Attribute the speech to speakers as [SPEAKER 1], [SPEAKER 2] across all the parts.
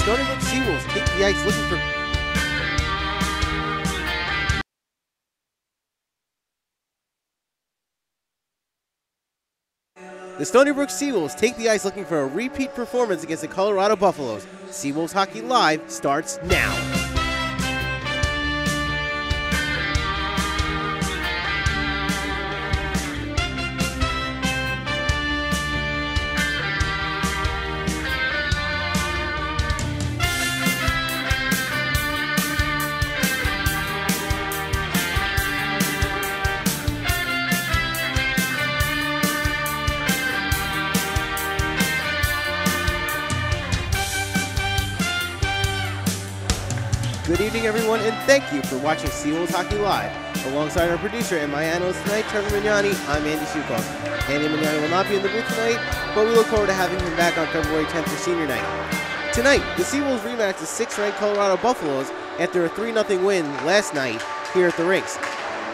[SPEAKER 1] Stony Brook Seawolves take the ice looking for... The Stony Brook Seawolves take the ice looking for a repeat performance against the Colorado Buffaloes. Seawolves Hockey Live starts now. Good evening, everyone, and thank you for watching Seawolves Hockey Live. Alongside our producer and my analyst tonight, Trevor Mignani, I'm Andy Sukov. Andy Mignani will not be in the booth tonight, but we look forward to having him back on February 10th for senior night. Tonight, the Seawolves rematch the 6th-ranked Colorado Buffaloes after a 3-0 win last night here at the rinks.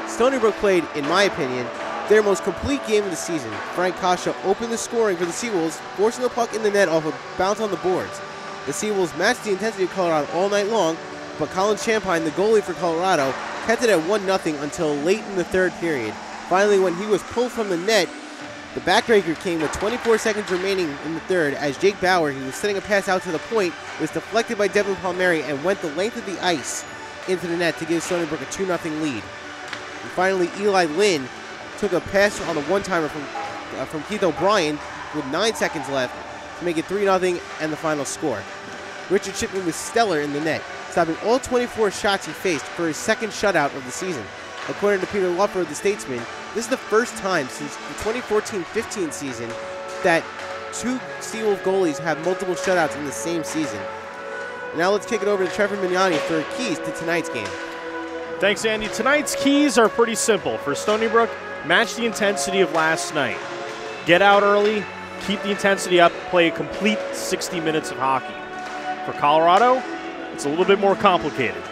[SPEAKER 1] Stony Brook played, in my opinion, their most complete game of the season. Frank Kasha opened the scoring for the Seawolves, forcing the puck in the net off a bounce on the boards. The Seawolves matched the intensity of Colorado all night long, but Colin Champagne, the goalie for Colorado, kept it at 1-0 until late in the third period. Finally, when he was pulled from the net, the backbreaker came with 24 seconds remaining in the third as Jake Bauer, who was sending a pass out to the point, was deflected by Devin Palmieri and went the length of the ice into the net to give Stony Brook a 2-0 lead. And finally, Eli Lynn took a pass on the one-timer from Keith O'Brien with 9 seconds left to make it 3-0 and the final score. Richard Shipman was stellar in the net, stopping all 24 shots he faced for his second shutout of the season. According to Peter Luffer of the Statesman, this is the first time since the 2014-15 season that two Seawolf goalies have multiple shutouts in the same season. Now let's kick it over to Trevor Mignani for keys to tonight's game.
[SPEAKER 2] Thanks, Andy. Tonight's keys are pretty simple. For Stony Brook, match the intensity of last night. Get out early, keep the intensity up, play a complete 60 minutes of hockey. For Colorado, it's a little bit more complicated.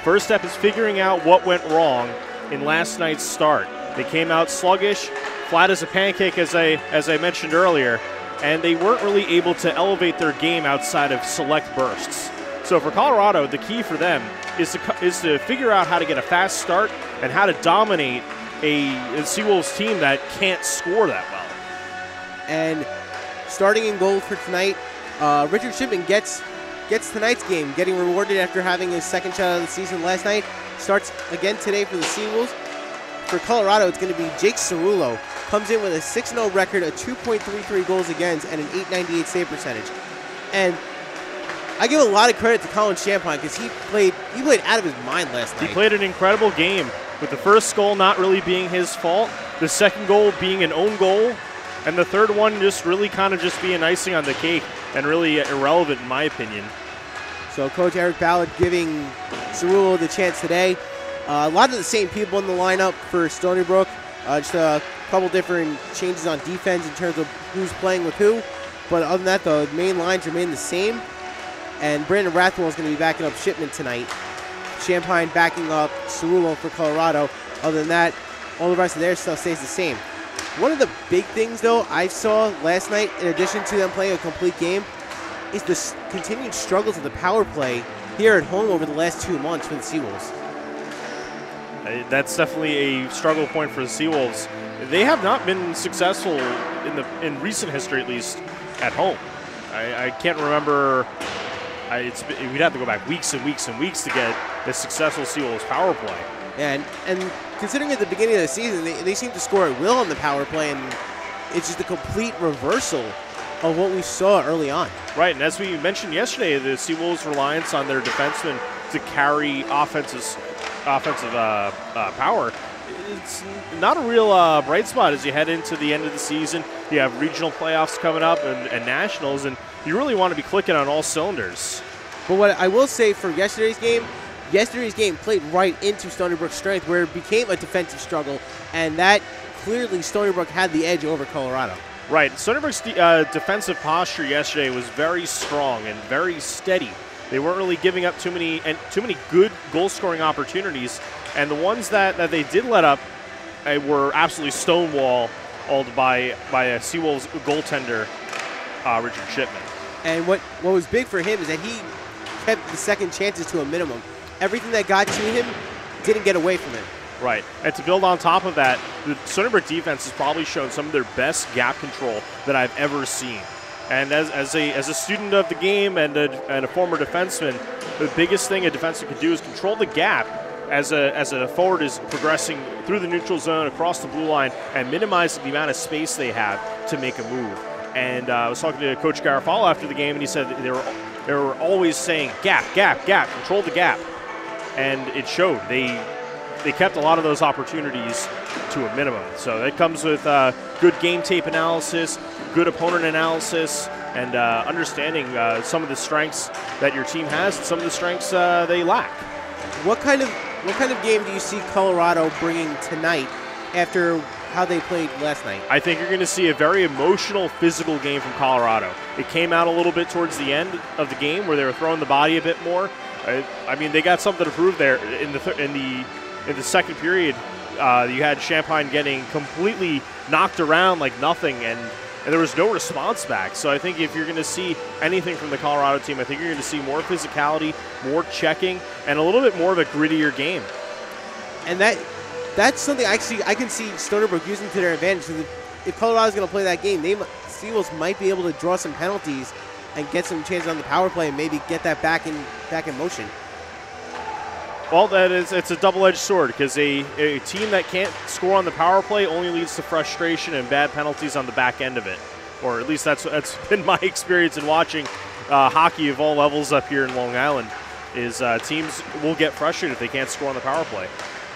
[SPEAKER 2] First step is figuring out what went wrong in last night's start. They came out sluggish, flat as a pancake, as I mentioned earlier, and they weren't really able to elevate their game outside of select bursts. So for Colorado, the key for them is to figure out how to get a fast start and how to dominate a Seawolves team that can't score that well.
[SPEAKER 1] And starting in goal for tonight, Richard Shipman gets tonight's game, getting rewarded after having his second shutout of the season last night. Starts again today for the Seawolves. For Colorado, it's going to be Jake Cerullo. Comes in with a 6-0 record, a 2.33 goals against, and an .898 save percentage. And I give a lot of credit to Colin Champagne because he played out of his mind last night.
[SPEAKER 2] He played an incredible game, with the first goal not really being his fault, the second goal being an own goal, and the third one just really kind of just being icing on the cake and really irrelevant in my opinion.
[SPEAKER 1] So Coach Eric Ballard giving Cerullo the chance today. A lot of the same people in the lineup for Stony Brook. Just a couple different changes on defense in terms of who's playing with who. But other than that, the main lines remain the same. And Brandon Rathwell is going to be backing up Shipman tonight. Champagne backing up Cerullo for Colorado. Other than that, all the rest of their stuff stays the same. One of the big things, though, I saw last night, in addition to them playing a complete game, is the continued struggles of the power play here at home over the last 2 months for the Seawolves.
[SPEAKER 2] That's definitely a struggle point for the Seawolves. They have not been successful in recent history, at least, at home. I can't remember. We'd have to go back weeks and weeks and weeks to get a successful Seawolves power play.
[SPEAKER 1] And considering at the beginning of the season, they seem to score at will on the power play, and it's just a complete reversal of what we saw early on.
[SPEAKER 2] Right, and as we mentioned yesterday, the Seawolves' reliance on their defensemen to carry offensive power, it's not a real bright spot as you head into the end of the season. You have regional playoffs coming up and nationals, and you really want to be clicking on all cylinders.
[SPEAKER 1] But what I will say for yesterday's game played right into Stony Brook's strength, where it became a defensive struggle, and that clearly Stony Brook had the edge over Colorado.
[SPEAKER 2] Right. Stony Brook's defensive posture yesterday was very strong and very steady. They weren't really giving up too many good goal-scoring opportunities, and the ones that they did let up were absolutely stonewalled by a Seawolves goaltender, Richard Shipman.
[SPEAKER 1] And what was big for him is that he kept the second chances to a minimum. Everything that got to him didn't get away from him.
[SPEAKER 2] Right. And to build on top of that, the Stony Brook defense has probably shown some of their best gap control that I've ever seen. And as a student of the game and a former defenseman, the biggest thing a defenseman can do is control the gap as a forward is progressing through the neutral zone across the blue line and minimizing the amount of space they have to make a move. And I was talking to Coach Garofalo after the game, and he said that they were always saying gap, gap, gap, control the gap. And it showed. They kept a lot of those opportunities to a minimum. So that comes with good game tape analysis, good opponent analysis, and understanding some of the strengths that your team has and some of the strengths they lack.
[SPEAKER 1] What kind of game do you see Colorado bringing tonight after how they played last night?
[SPEAKER 2] I think you're going to see a very emotional, physical game from Colorado. It came out a little bit towards the end of the game where they were throwing the body a bit more. I mean, they got something to prove there in the second period. You had Champaign getting completely knocked around like nothing, and there was no response back. So I think if you're going to see anything from the Colorado team, I think you're going to see more physicality, more checking, and a little bit more of a grittier game.
[SPEAKER 1] And that's something I can see Stony Brook using to their advantage. So if Colorado's going to play that game, Seawolves might be able to draw some penalties and get some chances on the power play and maybe get that back in motion.
[SPEAKER 2] Well, it's a double-edged sword because a team that can't score on the power play only leads to frustration and bad penalties on the back end of it. Or at least that's been my experience in watching hockey of all levels up here in Long Island, is teams will get frustrated if they can't score on the power play.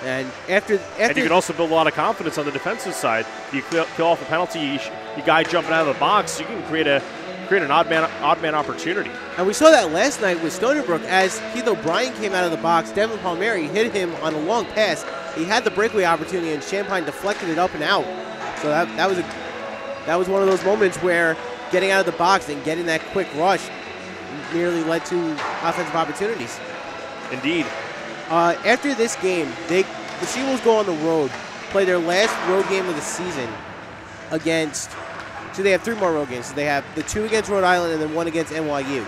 [SPEAKER 1] And after
[SPEAKER 2] you can also build a lot of confidence on the defensive side. You kill off a penalty, you guy jumping out of the box, you can create an odd man opportunity.
[SPEAKER 1] And we saw that last night with Stony Brook as Keith O'Brien came out of the box. Devin Palmieri hit him on a long pass. He had the breakaway opportunity, and Champaign deflected it up and out. So that was one of those moments where getting out of the box and getting that quick rush nearly led to offensive opportunities.
[SPEAKER 2] Indeed.
[SPEAKER 1] After this game, the Seawolves go on the road, play their last road game of the season against. So they have 3 more road games. So they have the 2 against Rhode Island and then 1 against NYU,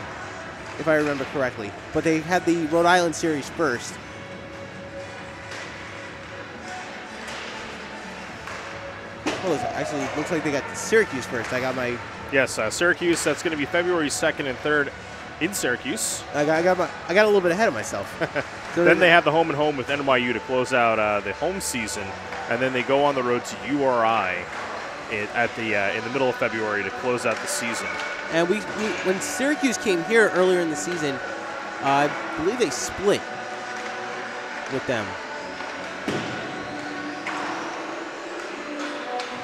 [SPEAKER 1] if I remember correctly. But they had the Rhode Island series first. Oh, actually, it looks like they got Syracuse first. I got my...
[SPEAKER 2] Yes, Syracuse. That's going to be February 2nd and 3rd in Syracuse.
[SPEAKER 1] I got a little bit ahead of myself. So
[SPEAKER 2] then they have the home and home with NYU to close out the home season, and then they go on the road to URI in the middle of February to close out the season.
[SPEAKER 1] And when Syracuse came here earlier in the season, I believe they split with them.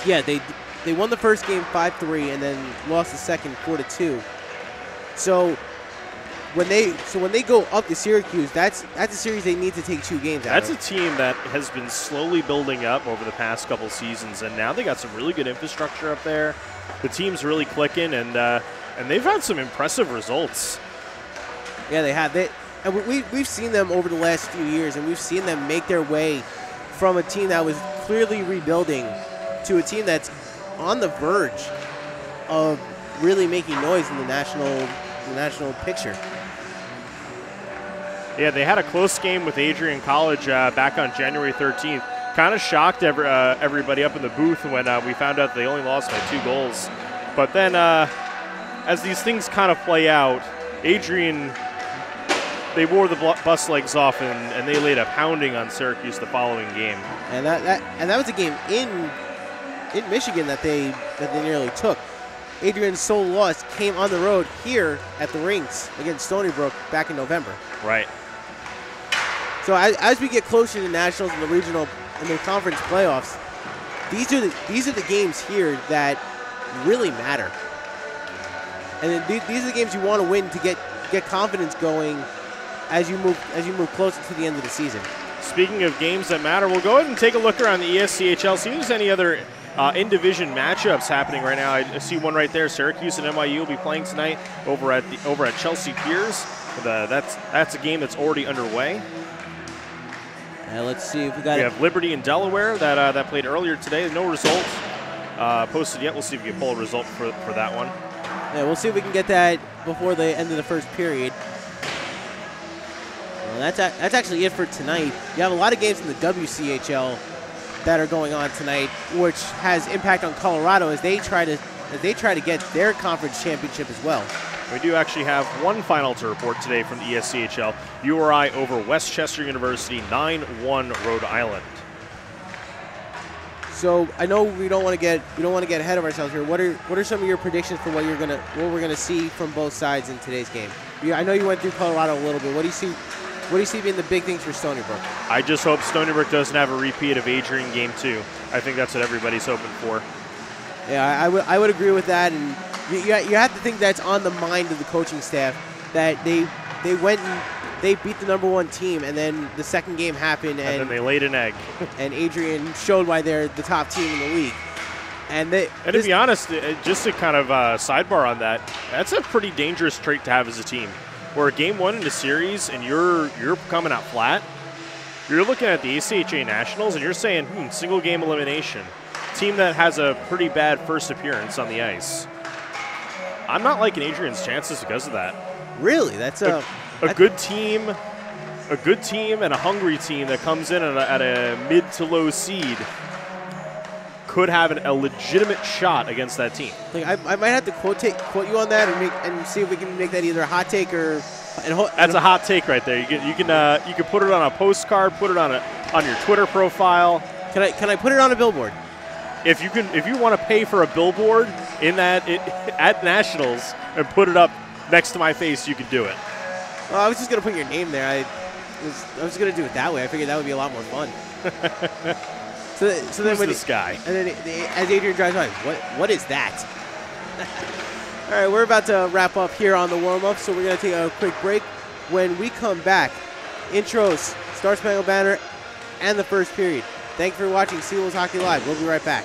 [SPEAKER 1] Yeah, they won the first game 5-3 and then lost the second 4-2. So when they go up to Syracuse, that's a series they need to take 2 games out of.
[SPEAKER 2] That's a team that has been slowly building up over the past couple seasons, and now they got some really good infrastructure up there. The team's really clicking, and they've had some impressive results.
[SPEAKER 1] Yeah, they have. And we've seen them over the last few years, and we've seen them make their way from a team that was clearly rebuilding to a team that's on the verge of really making noise in the national picture.
[SPEAKER 2] Yeah, they had a close game with Adrian College back on January 13th. Kind of shocked everybody up in the booth when we found out they only lost by 2 goals. But then as these things kind of play out, Adrian, they wore the bus legs off and they laid a pounding on Syracuse the following game.
[SPEAKER 1] And that was a game in Michigan that they nearly took. Adrian's sole loss came on the road here at the rinks against Stony Brook back in November.
[SPEAKER 2] Right.
[SPEAKER 1] So as we get closer to nationals and the regional and the conference playoffs, these are the games here that really matter. And these are the games you want to win to get confidence going as you move closer to the end of the season.
[SPEAKER 2] Speaking of games that matter, we'll go ahead and take a look around the ESCHL. See if there's any other in-division matchups happening right now. I see one right there. Syracuse and NYU will be playing tonight over at Chelsea Piers. That's a game that's already underway.
[SPEAKER 1] Let's see if we
[SPEAKER 2] have Liberty and Delaware that played earlier today. No results posted yet. We'll see if we can pull a result for that one.
[SPEAKER 1] Yeah, we'll see if we can get that before the end of the first period. Well, that's actually it for tonight. You have a lot of games in the WCHL that are going on tonight, which has impact on Colorado as they try to get their conference championship as well.
[SPEAKER 2] We do actually have one final to report today from the ESCHL. URI over Westchester University, 9-1 Rhode Island.
[SPEAKER 1] So I know we don't want to get ahead of ourselves here. What are some of your predictions for what we're gonna see from both sides in today's game? I know you went through Colorado a little bit. What do you see being the big things for Stony Brook?
[SPEAKER 2] I just hope Stony Brook doesn't have a repeat of Adrian Game 2. I think that's what everybody's hoping for.
[SPEAKER 1] Yeah, I would agree with that, and you have to think that's on the mind of the coaching staff, that they went and they beat the #1 team, and then the second game happened, and
[SPEAKER 2] then they laid an egg.
[SPEAKER 1] And Adrian showed why they're the top team in the league. And
[SPEAKER 2] to be honest, just to kind of sidebar on that, that's a pretty dangerous trait to have as a team. Where game 1 in the series and you're coming out flat, you're looking at the ACHA Nationals and you're saying, single game elimination. Team that has a pretty bad first appearance on the ice. I'm not liking Adrian's chances because of that.
[SPEAKER 1] Really? That's
[SPEAKER 2] a good team, and a hungry team that comes in at a mid to low seed could have a legitimate shot against that team.
[SPEAKER 1] Like I might have to quote you on that and see if we can make that either a hot take or.
[SPEAKER 2] That's a hot take right there. You can put it on a postcard, put it on your Twitter profile.
[SPEAKER 1] Can I put it on a billboard?
[SPEAKER 2] If you want to pay for a billboard at Nationals and put it up next to my face, you can do it.
[SPEAKER 1] Well, I was just gonna put your name there. I was gonna do it that way. I figured that would be a lot more fun. So then
[SPEAKER 2] Who's this guy?
[SPEAKER 1] And then as Adrian drives by, what is that? All right, we're about to wrap up here on the warm-up, so we're gonna take a quick break. When we come back, intros, Star Spangled Banner, and the first period. Thank you for watching Seawolves Hockey Live. We'll be right back.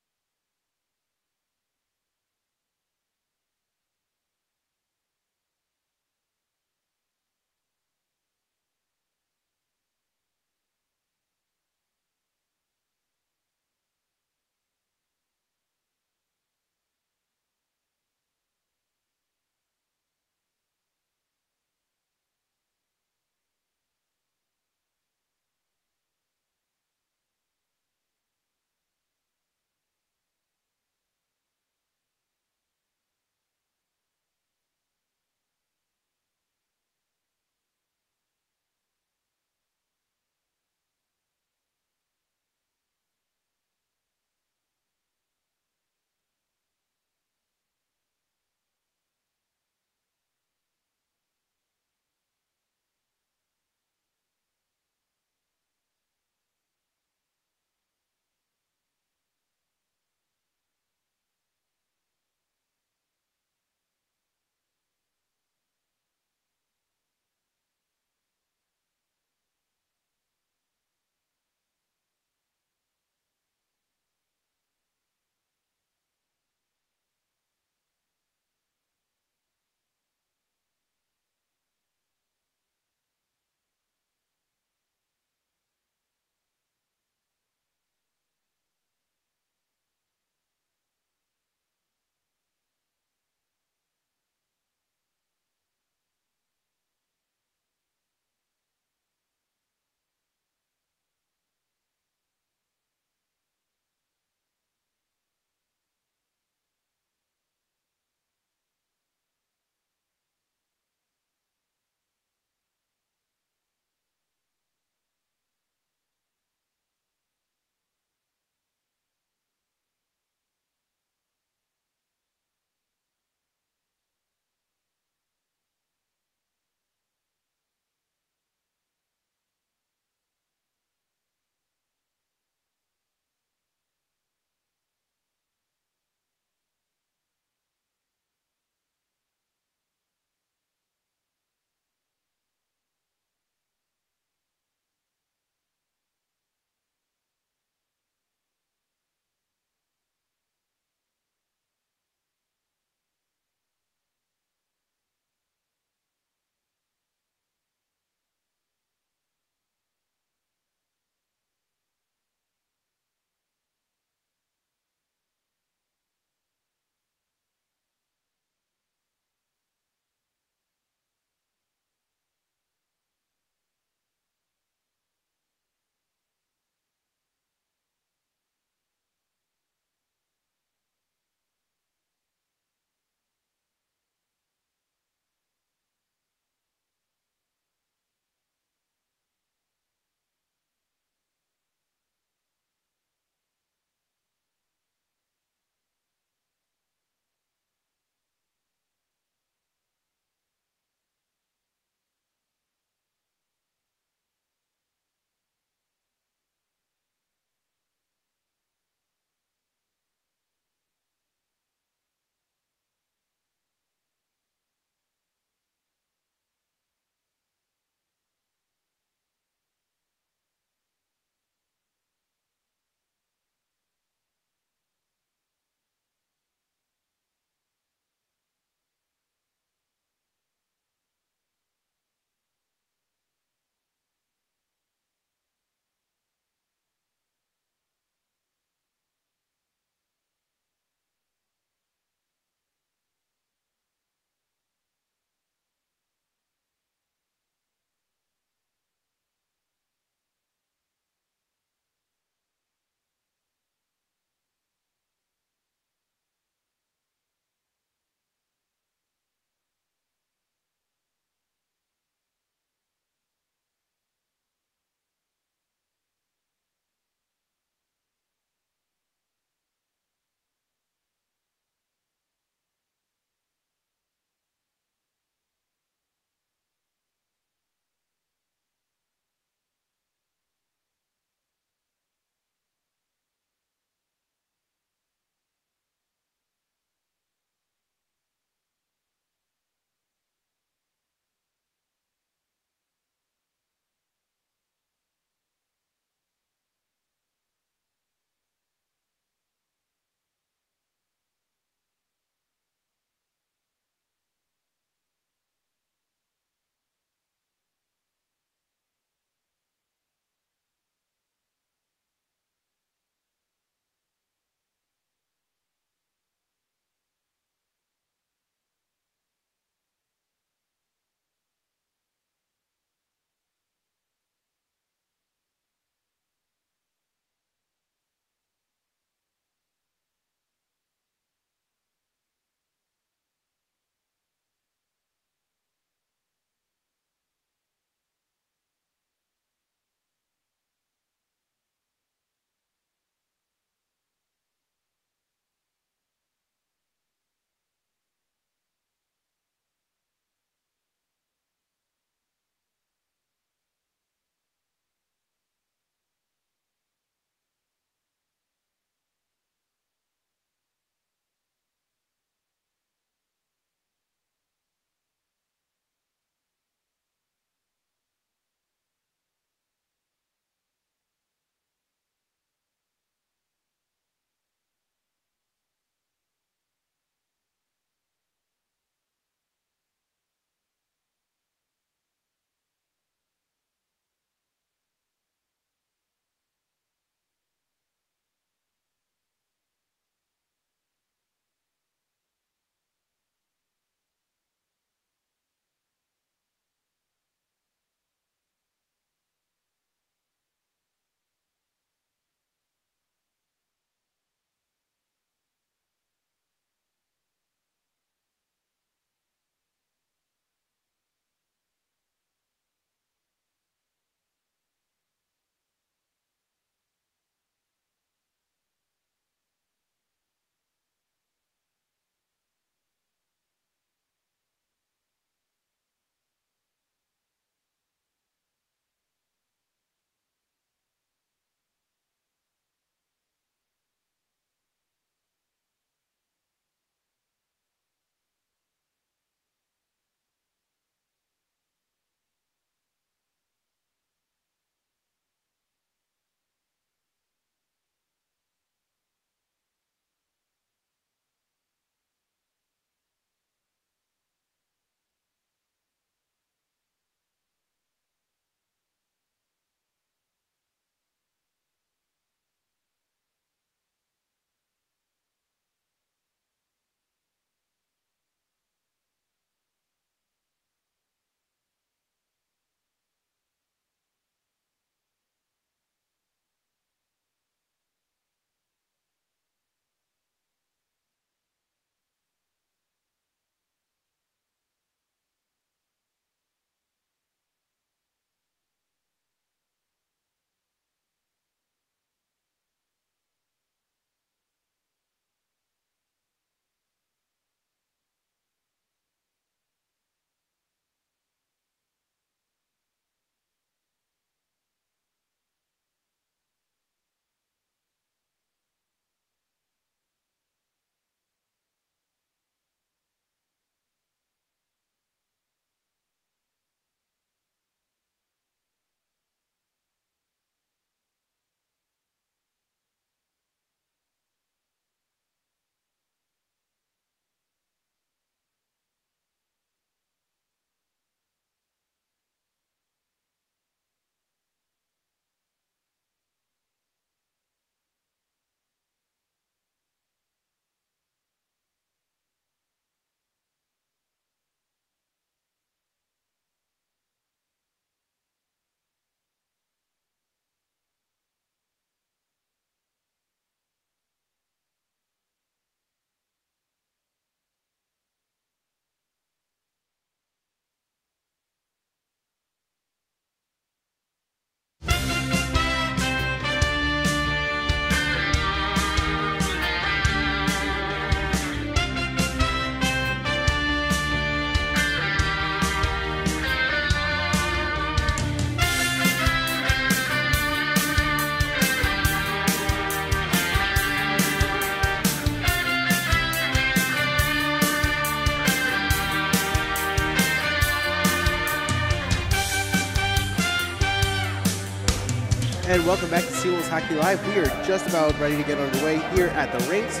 [SPEAKER 1] and welcome back to Seawolves Hockey Live. We are just about ready to get underway here at the rinks.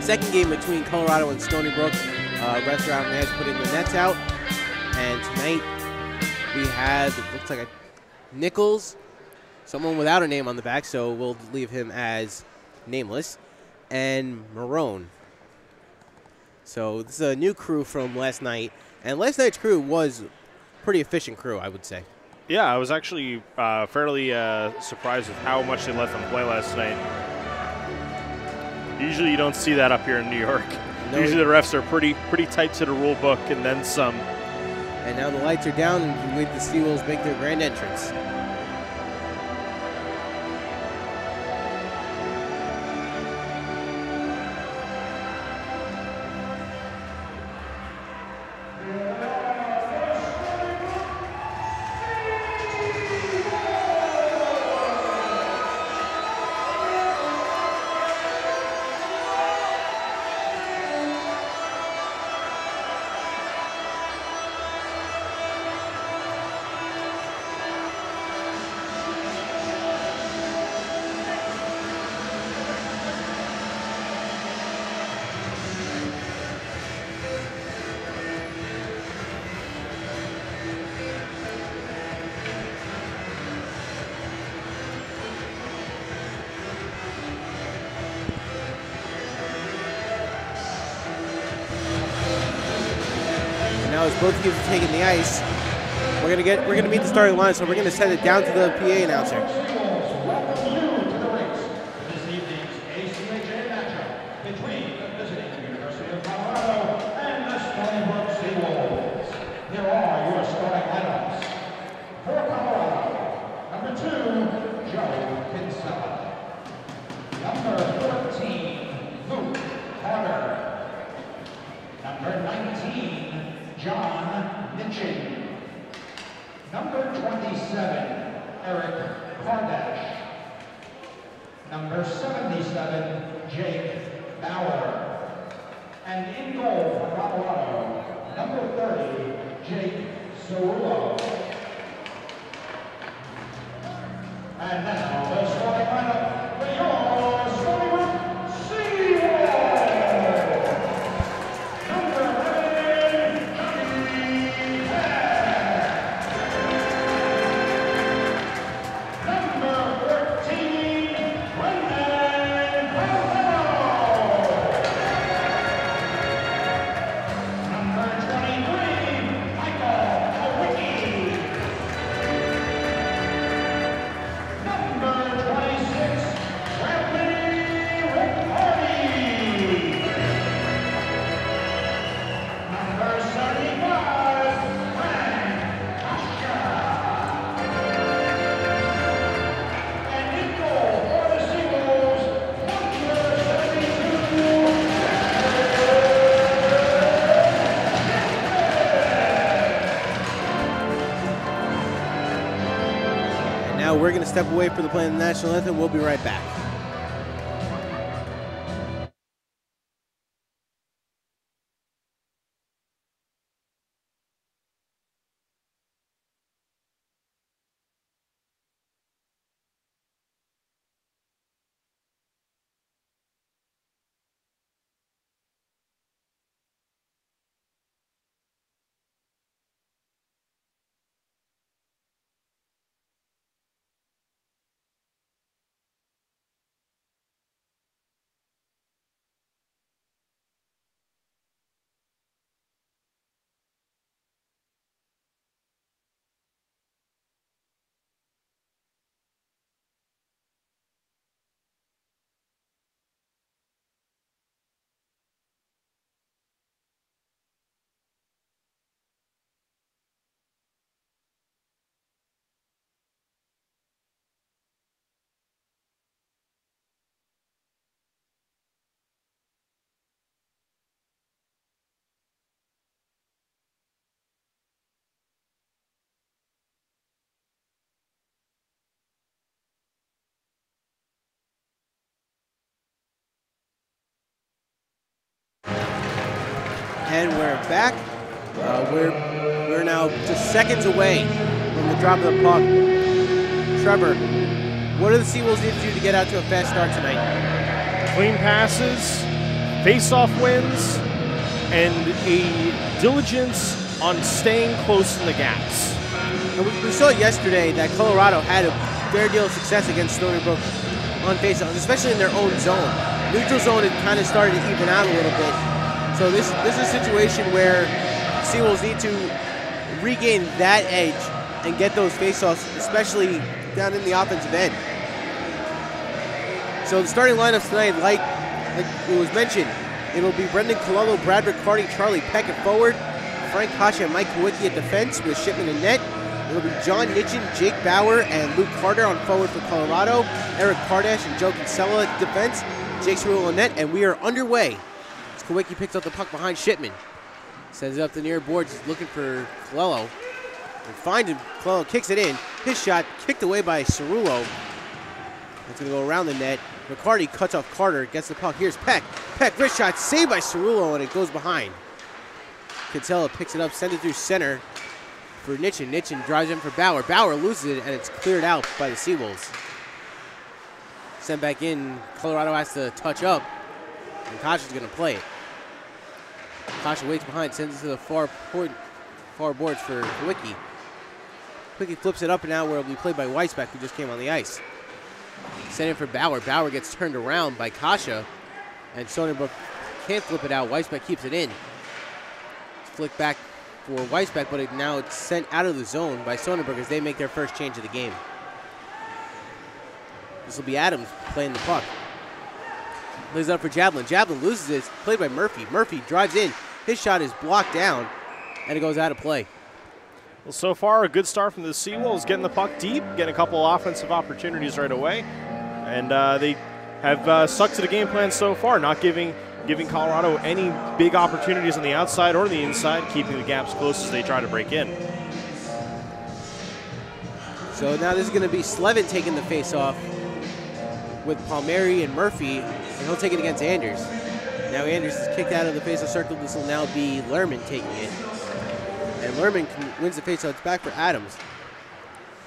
[SPEAKER 1] Second game between Colorado and Stony Brook. Refs are out on the edge, putting the nets out. And tonight we have, it looks like a Nichols, someone without a name on the back, so we'll leave him as nameless, and Marone. So this is a new crew from last night, and last night's crew was a pretty efficient crew, I would say.
[SPEAKER 2] Yeah, I was actually fairly surprised with how much they let them play last night. Usually you don't see that up here in New York. No. Usually the refs are pretty tight to the rule book and then some.
[SPEAKER 1] And now the lights are down and we wait the Seawolves make their grand entrance. Now as both teams are taking the ice, we're gonna meet the starting line, so we're gonna send it down to the PA announcer.
[SPEAKER 3] Welcome you to the rinks. This evening's ACHA matchup between the visiting University of Colorado and the Stony Brook Seawolves. Here are your starting lineups. For Colorado, number 2, Joe Kinsella. Number 14, Luke Carter. Number 19, John Mitching. Number 27, Eric Kardash. Number 77, Jake Bauer. And in goal for Colorado, number 30, Jake Cerullo. And now the starting lineup for your Stony Brook Seawolves. Number 11, Johnny Peck. Number 14, Brendan Colorado. Number 23, Michael Owicki. Number 26, Bradley Riccardi. Number 75, Frank Koshka. And in goal for the Seawolves, number 72,
[SPEAKER 1] And now we're gonna step away for the play of the national anthem. We'll be right back. And we're back. We're now just seconds away from the drop of the puck. Trevor What do the Seawolves need to do to get out to a fast start tonight?
[SPEAKER 2] Clean passes, face-off wins, and a diligence on staying close in the gaps.
[SPEAKER 1] And we saw yesterday that Colorado had a fair deal of success against Stony Brook on face-offs, especially in their own zone. Neutral zone had kind of started to even out a little bit. So this is a situation where Seawolves need to regain that edge and get those face-offs, especially down in the offensive end. So the starting lineups tonight, like it was mentioned, it'll be Brendan Colello, Brad Riccardi, Charlie Peck at forward, Frank Kasha and Mike Kowicki at defense with Shipman and net. It'll be John Nitchin, Jake Bauer, and Luke Carter on forward for Colorado, Eric Kardash and Joe Kinsella at defense, Jake Cerullo on net, and we are underway. As Kowicki picks up the puck behind Shipman. Sends it up the near boards, looking for Colello. And finds him. Colello kicks it in. His shot kicked away by Cerullo. It's going to go around the net. Riccardi cuts off Carter, gets the puck. Here's Peck. Peck, wrist shot, saved by Cerullo, and it goes behind. Kinsella picks it up, sends it through center for Nitchin. Nitchin drives in for Bauer. Bauer loses it, and it's cleared out by the Seawolves. Sent back in. Colorado has to touch up, and Kasha's going to play it. Kasha waits behind, sends it to the far boards for Kowicki. Kowicki flips it up and out where it'll be played by Weisbeck, who just came on the ice. Sent in for Bauer. Bauer gets turned around by Kasha, and Stony Brook can't flip it out. Weisbeck keeps it in. Flick back for Weisbeck, but now it's sent out of the zone by Stony Brook as they make their first change of the game. This will be Adams playing the puck. Lays it up for Jablin. Jablin loses it. It's played by Murphy. Murphy drives in. His shot is blocked down, and it goes out of play.
[SPEAKER 2] Well, so far, a good start from the Seawolves, getting the puck deep, getting a couple offensive opportunities right away. And they have stuck to the game plan so far, not giving Colorado any big opportunities on the outside or the inside, keeping the gaps close as they try to break in.
[SPEAKER 1] So now this is going to be Slevin taking the face-off with Palmieri and Murphy, and he'll take it against Anders. Now Anders is kicked out of the face-off circle. This will now be Lerman taking it. And Lerman wins the face-off. It's back for Adams.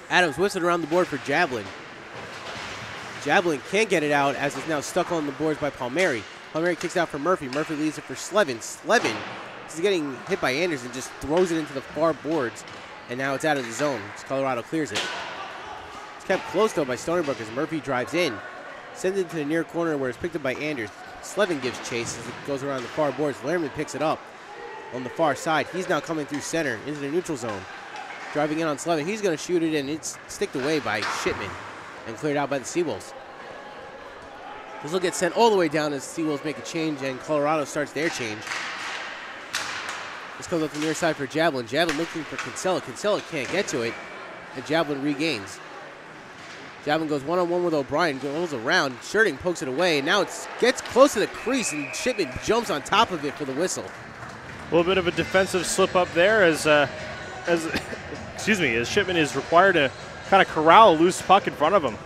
[SPEAKER 1] Adams whips it around the board for Jablin. Jablin can't get it out as it's now stuck on the boards by Palmieri. Palmieri kicks out for Murphy. Murphy leaves it for Slevin. Slevin is getting hit by Anders and just throws it into the far boards. And now it's out of the zone as Colorado clears it. It's kept close, though, by Stony Brook as Murphy drives in. Sends it to the near corner where it's picked up by Anders. Slevin gives chase as it goes around the far boards. Lerman picks it up on the far side. He's now coming through center into the neutral zone. Driving in on Slevin. He's going to shoot it in. It's sticked away by Shipman and cleared out by the Seawolves. This will get sent all the way down as Seawolves make a change and Colorado starts their change. This comes up the near side for Jablin. Jablin looking for Kinsella. Kinsella can't get to it, and Jablin regains. Jablin goes one-on-one with O'Brien, goes around. Shirting pokes it away, and now it gets close to the crease, and Shipman jumps on top of it for the whistle.
[SPEAKER 2] A little bit of a defensive slip up there as Shipman is required to kind of corral a loose puck in front of him.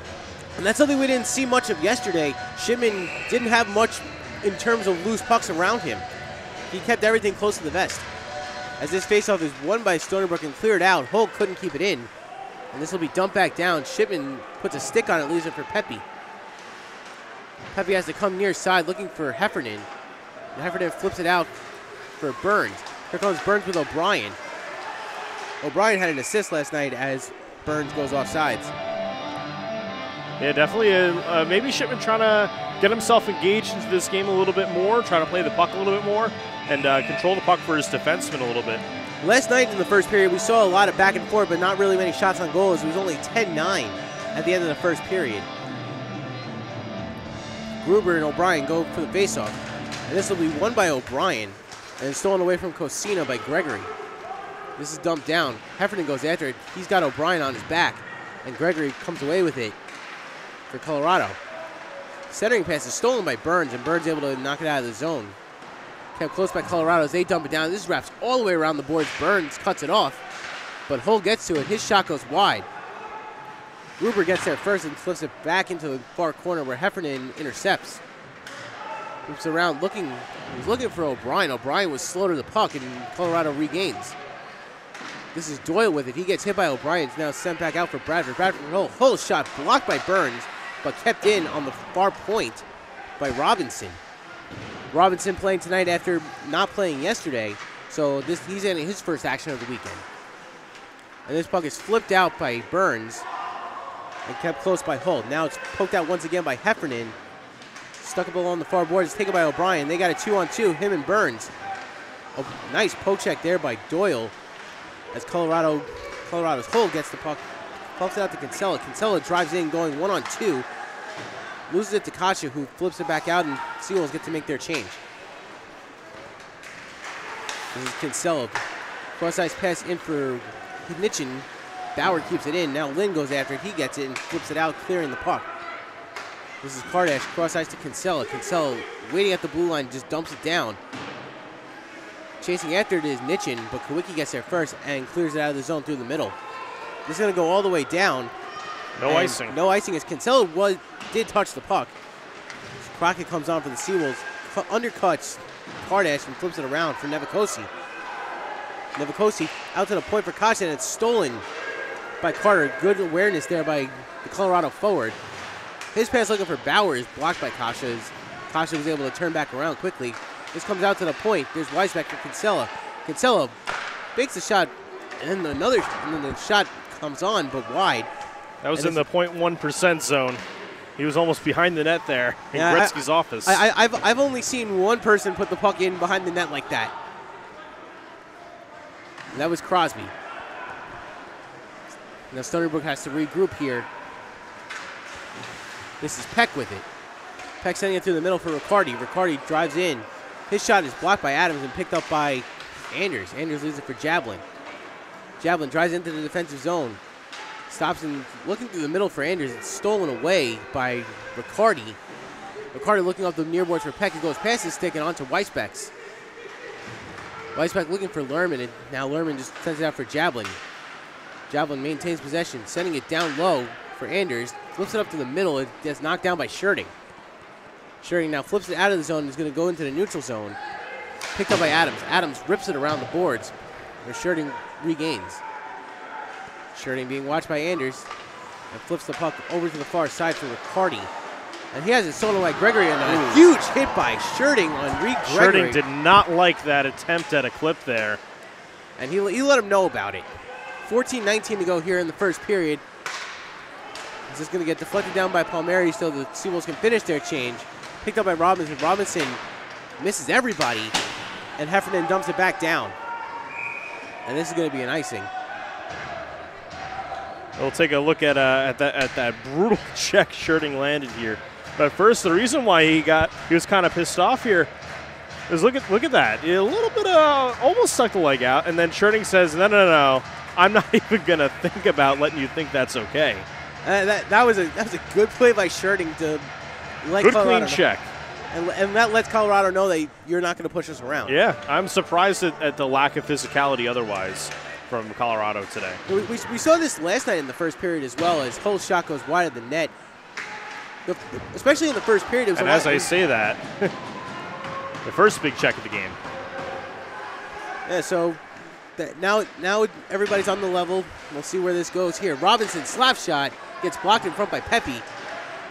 [SPEAKER 1] And that's something we didn't see much of yesterday. Shipman didn't have much in terms of loose pucks around him. He kept everything close to the vest. As this faceoff is won by Stony Brook and cleared out, Holt couldn't keep it in. And this will be dumped back down. Shipman puts a stick on it, leaves it for Pepe. Pepe has to come near side looking for Heffernan. And Heffernan flips it out for Burns. Here comes Burns with O'Brien. O'Brien had an assist last night as Burns goes off sides.
[SPEAKER 2] Yeah, definitely. Maybe Shipman trying to get himself engaged into this game a little bit more, trying to play the puck a little bit more, and control the puck for his defenseman a little bit.
[SPEAKER 1] Last night in the first period, we saw a lot of back and forth, but not really many shots on goal. It was only 10-9 at the end of the first period. Gruber and O'Brien go for the faceoff, and this will be won by O'Brien, and it's stolen away from Cosina by Gregory. This is dumped down. Heffernan goes after it. He's got O'Brien on his back, and Gregory comes away with it for Colorado. Centering pass is stolen by Burns, and Burns able to knock it out of the zone. Kept close by Colorado as they dump it down. This wraps all the way around the boards. Burns cuts it off, but Hull gets to it. His shot goes wide. Gruber gets there first and flips it back into the far corner where Heffernan intercepts. Moves around looking, he's looking for O'Brien. O'Brien was slow to the puck, and Colorado regains. This is Doyle with it. He gets hit by O'Brien. It's now sent back out for Bradford. Bradford, Hull shot blocked by Burns, but kept in on the far point by Robinson. Robinson playing tonight after not playing yesterday, so he's getting his first action of the weekend. And this puck is flipped out by Burns and kept close by Hull. Now it's poked out once again by Heffernan. Stuck up along the far board. It's taken by O'Brien. They got a 2-on-2, him and Burns. A nice poke check there by Doyle as Colorado's Hull gets the puck. Pumps it out to Kinsella. Kinsella drives in going 1-on-2. Loses it to Kasha, who flips it back out, and Seawolves get to make their change. This is Kinsella. Cross-ice pass in for Nichin. Bauer keeps it in. Now Lynn goes after it. He gets it and flips it out, clearing the puck. This is Kardash, cross-ice to Kinsella. Kinsella waiting at the blue line, just dumps it down. Chasing after it is Nichin, but Kawicki gets there first and clears it out of the zone through the middle. This is going to go all the way down.
[SPEAKER 2] No icing.
[SPEAKER 1] No icing as Kinsella did touch the puck. Crockett comes on for the Seawolves, undercuts Kardash and flips it around for Nevikosi. Nevikosi out to the point for Kasha, and it's stolen by Carter. Good awareness there by the Colorado forward. His pass looking for Bauer is blocked by Kasha. Kasha was able to turn back around quickly. This comes out to the point. There's Weisbeck for Kinsella. Kinsella makes the shot, and then the shot comes on, but wide.
[SPEAKER 2] That was in the 0.1% zone. He was almost behind the net there in Gretzky's office.
[SPEAKER 1] I've only seen one person put the puck in behind the net like that. And that was Crosby. Now Stony Brook has to regroup here. This is Peck with it. Peck sending it through the middle for Riccardi. Riccardi drives in. His shot is blocked by Adams and picked up by Anders. Anders leaves it for Jablin. Jablin drives into the defensive zone. Stops and looking through the middle for Anders. It's stolen away by Riccardi. Riccardi looking off the near boards for Peck. He goes past his stick and onto Weisbeck's. Weisbeck looking for Lerman, and now Lerman just sends it out for Jablin. Jablin maintains possession, sending it down low for Anders. Flips it up to the middle. It gets knocked down by Schurting. Schurting now flips it out of the zone and is going to go into the neutral zone. Picked up by Adams. Adams rips it around the boards, where Schurting regains. Schurting being watched by Anders and flips the puck over to the far side for Riccardi. And he has it stolen by Gregory, and a huge hit by Schurting on Reed Gregory.
[SPEAKER 2] Schurting did not like that attempt at a clip there.
[SPEAKER 1] And he let him know about it. 14-19 to go here in the first period. It's just going to get deflected down by Palmieri so the Seawolves can finish their change. Picked up by Robinson. Robinson misses everybody, and Heffernan dumps it back down. And this is going to be an icing.
[SPEAKER 2] We'll take a look at that brutal check Schurting landed here. But first, the reason why he was kind of pissed off here is look at that. A little bit of almost stuck the leg out, and then Schurting says, no, I'm not even going to think about letting you think that's okay.
[SPEAKER 1] That was a good play by Schurting to let
[SPEAKER 2] good
[SPEAKER 1] Colorado
[SPEAKER 2] clean check.
[SPEAKER 1] And that lets Colorado know that you're not going to push us around.
[SPEAKER 2] Yeah, I'm surprised at the lack of physicality otherwise from Colorado today.
[SPEAKER 1] We saw this last night in the first period as well, as Hull's shot goes wide of the net. Especially in the first period. It was
[SPEAKER 2] and as I say that, the first big check of the game.
[SPEAKER 1] Yeah, so now everybody's on the level. We'll see where this goes here. Robinson slap shot gets blocked in front by Pepe.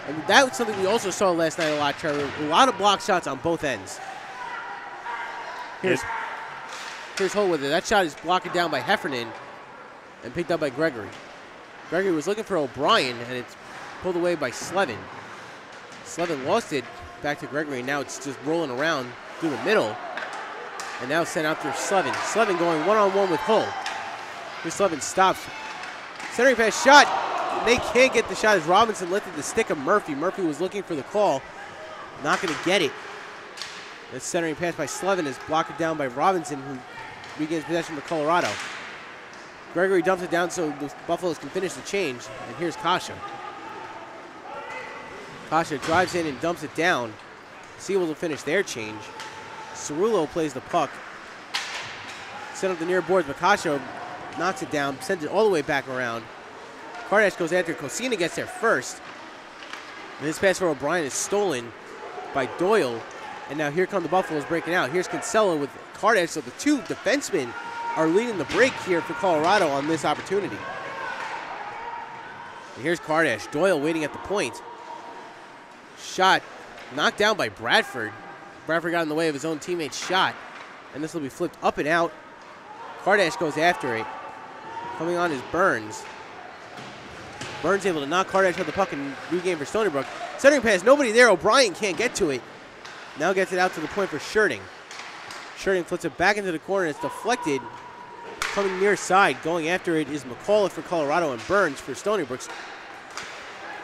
[SPEAKER 1] And that was something we also saw last night a lot, Trevor. A lot of block shots on both ends. Here's Hull with it. That shot is blocked down by Heffernan and picked up by Gregory. Gregory was looking for O'Brien, and it's pulled away by Slevin. Slevin lost it back to Gregory. Now it's just rolling around through the middle. And now sent out through Slevin. Slevin going one-on-one with Hull. Here's Slevin stops. Centering pass shot. They can't get the shot as Robinson lifted the stick of Murphy. Murphy was looking for the call. Not going to get it. The centering pass by Slevin is blocked down by Robinson, who regains possession for Colorado. Gregory dumps it down so the Buffaloes can finish the change. And here's Kasha. Kasha drives in and dumps it down. Seawolves will finish their change. Cerullo plays the puck. Set up the near boards, but Kasha knocks it down, sends it all the way back around. Kardash goes after. Cosina gets there first. And this pass for O'Brien is stolen by Doyle. And now here come the Buffaloes breaking out. Here's Kinsella with Kardash. So the two defensemen are leading the break here for Colorado on this opportunity. And here's Kardash. Doyle waiting at the point. Shot knocked down by Bradford. Bradford got in the way of his own teammate's shot. And this will be flipped up and out. Kardash goes after it. Coming on is Burns. Burns able to knock Kardash out the puck and regain for Stony Brook. Centering pass, nobody there. O'Brien can't get to it. Now gets it out to the point for Shirting. Shirting flips it back into the corner. It's deflected. Coming near side. Going after it is McCullough for Colorado and Burns for Stony Brook.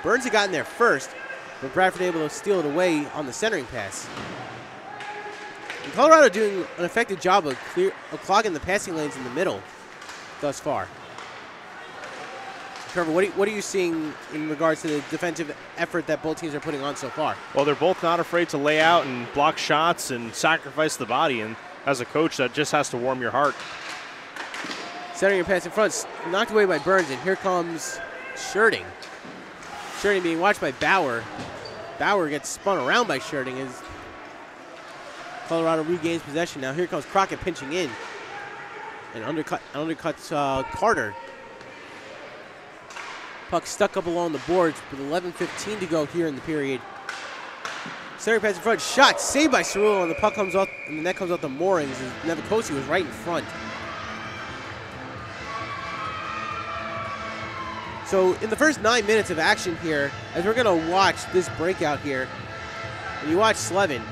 [SPEAKER 1] Burns had gotten there first, but Bradford able to steal it away on the centering pass. And Colorado doing an effective job of clogging the passing lanes in the middle thus far. Trevor, what are you seeing in regards to the defensive effort that both teams are putting on so far?
[SPEAKER 2] Well, they're both not afraid to lay out and block shots and sacrifice the body. And as a coach, that just has to warm your heart.
[SPEAKER 1] Centering pass in front, knocked away by Burns, and here comes Shirting. Shirting being watched by Bauer. Bauer gets spun around by Shirting as Colorado regains possession. Now here comes Crockett pinching in. And undercuts Carter. Puck stuck up along the boards with 11:15 to go here in the period. Center pass in front, shot saved by Cerullo, and the puck comes off, and the net comes off the moorings as Nevikosi was right in front. So in the first 9 minutes of action here, as we're going to watch this breakout here, and you watch Slevin.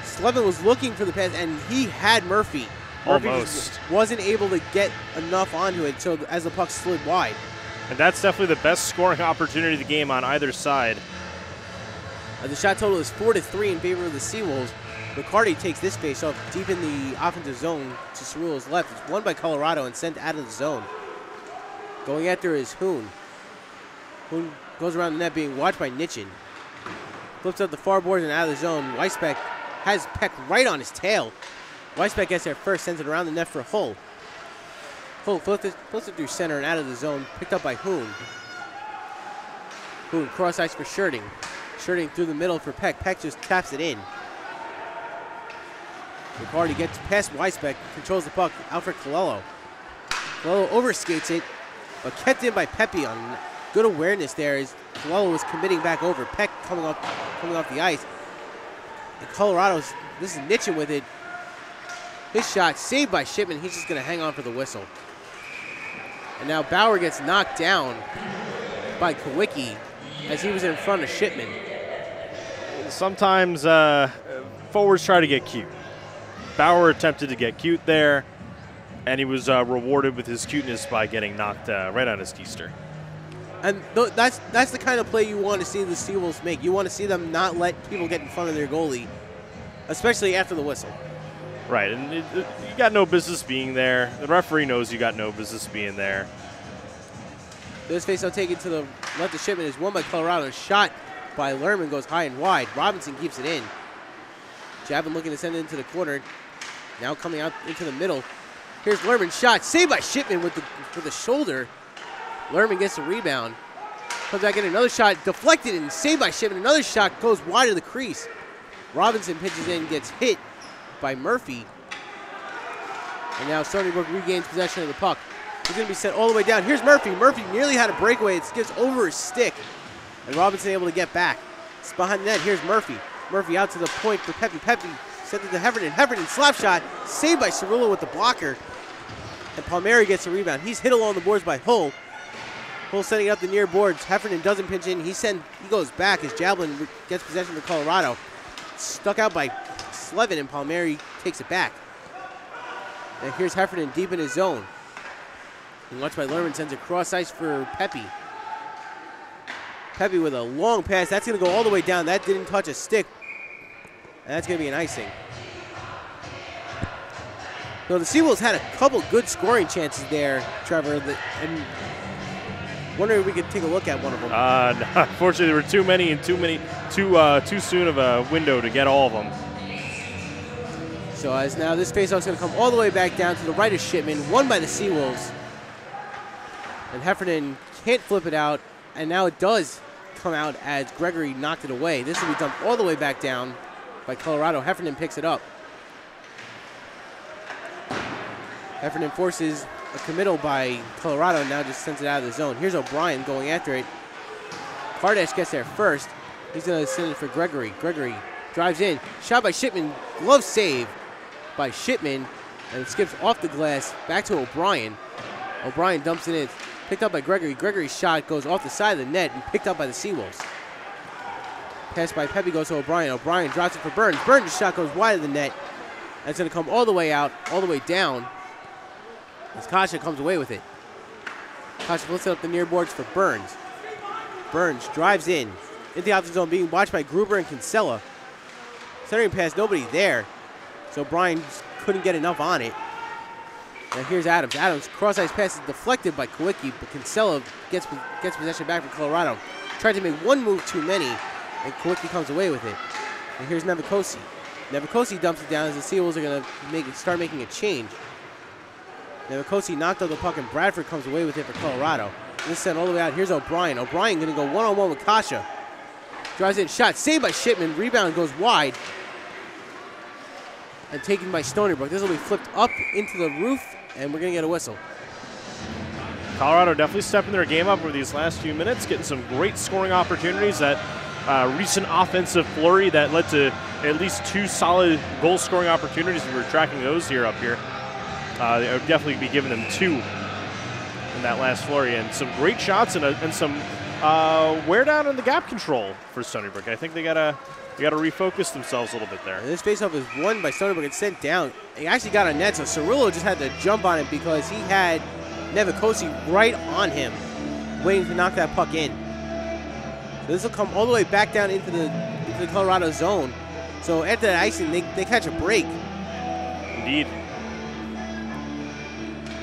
[SPEAKER 1] Slevin was looking for the pass, and he had Murphy. Murphy
[SPEAKER 2] Almost.
[SPEAKER 1] Wasn't able to get enough onto it, so as the puck slid wide.
[SPEAKER 2] And that's definitely the best scoring opportunity of the game on either side.
[SPEAKER 1] The shot total is 4-3 in favor of the Seawolves. McCarty takes this face-off deep in the offensive zone to Cerullo's left. It's won by Colorado and sent out of the zone. Going after is Hoon. Hoon goes around the net, being watched by Nitchin. Flips up the far boards and out of the zone. Weisbeck has Peck right on his tail. Weisbeck gets there first, sends it around the net for Hull. Hull flips it through center and out of the zone, picked up by Hoon. Hoon cross ice for Shirting. Shirting through the middle for Peck. Peck just taps it in. McCarty gets past Weisbeck, controls the puck out for Colello. Colello overskates it, but kept in by Pepe on good awareness there as Colello was committing back over. Peck coming off the ice. And Colorado's, this is Nitchin with it. His shot saved by Shipman. He's just going to hang on for the whistle. And now Bauer gets knocked down by Kawicki as he was in front of Shipman.
[SPEAKER 2] Sometimes forwards try to get cute. Bauer attempted to get cute there, and he was rewarded with his cuteness by getting knocked right on his keister.
[SPEAKER 1] And that's the kind of play you want to see the Seawolves make. You want to see them not let people get in front of their goalie, especially after the whistle.
[SPEAKER 2] Right, and you got no business being there. The referee knows you got no business being there.
[SPEAKER 1] This faceoff taken to the left of Shipman is won by Colorado. Shot by Lerman goes high and wide. Robinson keeps it in. Javin looking to send it into the corner. Now coming out into the middle. Here's Lerman, shot saved by Shipman with the shoulder. Lerman gets the rebound. Comes back in another shot, deflected and saved by Shipman. Another shot goes wide of the crease. Robinson pitches in, gets hit by Murphy. And now Stony Brook regains possession of the puck. He's going to be sent all the way down. Here's Murphy. Murphy nearly had a breakaway. It skips over his stick. And Robinson able to get back. It's behind the net. Here's Murphy. Murphy out to the point for Pepe. Pepe sent it to Heffernan. Heffernan slap shot. Saved by Cerullo with the blocker. And Palmieri gets the rebound. He's hit along the boards by Hull. Hull setting up the near boards. Heffernan doesn't pinch in. He goes back as Jablin gets possession for Colorado. Stuck out by Slevin, and Palmieri takes it back. And here's Heffernan deep in his zone. And watched by Lerman sends a cross ice for Pepe. Pepe with a long pass. That's going to go all the way down. That didn't touch a stick. And that's going to be an icing. So the Seawolves had a couple good scoring chances there, Trevor. And wondering if we could take a look at one of them.
[SPEAKER 2] Unfortunately, there were too many and too soon of a window to get all of them.
[SPEAKER 1] So as now this faceoff is going to come all the way back down to the right of Shipman, won by the Seawolves. And Heffernan can't flip it out, and now it does come out as Gregory knocked it away. This will be dumped all the way back down by Colorado. Heffernan picks it up. Heffernan forces a committal by Colorado, now just sends it out of the zone. Here's O'Brien going after it. Kardash gets there first. He's going to send it for Gregory. Gregory drives in. Shot by Shipman. Glove save by Shipman. And it skips off the glass back to O'Brien. O'Brien dumps it in. Picked up by Gregory. Gregory's shot goes off the side of the net and picked up by the Seawolves. Pass by Pepe goes to O'Brien. O'Brien drops it for Burns. Burns' shot goes wide of the net. And it's going to come all the way out, all the way down. As Kasha comes away with it. Kasha flips it up the near boards for Burns. Burns drives in into the offensive zone, being watched by Gruber and Kinsella. Centering pass, nobody there. So Bryan couldn't get enough on it. Now here's Adams. Adams, cross-ice pass is deflected by Kowicki, but Kinsella gets possession back from Colorado. Tried to make one move too many, and Kowicki comes away with it. And here's Nevikosi. Nevikosi dumps it down as the Seawolves are going to start making a change. Nevikosi knocked out the puck, and Bradford comes away with it for Colorado. This sent all the way out. Here's O'Brien. O'Brien going to go one-on-one with Kasha. Drives in, shot, saved by Shipman. Rebound goes wide. And taken by Stony Brook. This will be flipped up into the roof, and we're going to get a whistle.
[SPEAKER 2] Colorado definitely stepping their game up over these last few minutes, getting some great scoring opportunities. That recent offensive flurry that led to at least 2 solid goal-scoring opportunities. We were tracking those up here. I would definitely be giving them 2 in that last flurry, and some great shots and some wear down in the gap control for Stony Brook. I think they gotta refocus themselves a little bit there.
[SPEAKER 1] And this faceoff is won by Stony Brook and sent down. He actually got a net, so Cirillo just had to jump on it because he had Nevikosi right on him, waiting to knock that puck in. So this will come all the way back down into the Colorado zone. So after that icing, they catch a break.
[SPEAKER 2] Indeed.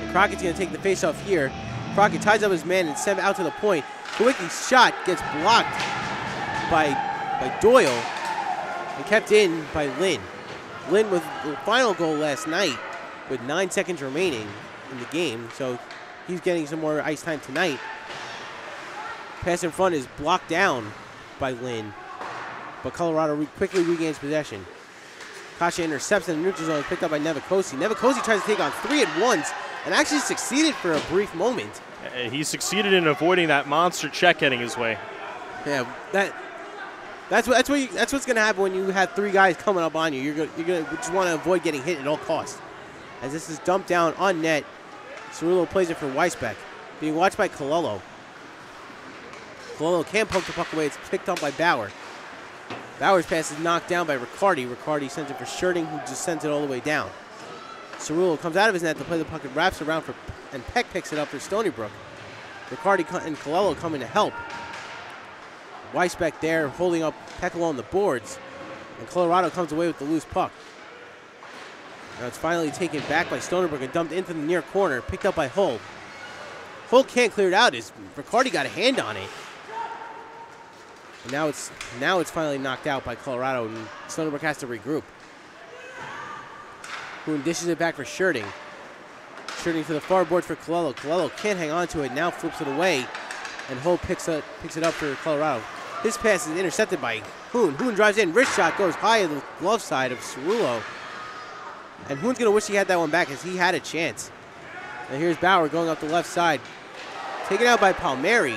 [SPEAKER 1] And Crockett's going to take the faceoff here. Crockett ties up his man and sends out to the point. Kowicki's shot gets blocked by Doyle and kept in by Lynn. Lynn with the final goal last night with 9 seconds remaining in the game, so he's getting some more ice time tonight. Pass in front is blocked down by Lynn, but Colorado quickly regains possession. Kasha intercepts in the neutral zone, picked up by Nevikosi. Nevikosi tries to take on 3 at once and actually succeeded for a brief moment.
[SPEAKER 2] He succeeded in avoiding that monster check heading his way.
[SPEAKER 1] Yeah, that's what's going to happen when you have 3 guys coming up on you. You're gonna just want to avoid getting hit at all costs. As this is dumped down on net, Cirillo plays it for Weisbeck, being watched by Colello. Colello can't pump the puck away. It's picked up by Bauer. Bauer's pass is knocked down by Riccardi. Riccardi sends it for Sherding, who just sends it all the way down. Cirillo comes out of his net to play the puck and wraps around and Peck picks it up for Stony Brook. Riccardi and Colello coming to help. Weisbeck there holding up Peck along the boards. And Colorado comes away with the loose puck. Now it's finally taken back by Stony Brook and dumped into the near corner, picked up by Hull. Hull can't clear it out as Riccardi got a hand on it. And now it's finally knocked out by Colorado, and Stony Brook has to regroup. Hoon dishes it back for Sherding. Sherding to the far boards for Colello. Colello can't hang on to it, now flips it away, and Hull picks it up for Colorado. His pass is intercepted by Hoon. Hoon drives in, wrist shot goes high in the glove side of Cirillo. And Hoon's going to wish he had that one back as he had a chance. And here's Bauer going up the left side. Taken out by Palmieri.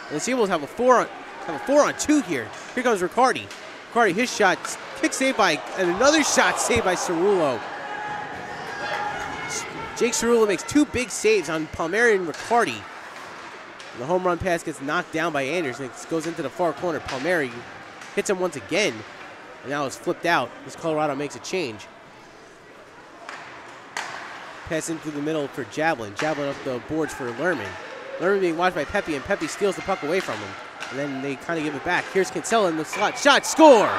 [SPEAKER 1] And the Seawolves have a 4-on-2 here. Here comes Riccardi. Riccardi, his shot, kick saved by, and another shot saved by Cirillo. Jake Cirillo makes 2 big saves on Palmieri and Riccardi. And the home run pass gets knocked down by Anders and it goes into the far corner. Palmieri hits him once again. And now it's flipped out as Colorado makes a change. Pass into the middle for Javelin. Javelin up the boards for Lerman. Lerman being watched by Pepe, and Pepe steals the puck away from him. And then they kind of give it back. Here's Kinsella in the slot. Shot, score!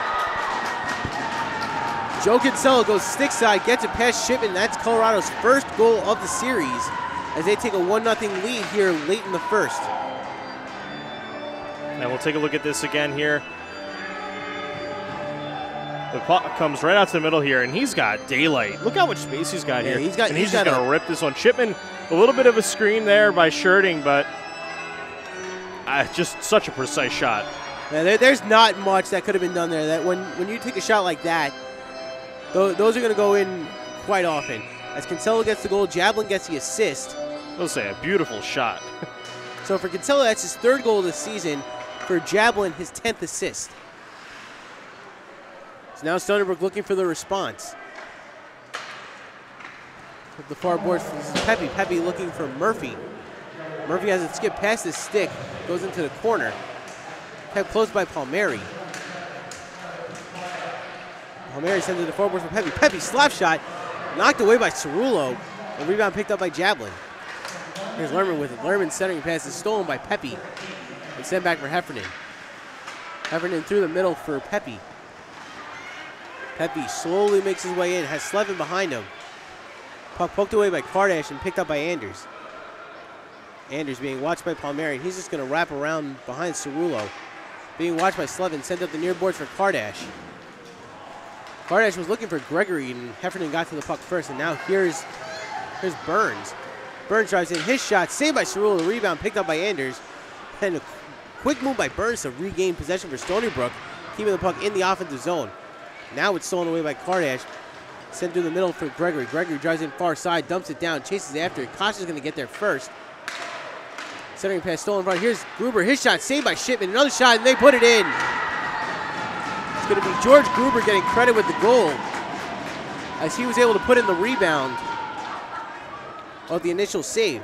[SPEAKER 1] Joe Kinsella goes stick side, gets it past Shipman. That's Colorado's first goal of the series as they take a 1-0 lead here late in the first.
[SPEAKER 2] Now we'll take a look at this again here. The puck comes right out to the middle here, and he's got daylight. Look how much space he's got here.
[SPEAKER 1] He's
[SPEAKER 2] just going to rip this one. Shipman, a little bit of a screen there by Sherding, but just such a precise shot.
[SPEAKER 1] Yeah, there's not much that could have been done there. That when you take a shot like that, those are going to go in quite often. As Kinsella gets the goal, Jablin gets the assist.
[SPEAKER 2] I'll say a beautiful shot.
[SPEAKER 1] So for Kinsella, that's his 3rd goal of the season. For Jablin, his 10th assist. So now Stony Brook looking for the response. At the far boards, this is Pepe. Pepe looking for Murphy. Murphy has it skip past his stick, goes into the corner. Kept close by Palmieri. Palmieri sends it to the forward for Pepe. Pepe slap shot, knocked away by Cerullo. A rebound picked up by Jablin. Here's Lerman with it. Lerman centering pass is stolen by Pepe and sent back for Heffernan. Heffernan through the middle for Pepe. Pepe slowly makes his way in, has Slevin behind him. Puck poked away by Kardash and picked up by Anders. Anders being watched by Palmieri. He's just going to wrap around behind Cerullo. Being watched by Slevin, sent up the near boards for Kardash. Kardash was looking for Gregory, and Heffernan got to the puck first, and now here's Burns. Burns drives in his shot, saved by Cerullo. The rebound picked up by Anders. And a quick move by Burns to regain possession for Stony Brook, keeping the puck in the offensive zone. Now it's stolen away by Kardash. Sent through the middle for Gregory. Gregory drives in far side, dumps it down, chases after it. Kosh is going to get there first. Centering pass stolen front. Here's Gruber. His shot saved by Shipman. Another shot, and they put it in. It's going to be George Gruber getting credit with the goal, as he was able to put in the rebound of the initial save.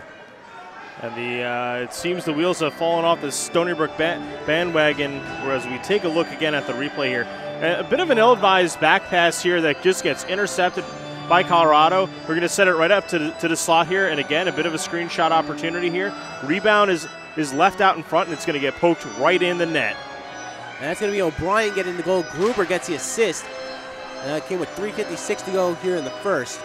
[SPEAKER 2] And it seems the wheels have fallen off the Stony Brook bandwagon, whereas we take a look again at the replay here. A bit of an ill-advised back pass here that just gets intercepted by Colorado. We're going to set it right up to the slot here, and again, a bit of a screenshot opportunity here. Rebound is left out in front, and it's going to get poked right in the net.
[SPEAKER 1] And that's going to be O'Brien getting the goal. Gruber gets the assist. And that came with 3:56 to go here in the first.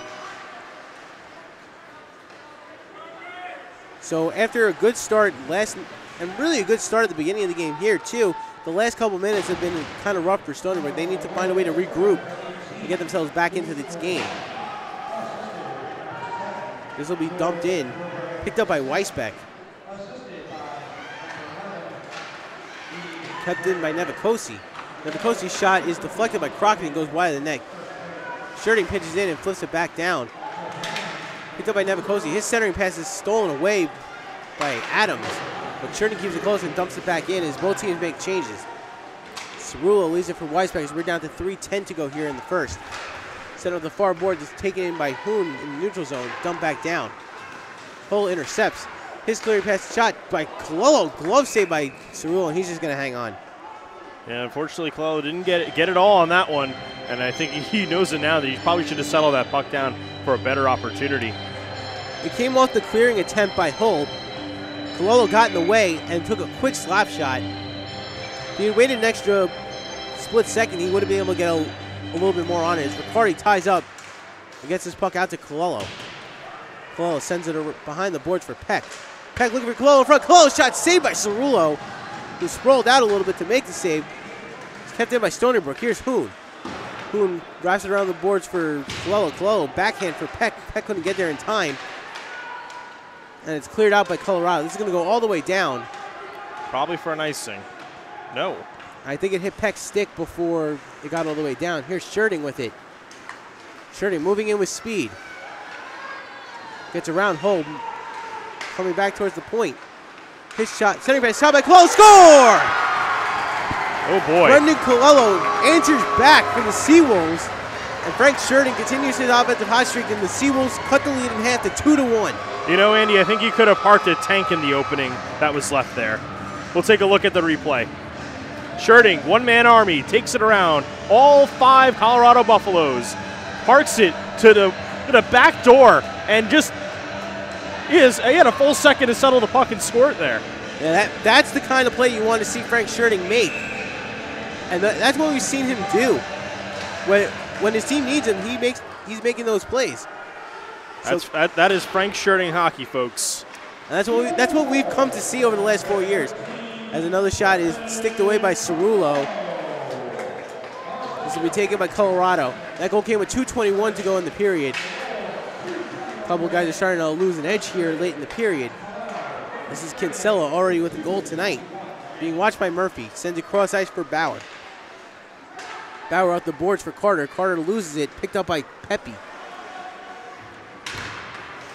[SPEAKER 1] So after a good start and really a good start at the beginning of the game here too, the last couple minutes have been kind of rough for Stony Brook. They need to find a way to regroup and get themselves back into this game. This will be dumped in, picked up by Weisbeck. Kept in by Nevikosi. Nevikosi's shot is deflected by Crockett and goes wide of the net. Sherding pitches in and flips it back down. Picked up by Nevikosi. His centering pass is stolen away by Adams, but Sherding keeps it close and dumps it back in as both teams make changes. Cerullo leaves it for Weisbeck as we're down to 3:10 to go here in the first. Center of the far board is taken in by Hoon in the neutral zone, dumped back down. Hull intercepts. His clearing pass shot by Colello. Glove saved by Cerullo, and he's just going to hang on.
[SPEAKER 2] Yeah, unfortunately, Colello didn't get it all on that one, and I think he knows it now that he probably should have settled that puck down for a better opportunity.
[SPEAKER 1] It came off the clearing attempt by Hull. Colello got in the way and took a quick slap shot. If he had waited an extra split second, he would have been able to get a little bit more on it. As Riccardi ties up and gets his puck out to Colello. Colello sends it behind the boards for Peck. Peck looking for Colello in front. Colello shot saved by Cerullo, who sprawled out a little bit to make the save. It's kept in by Stony Brook. Here's Hoon. Hoon wraps it around the boards for Colello. Colello backhand for Peck. Peck couldn't get there in time. And it's cleared out by Colorado. This is going to go all the way down.
[SPEAKER 2] Probably for an icing. No.
[SPEAKER 1] I think it hit Peck's stick before it got all the way down. Here's Sherding with it. Sherding moving in with speed. Gets around Hull. Coming back towards the point. His shot. Centering pass. Shot by Colello. Score!
[SPEAKER 2] Oh, boy.
[SPEAKER 1] Brendan Colello answers back for the Seawolves. And Frank Sherding continues his offensive hot streak, and the Seawolves cut the lead in half to 2-1.
[SPEAKER 2] You know, Andy, I think you could have parked a tank in the opening that was left there. We'll take a look at the replay. Sherding, one-man army, takes it around. All 5 Colorado Buffaloes. Parks it to the back door and just he had a full second to settle the puck and score it there.
[SPEAKER 1] Yeah, that's the kind of play you want to see Frank Sherding make. And that's what we've seen him do. When his team needs him, he's making those plays.
[SPEAKER 2] That is Frank Sherding hockey, folks.
[SPEAKER 1] And that's what we've come to see over the last 4 years. As another shot is sticked away by Cerullo. This will be taken by Colorado. That goal came with 2:21 to go in the period. A couple guys are starting to lose an edge here late in the period. This is Kinsella already with a goal tonight. Being watched by Murphy. Sends it cross ice for Bauer. Bauer out the boards for Carter. Carter loses it. Picked up by Pepe.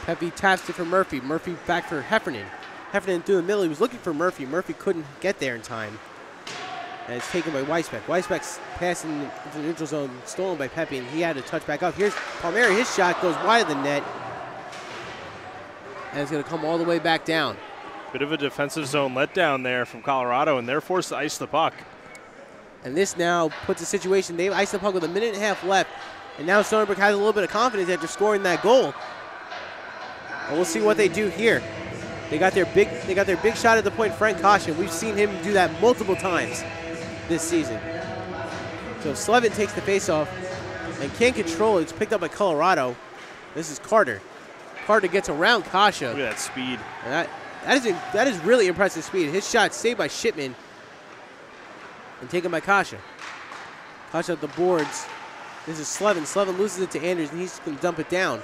[SPEAKER 1] Pepe taps it for Murphy. Murphy back for Heffernan. Heffernan through the middle. He was looking for Murphy. Murphy couldn't get there in time. And it's taken by Weisbeck. Weisbeck's passing into the neutral zone, stolen by Pepe, and he had to touch back up. Here's Palmieri. His shot goes wide of the net. And it's going to come all the way back down.
[SPEAKER 2] Bit of a defensive zone letdown there from Colorado, and they're forced to ice the puck.
[SPEAKER 1] And this now puts a situation. They've iced the puck with a minute and a half left. And now Stony Brook has a little bit of confidence after scoring that goal. And we'll see what they do here. They got their big shot at the point, Frank Kasha. We've seen him do that multiple times this season. So Slevin takes the faceoff and can't control it. It's picked up by Colorado. This is Carter. Carter gets around Kasha.
[SPEAKER 2] Look at that speed.
[SPEAKER 1] And that is really impressive speed. His shot saved by Shipman and taken by Kasha. Kasha at the boards. This is Slevin. Slevin loses it to Anders, and he's going to dump it down.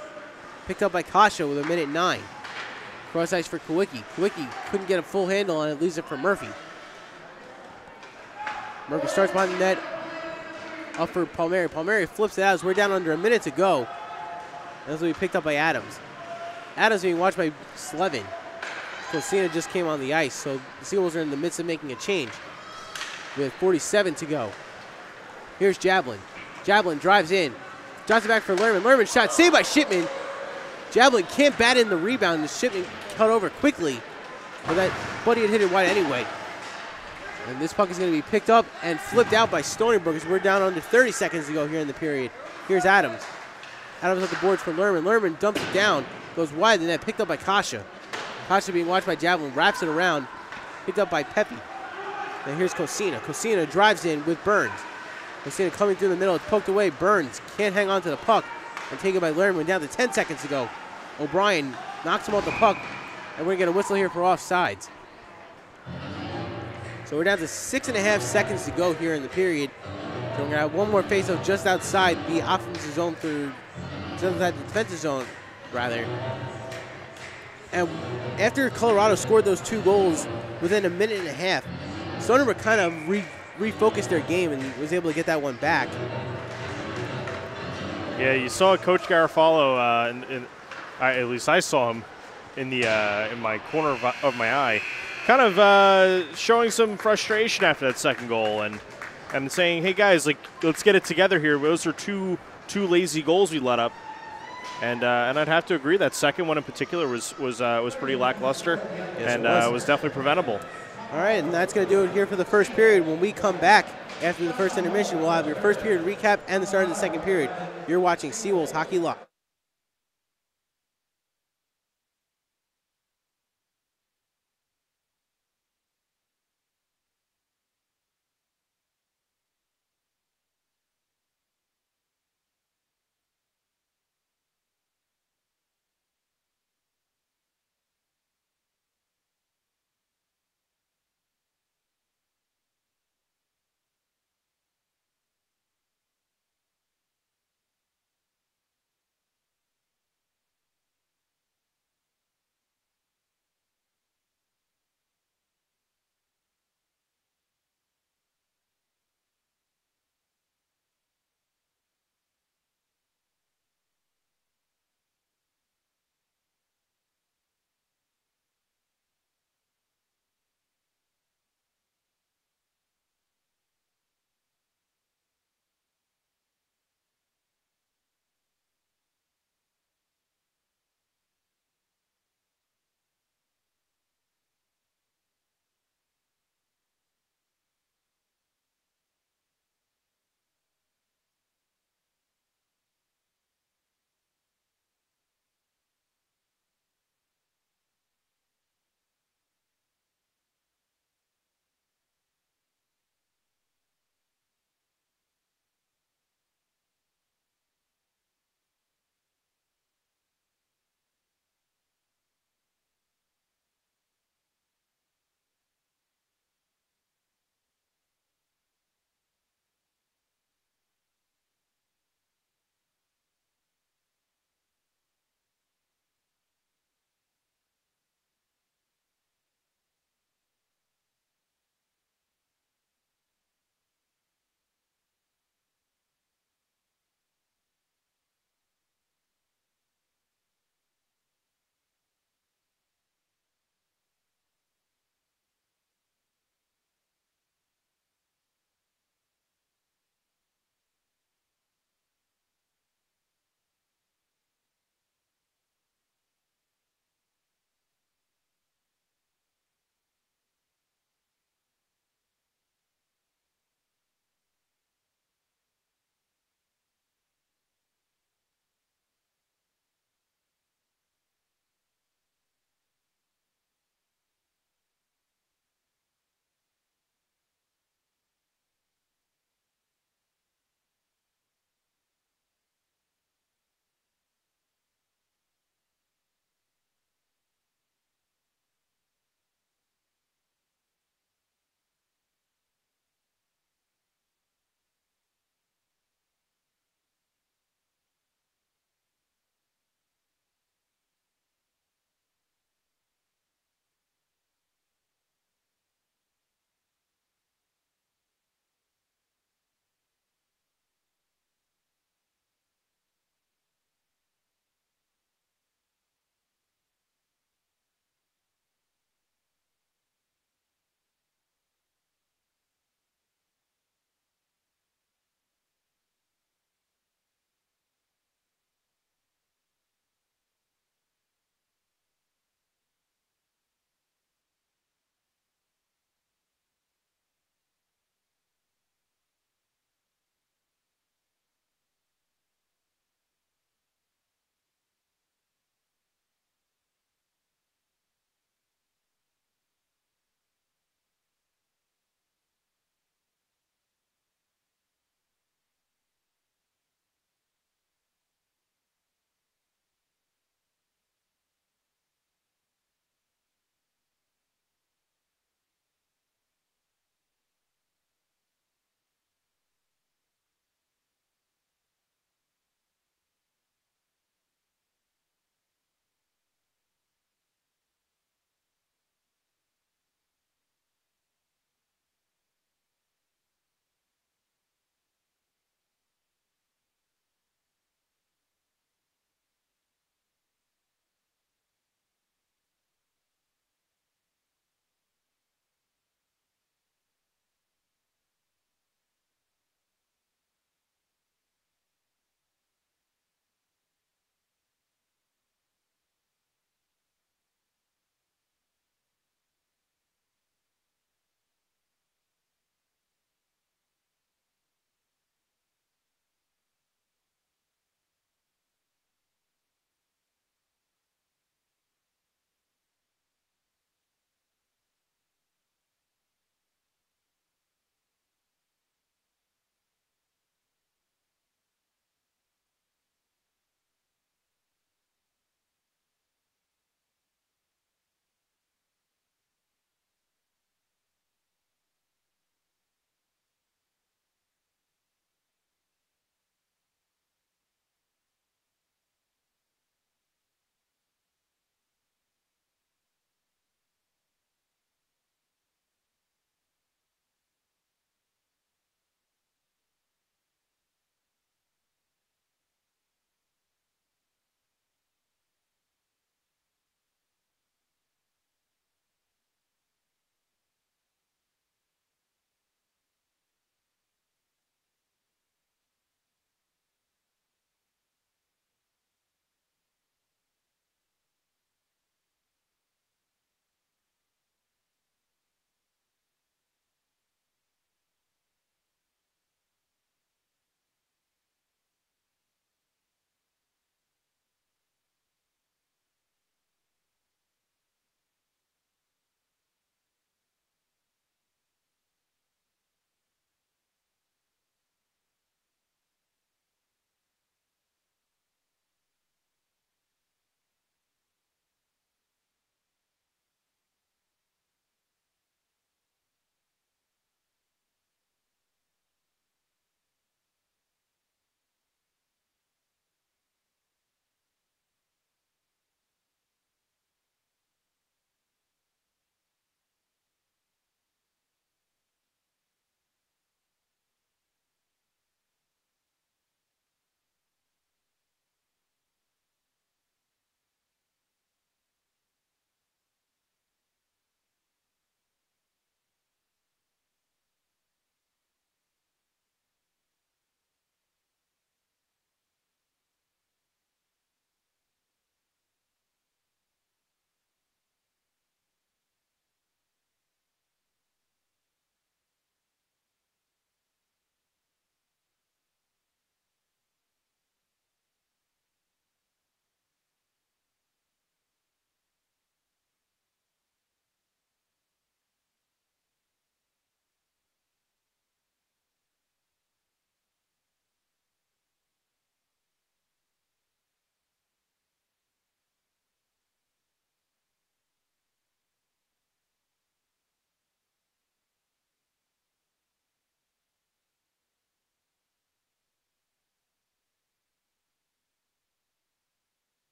[SPEAKER 1] Picked up by Kasha with a minute 9. Cross ice for Kawicki. Kawicki couldn't get a full handle on it, leaves it for Murphy. Murphy starts behind the net. Up for Palmieri. Palmieri flips it out as we're down under a minute to go. That's going to be picked up by Adams. Adams being watched by Slevin. Cosina just came on the ice, so the Seagulls are in the midst of making a change. We have 47 to go. Here's Jablin. Jablin drives in. Drops it back for Lerman. Lerman shot saved by Shipman. Jablin can't bat in the rebound, and Shipman cut over quickly. But Buddy had hit it wide anyway. And this puck is going to be picked up and flipped out by Stony Brook as we're down under 30 seconds to go here in the period. Here's Adams. Adams at the boards for Lerman. Lerman dumps it down, goes wide, and then picked up by Kasha. Kasha being watched by Javelin, wraps it around, picked up by Pepe. Now here's Cosina. Cosina drives in with Burns. Cosina coming through the middle, it's poked away. Burns can't hang on to the puck and taken by Lerman down to 10 seconds to go. O'Brien knocks him off the puck, and we're going to get a whistle here for offsides. So we're down to 6.5 seconds to go here in the period. So we're going to have one more faceoff just outside the offensive zone just outside the defensive zone, rather. And after Colorado scored those 2 goals within a minute and a half, Stony Brook kind of refocused their game and was able to get that one back.
[SPEAKER 2] Yeah, you saw Coach Garofalo, at least I saw him in my corner of my eye, kind of showing some frustration after that second goal and saying, "Hey guys, like let's get it together here. Those are two lazy goals we let up." And I'd have to agree that second one in particular was pretty lackluster,
[SPEAKER 1] yes,
[SPEAKER 2] and was definitely preventable.
[SPEAKER 1] All right, and that's going to do it here for the first period. When we come back after the first intermission, we'll have your first period recap and the start of the second period. You're watching Seawolves Hockey Live.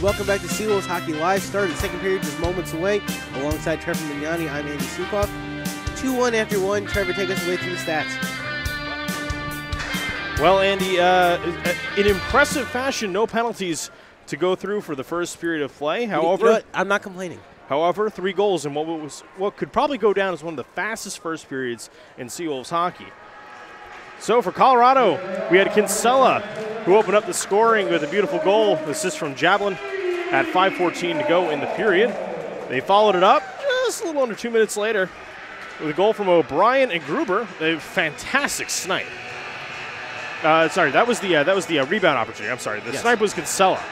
[SPEAKER 1] welcome back to Seawolves Hockey Live. Start of the second period just moments away. Alongside Trevor Mignani, I'm Andy Sukoff. 2-1 after 1. Trevor, take us away through the stats.
[SPEAKER 2] Well, Andy, in impressive fashion, no penalties to go through for the first period of play. However,
[SPEAKER 1] you know what? I'm not complaining.
[SPEAKER 2] However, 3 goals in what could probably go down as one of the fastest first periods in Seawolves hockey. So for Colorado, we had Kinsella, who opened up the scoring with a beautiful goal, assist from Jablin at 5:14 to go in the period. They followed it up just a little under 2 minutes later with a goal from O'Brien and Gruber. A fantastic snipe. That was the rebound opportunity. I'm sorry. The snipe was Kinsella.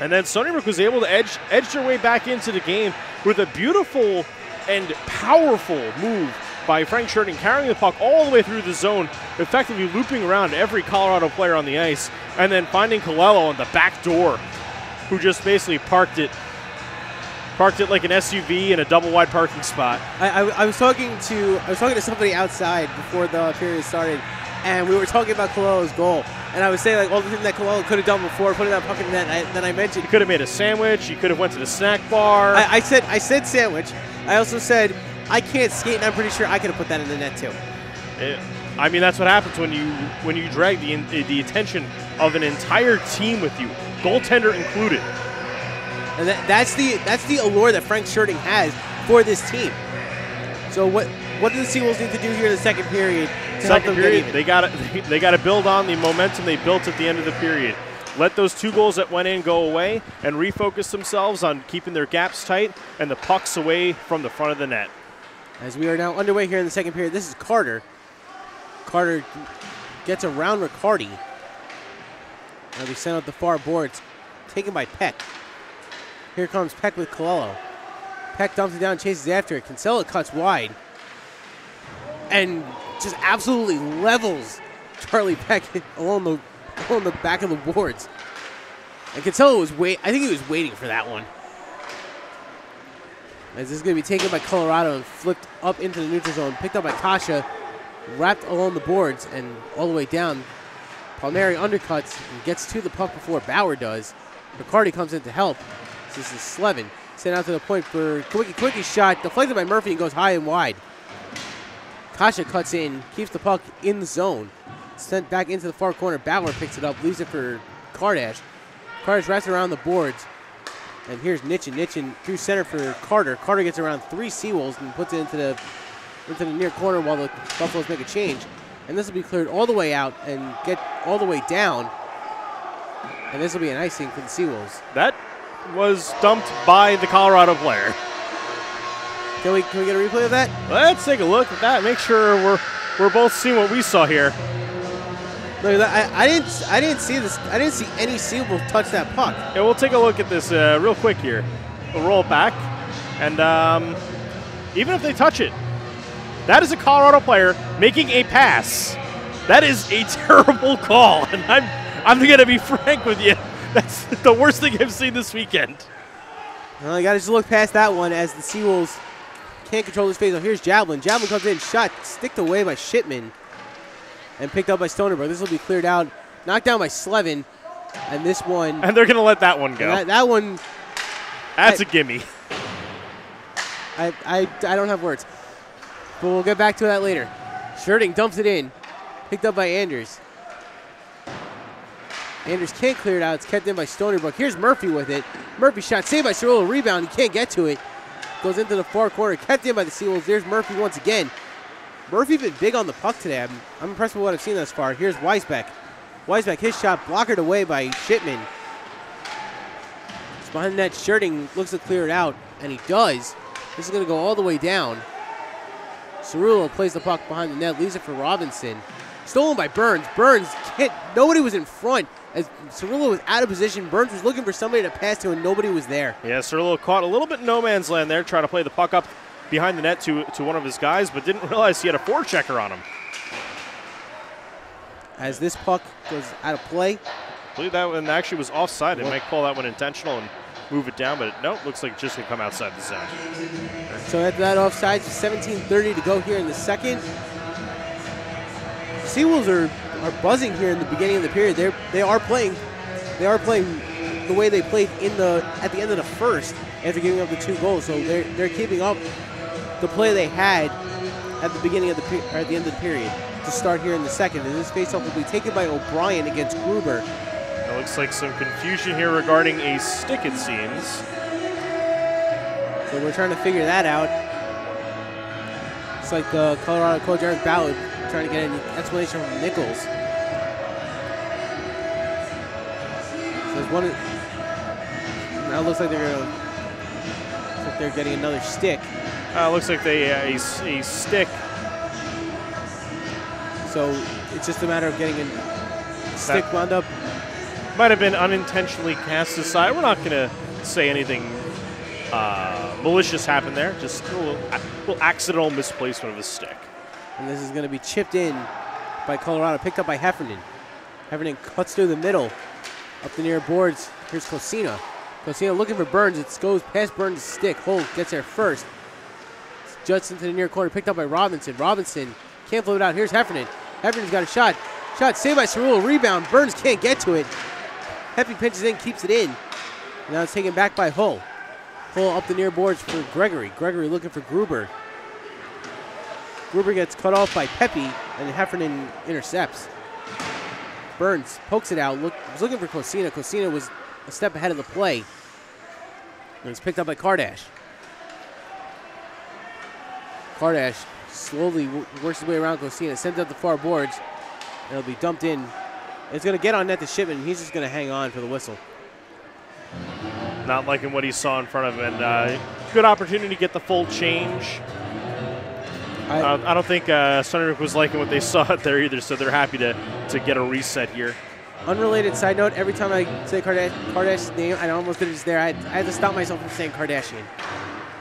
[SPEAKER 2] And then Stony Brook was able to edge their way back into the game with a beautiful and powerful move by Frank Shirting, carrying the puck all the way through the zone, effectively looping around every Colorado player on the ice, and then finding Colello on the back door, who just basically parked it like an SUV in a double-wide parking spot.
[SPEAKER 1] I was talking to somebody outside before the period started, and we were talking about Colello's goal. And I was saying, like, all the things that Colello could have done before putting that puck in the net. Then I mentioned
[SPEAKER 2] he could have made a sandwich. He could have went to the snack bar.
[SPEAKER 1] I said sandwich. I also said I can't skate, and I'm pretty sure I could have put that in the net too.
[SPEAKER 2] I mean, that's what happens when you drag the attention of an entire team with you, goaltender included.
[SPEAKER 1] And that's the allure that Frank Shirting has for this team. So what do the Seawolves need to do here in the second period?
[SPEAKER 2] Second period, they got to build on the momentum they built at the end of the period. Let those 2 goals that went in go away and refocus themselves on keeping their gaps tight and the pucks away from the front of the net.
[SPEAKER 1] As we are now underway here in the second period, this is Carter. Carter gets around Riccardi. Now we send out the far boards, taken by Peck. Here comes Peck with Colello. Peck dumps it down, chases after it. Kinsella cuts wide and just absolutely levels Charlie Peck along the back of the boards. And Kinsella was I think he was waiting for that one. As this is going to be taken by Colorado and flipped up into the neutral zone, picked up by Kasha, wrapped along the boards and all the way down. Palmieri undercuts and gets to the puck before Bauer does. Riccardi comes in to help. This is Slevin. Sent out to the point for Quickie shot, deflected by Murphy and goes high and wide. Kasha cuts in, keeps the puck in the zone. Sent back into the far corner. Bauer picks it up, leaves it for Kardash. Kardash wraps it around the boards. And here's Nitchin. Nitchin through center for Carter. Carter gets around 3 Seawolves and puts it into the near corner while the Buffaloes make a change. And this will be cleared all the way out and get all the way down. And this will be an icing for the Seawolves.
[SPEAKER 2] That was dumped by the Colorado player.
[SPEAKER 1] Can we get a replay of that?
[SPEAKER 2] Let's take a look at that. Make sure we're both seeing what we saw here.
[SPEAKER 1] Look, I didn't see this. I didn't see any Seawolf touch that puck.
[SPEAKER 2] Yeah, we'll take a look at this real quick here. We'll roll it back, and even if they touch it, that is a Colorado player making a pass. That is a terrible call, and I'm going to be frank with you. That's the worst thing I've seen this weekend.
[SPEAKER 1] Well, you got to just look past that one as the Seawolves can't control this phase. Here's Jablin. Jablin comes in, shot, sticked away by Shipman, and picked up by Stonerbrook. This will be cleared out, knocked down by Slevin, and this one.
[SPEAKER 2] And they're going to let that one go.
[SPEAKER 1] That one.
[SPEAKER 2] That's a gimme.
[SPEAKER 1] I don't have words, but we'll get back to that later. Shirting dumps it in, picked up by Anders. Anders can't clear it out. It's kept in by Stonerbrook. Here's Murphy with it. Murphy shot saved by Cirillo. Rebound. He can't get to it. Goes into the far corner. Kept in by the Seawolves. There's Murphy once again. Murphy been big on the puck today. I'm impressed with what I've seen thus far. Here's Weisbeck. Weisbeck, his shot blockered away by Shipman. It's behind the net. Shirting looks to clear it out, and he does. This is going to go all the way down. Cirillo plays the puck behind the net, leaves it for Robinson. Stolen by Burns. Burns can't. Nobody was in front. As Cirillo was out of position, Burns was looking for somebody to pass to, and nobody was there.
[SPEAKER 2] Yeah, Cirillo caught a little bit no man's land there, trying to play the puck up behind the net to one of his guys, but didn't realize he had a forechecker on him.
[SPEAKER 1] As this puck goes out of play.
[SPEAKER 2] I believe that one actually was offside. They might call that one intentional and move it down, but no, looks like it's just going to come outside the zone.
[SPEAKER 1] So after that offside, 17:30 to go here in the second. Seawolves are buzzing here in the beginning of the period. They are playing the way they played at the end of the first after giving up the 2 goals. So they're keeping up the play they had at the beginning of at the end of the period to start here in the second. And this faceoff will be taken by O'Brien against Gruber.
[SPEAKER 2] It looks like some confusion here regarding a stick, it seems.
[SPEAKER 1] So we're trying to figure that out. It's like the Colorado coach Eric Ballard trying to get an explanation from Nichols. So now it looks like they're getting another stick.
[SPEAKER 2] Looks like a stick.
[SPEAKER 1] So it's just a matter of getting a stick wound up.
[SPEAKER 2] Might have been unintentionally cast aside. We're not going to say anything malicious happened there. Just a little accidental misplacement of a stick.
[SPEAKER 1] And this is going to be chipped in by Colorado, picked up by Heffernan. Heffernan cuts through the middle, up the near boards. Here's Cosina. Cosina looking for Burns. It goes past Burns' stick. Holt gets there first. Judson to the near corner, picked up by Robinson. Robinson can't float it out. Here's Heffernan. Heffernan's got a shot. Shot saved by Cerullo. Rebound. Burns can't get to it. Heffy pinches in, keeps it in. And now it's taken back by Hull. Hull up the near boards for Gregory. Gregory looking for Gruber. Gruber gets cut off by Pepe, and Heffernan intercepts. Burns pokes it out. Was looking for Cosina. Cosina was a step ahead of the play. And it's picked up by Kardash. Kardash slowly works his way around Cosina, sends out the far boards, and it'll be dumped in. It's going to get on net to Shipman, and he's just going to hang on for the whistle.
[SPEAKER 2] Not liking what he saw in front of him, and good opportunity to get the full change. I don't think Stony Brook was liking what they saw out there either, so they're happy to get a reset here.
[SPEAKER 1] Unrelated side note, every time I say Kardashian's name, I almost did it just there. I had to stop myself from saying Kardashian.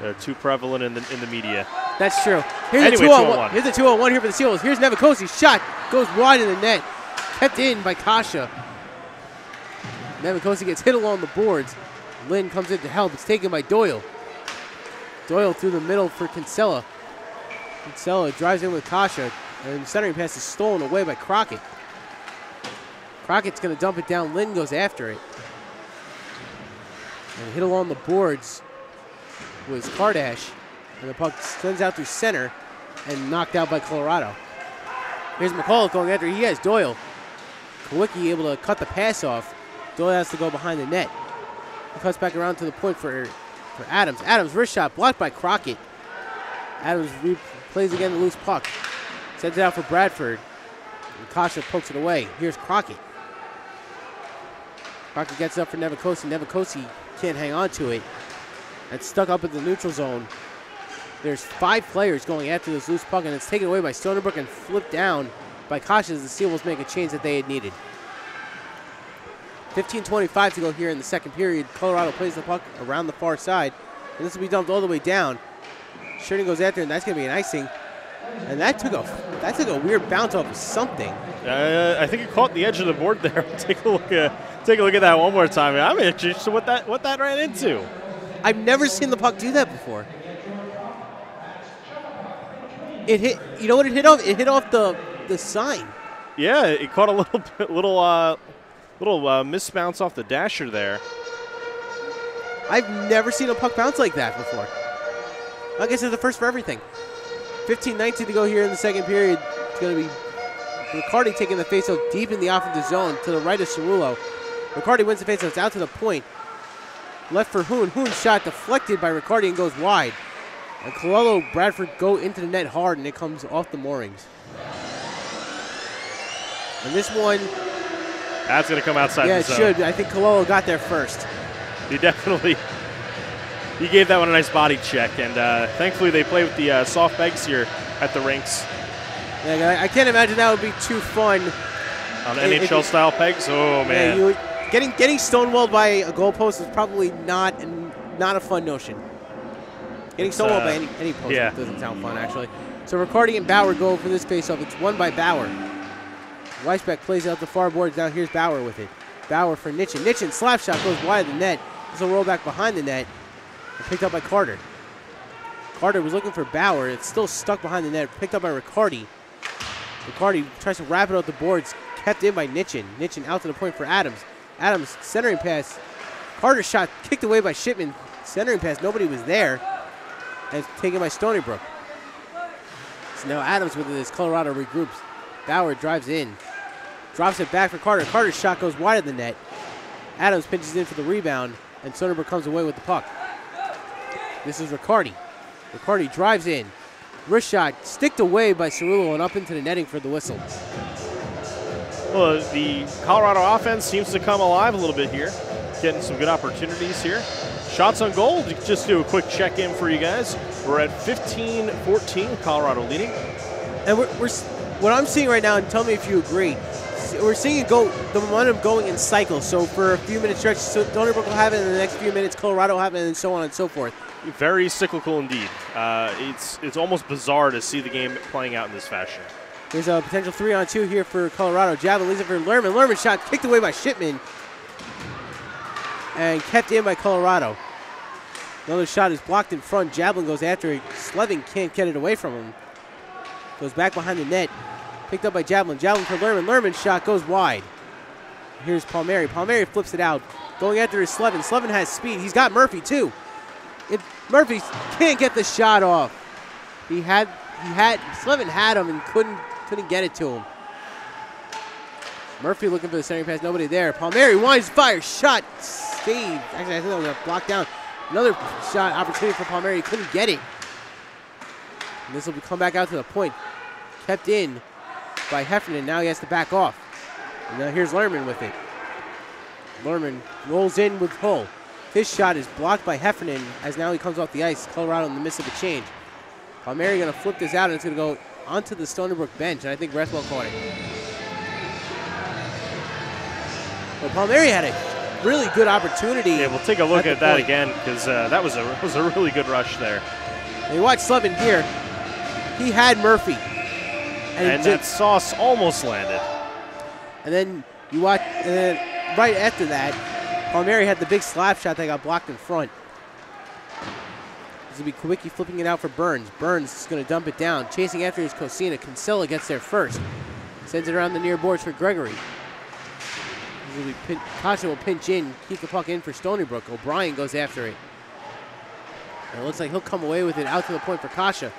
[SPEAKER 2] They're too prevalent in the media.
[SPEAKER 1] That's true. Here's a 2-on-1. Here's a 2-on-1 here for the Seals. Here's Nevikosi. Shot goes wide in the net. Kept in by Kasha. Nevikosi gets hit along the boards. Lynn comes in to help. It's taken by Doyle. Doyle through the middle for Kinsella. Kinsella drives in with Kasha, and the centering pass is stolen away by Crockett. Crockett's going to dump it down. Lynn goes after it. And hit along the boards was Kardash. And the puck sends out through center and knocked out by Colorado. Here's McCullough going after. He has Doyle. Kowicki able to cut the pass off. Doyle has to go behind the net. He cuts back around to the point for Adams. Adams wrist shot blocked by Crockett. Adams plays again the loose puck. Sends it out for Bradford. And Kasha pokes it away. Here's Crockett. Crockett gets up for Nevikosi. Nevikosi can't hang on to it. It's stuck up in the neutral zone. There's 5 players going after this loose puck, and it's taken away by Stony Brook and flipped down by Kasha as the Seawolves make a change that they had needed. 15:25 to go here in the second period. Colorado plays the puck around the far side, and this will be dumped all the way down. Sheridan goes after, and that's going to be an icing. And that took a weird bounce off of something.
[SPEAKER 2] I think it caught the edge of the board there. Take a look at that one more time. I'm interested in what that ran into.
[SPEAKER 1] I've never seen the puck do that before. It hit. You know what it hit off? It hit off the sign.
[SPEAKER 2] Yeah, it caught a little misbounce off the dasher there.
[SPEAKER 1] I've never seen a puck bounce like that before. I guess it's the first for everything. 15:19 to go here in the second period. It's going to be Riccardi taking the faceoff deep in the offensive zone to the right of Cerullo. Riccardi wins the faceoff. It's out to the point. Left for Hoon. Hoon's shot deflected by Riccardi and goes wide. And Colello, Bradford go into the net hard, and it comes off the moorings. And this one...
[SPEAKER 2] That's going to come outside the zone.
[SPEAKER 1] Yeah, it should. I think Colello got there first.
[SPEAKER 2] He definitely... He gave that one a nice body check, and thankfully they play with the soft pegs here at the rinks.
[SPEAKER 1] Yeah, I can't imagine that would be too fun.
[SPEAKER 2] On NHL-style pegs? Oh, man.
[SPEAKER 1] Yeah, getting stonewalled by a goalpost is probably not a fun notion. Getting stonewalled by any post doesn't sound fun, actually. So Riccardi and Bauer go for this faceoff. It's won by Bauer. Weisbeck plays out the far boards. Now here's Bauer with it. Bauer for Nitchin. Nitchin slap shot goes wide of the net. This will roll back behind the net. Picked up by Carter. Carter was looking for Bauer. It's still stuck behind the net. Picked up by Riccardi. Riccardi tries to wrap it out the boards. Kept in by Nitchin. Nitchin out to the point for Adams. Adams centering pass Carter's shot kicked away by Shipman. Centering pass, nobody was there. And it's taken by Stony Brook. So now Adams with this. Colorado regroups. Bauer drives in. Drops it back for Carter. Carter's shot goes wide of the net. Adams pinches in for the rebound. And Stony Brook comes away with the puck. This is Riccardi. Riccardi drives in. Wrist shot sticked away by Cerullo and up into the netting for the whistle.
[SPEAKER 2] Well, the Colorado offense seems to come alive a little bit here. Getting some good opportunities here. Shots on goal, just do a quick check-in for you guys. We're at 15-14, Colorado leading.
[SPEAKER 1] And we're what I'm seeing right now, and tell me if you agree, we're seeing it go, the momentum going in cycles. So for a few minute stretch, so Stony Brook will have it in the next few minutes, Colorado will have it, and so on and so forth.
[SPEAKER 2] Very cyclical indeed. It's almost bizarre to see the game playing out in this fashion.
[SPEAKER 1] There's a potential 3-on-2 here for Colorado. Javelin leaves it for Lerman. Lerman shot kicked away by Shipman and kept in by Colorado. Another shot is blocked in front. Javelin goes after it. Slevin can't get it away from him. Goes back behind the net. Picked up by Javelin. Javelin for Lerman. Lerman's shot goes wide. Here's Palmieri. Palmieri flips it out. Going after is Slevin. Slevin has speed. He's got Murphy too. Murphy can't get the shot off. Slevin had him and couldn't get it to him. Murphy looking for the centering pass. Nobody there. Palmieri winds, fire, shot, saved. Actually, I think that was blocked down. Another shot opportunity for Palmieri. He couldn't get it. And this will come back out to the point. Kept in by Heffernan. Now he has to back off. And now here's Lerman with it. Lerman rolls in with Hull. His shot is blocked by Heffernan as now he comes off the ice. Colorado in the midst of a change. Palmieri going to flip this out and it's going to go onto the Stony Brook bench. And I think Rethwell caught it. Well, Palmieri had a really good opportunity.
[SPEAKER 2] Yeah, we'll take a look at that again because that was a really good rush there.
[SPEAKER 1] And you watch Slevin here. He had Murphy.
[SPEAKER 2] And that sauce almost landed.
[SPEAKER 1] And then you watch, and then right after that, Palmieri had the big slap shot that got blocked in front. This will be Kowicki flipping it out for Burns. Burns is going to dump it down. Chasing after his Cosina. Kinsella gets there first. Sends it around the near boards for Gregory. Kasha will pinch in, keep the puck in for Stony Brook. O'Brien goes after it. And it looks like he'll come away with it out to the point for Kasha.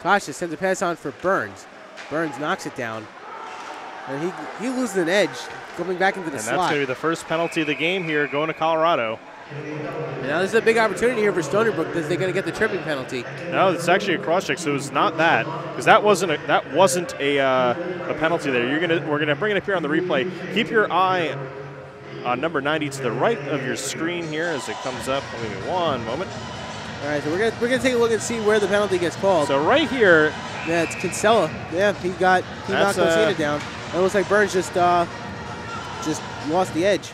[SPEAKER 1] Kasha sends a pass on for Burns. Burns knocks it down. And he loses an edge going back into the slot.
[SPEAKER 2] And that's going to be the first penalty of the game here going to Colorado.
[SPEAKER 1] And now this is a big opportunity here for Stony Brook because they're going to get the tripping penalty.
[SPEAKER 2] No, it's actually a cross check, so it's not that because that wasn't a penalty there. We're gonna bring it up here on the replay. Keep your eye on number 90 to the right of your screen here as it comes up. Give me one moment.
[SPEAKER 1] All right, so we're gonna take a look and see where the penalty gets called.
[SPEAKER 2] So right here,
[SPEAKER 1] yeah, it's Kinsella. Yeah, he knocked Cosina down. And it looks like Burns just lost the edge.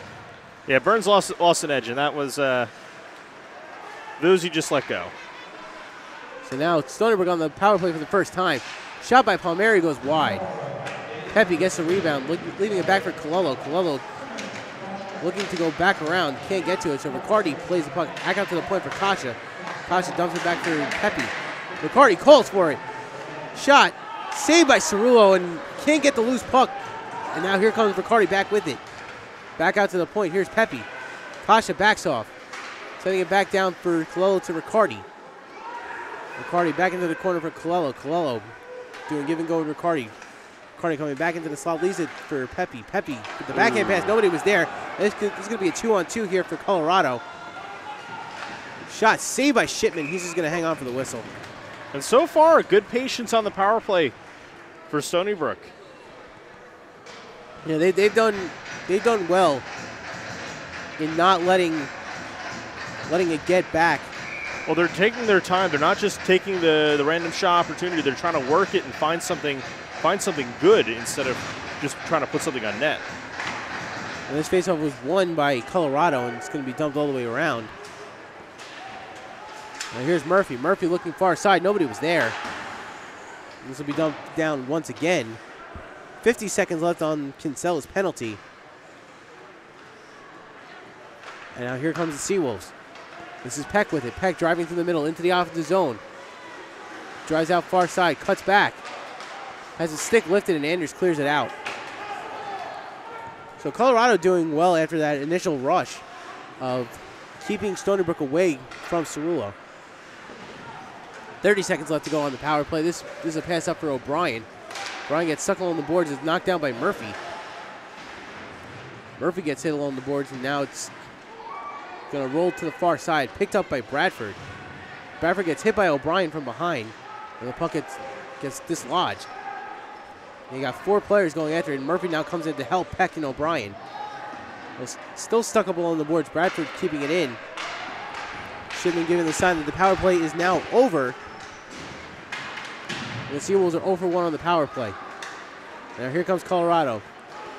[SPEAKER 2] Yeah, Burns lost an edge, and that was those you just let go.
[SPEAKER 1] So now Stony Brook on the power play for the first time. Shot by Palmieri goes wide. Pepe gets the rebound, leaving it back for Colello. Colello looking to go back around, can't get to it, so Riccardi plays the puck back out to the point for Kasha. Kasha dumps it back for Pepe. Riccardi calls for it. Shot, saved by Cerullo, and can't get the loose puck. And now here comes Riccardi back with it. Back out to the point. Here's Pepe. Kasha backs off. Sending it back down for Colello to Riccardi. Riccardi back into the corner for Colello. Colello doing give and go with Riccardi. Riccardi coming back into the slot. Leaves it for Pepe. Pepe with the backhand pass. Nobody was there. This is going to be a 2-on-2 here for Colorado. Shot saved by Shipman. He's just going to hang on for the whistle.
[SPEAKER 2] And so far, good patience on the power play for Stony Brook.
[SPEAKER 1] Yeah, they've done well in not letting it get back.
[SPEAKER 2] Well, they're taking their time. They're not just taking the random shot opportunity. They're trying to work it and find something good instead of just trying to put something on net.
[SPEAKER 1] And this faceoff was won by Colorado, and it's going to be dumped all the way around. Now here's Murphy. Murphy looking far side. Nobody was there. This will be dumped down once again. 50 seconds left on Kinsella's penalty. And now here comes the Seawolves. This is Peck with it. Peck driving through the middle into the offensive zone. Drives out far side, cuts back. Has his stick lifted and Anders clears it out. So Colorado doing well after that initial rush. of keeping Stony Brook away from Cerullo. 30 seconds left to go on the power play. This is a pass up for O'Brien. O'Brien gets stuck along the boards. Is knocked down by Murphy. Murphy gets hit along the boards, and now it's going to roll to the far side. Picked up by Bradford. Bradford gets hit by O'Brien from behind, and the puck gets dislodged. And you got 4 players going after it, and Murphy now comes in to help Peck and O'Brien. Still stuck up along the boards. Bradford keeping it in. Shipman giving the sign that the power play is now over. And the Seawolves are 0 for 1 on the power play. Now here comes Colorado.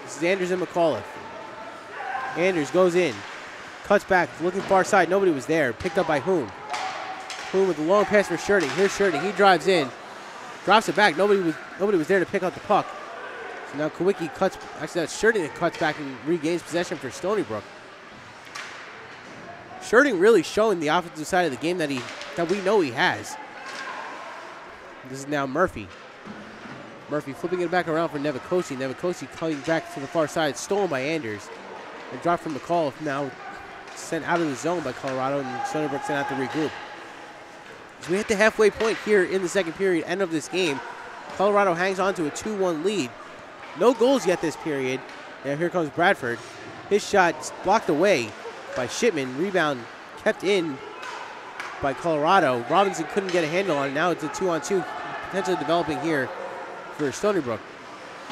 [SPEAKER 1] This is Anders and McAuliffe. Anders goes in. Cuts back, looking far side. Nobody was there. Picked up by Hoon. Hoon with the long pass for Sherding. Here's Sherding. He drives in. Drops it back. Nobody was there to pick up the puck. So now Kawicki cuts. Actually, that's Sherding that cuts back and regains possession for Stony Brook. Sherding really showing the offensive side of the game that we know he has. This is now Murphy. Murphy flipping it back around for Nevikosi. Nevikosi coming back to the far side. Stolen by Anders. And dropped from McCall. Now sent out of the zone by Colorado. And Stony Brook sent out to regroup. As we hit the halfway point here in the second period, end of this game, Colorado hangs on to a 2-1 lead. No goals yet this period. Now here comes Bradford. His shot blocked away by Shipman. Rebound kept in by Colorado. Robinson couldn't get a handle on it. Now it's a 2-on-2 potentially developing here for Stony Brook.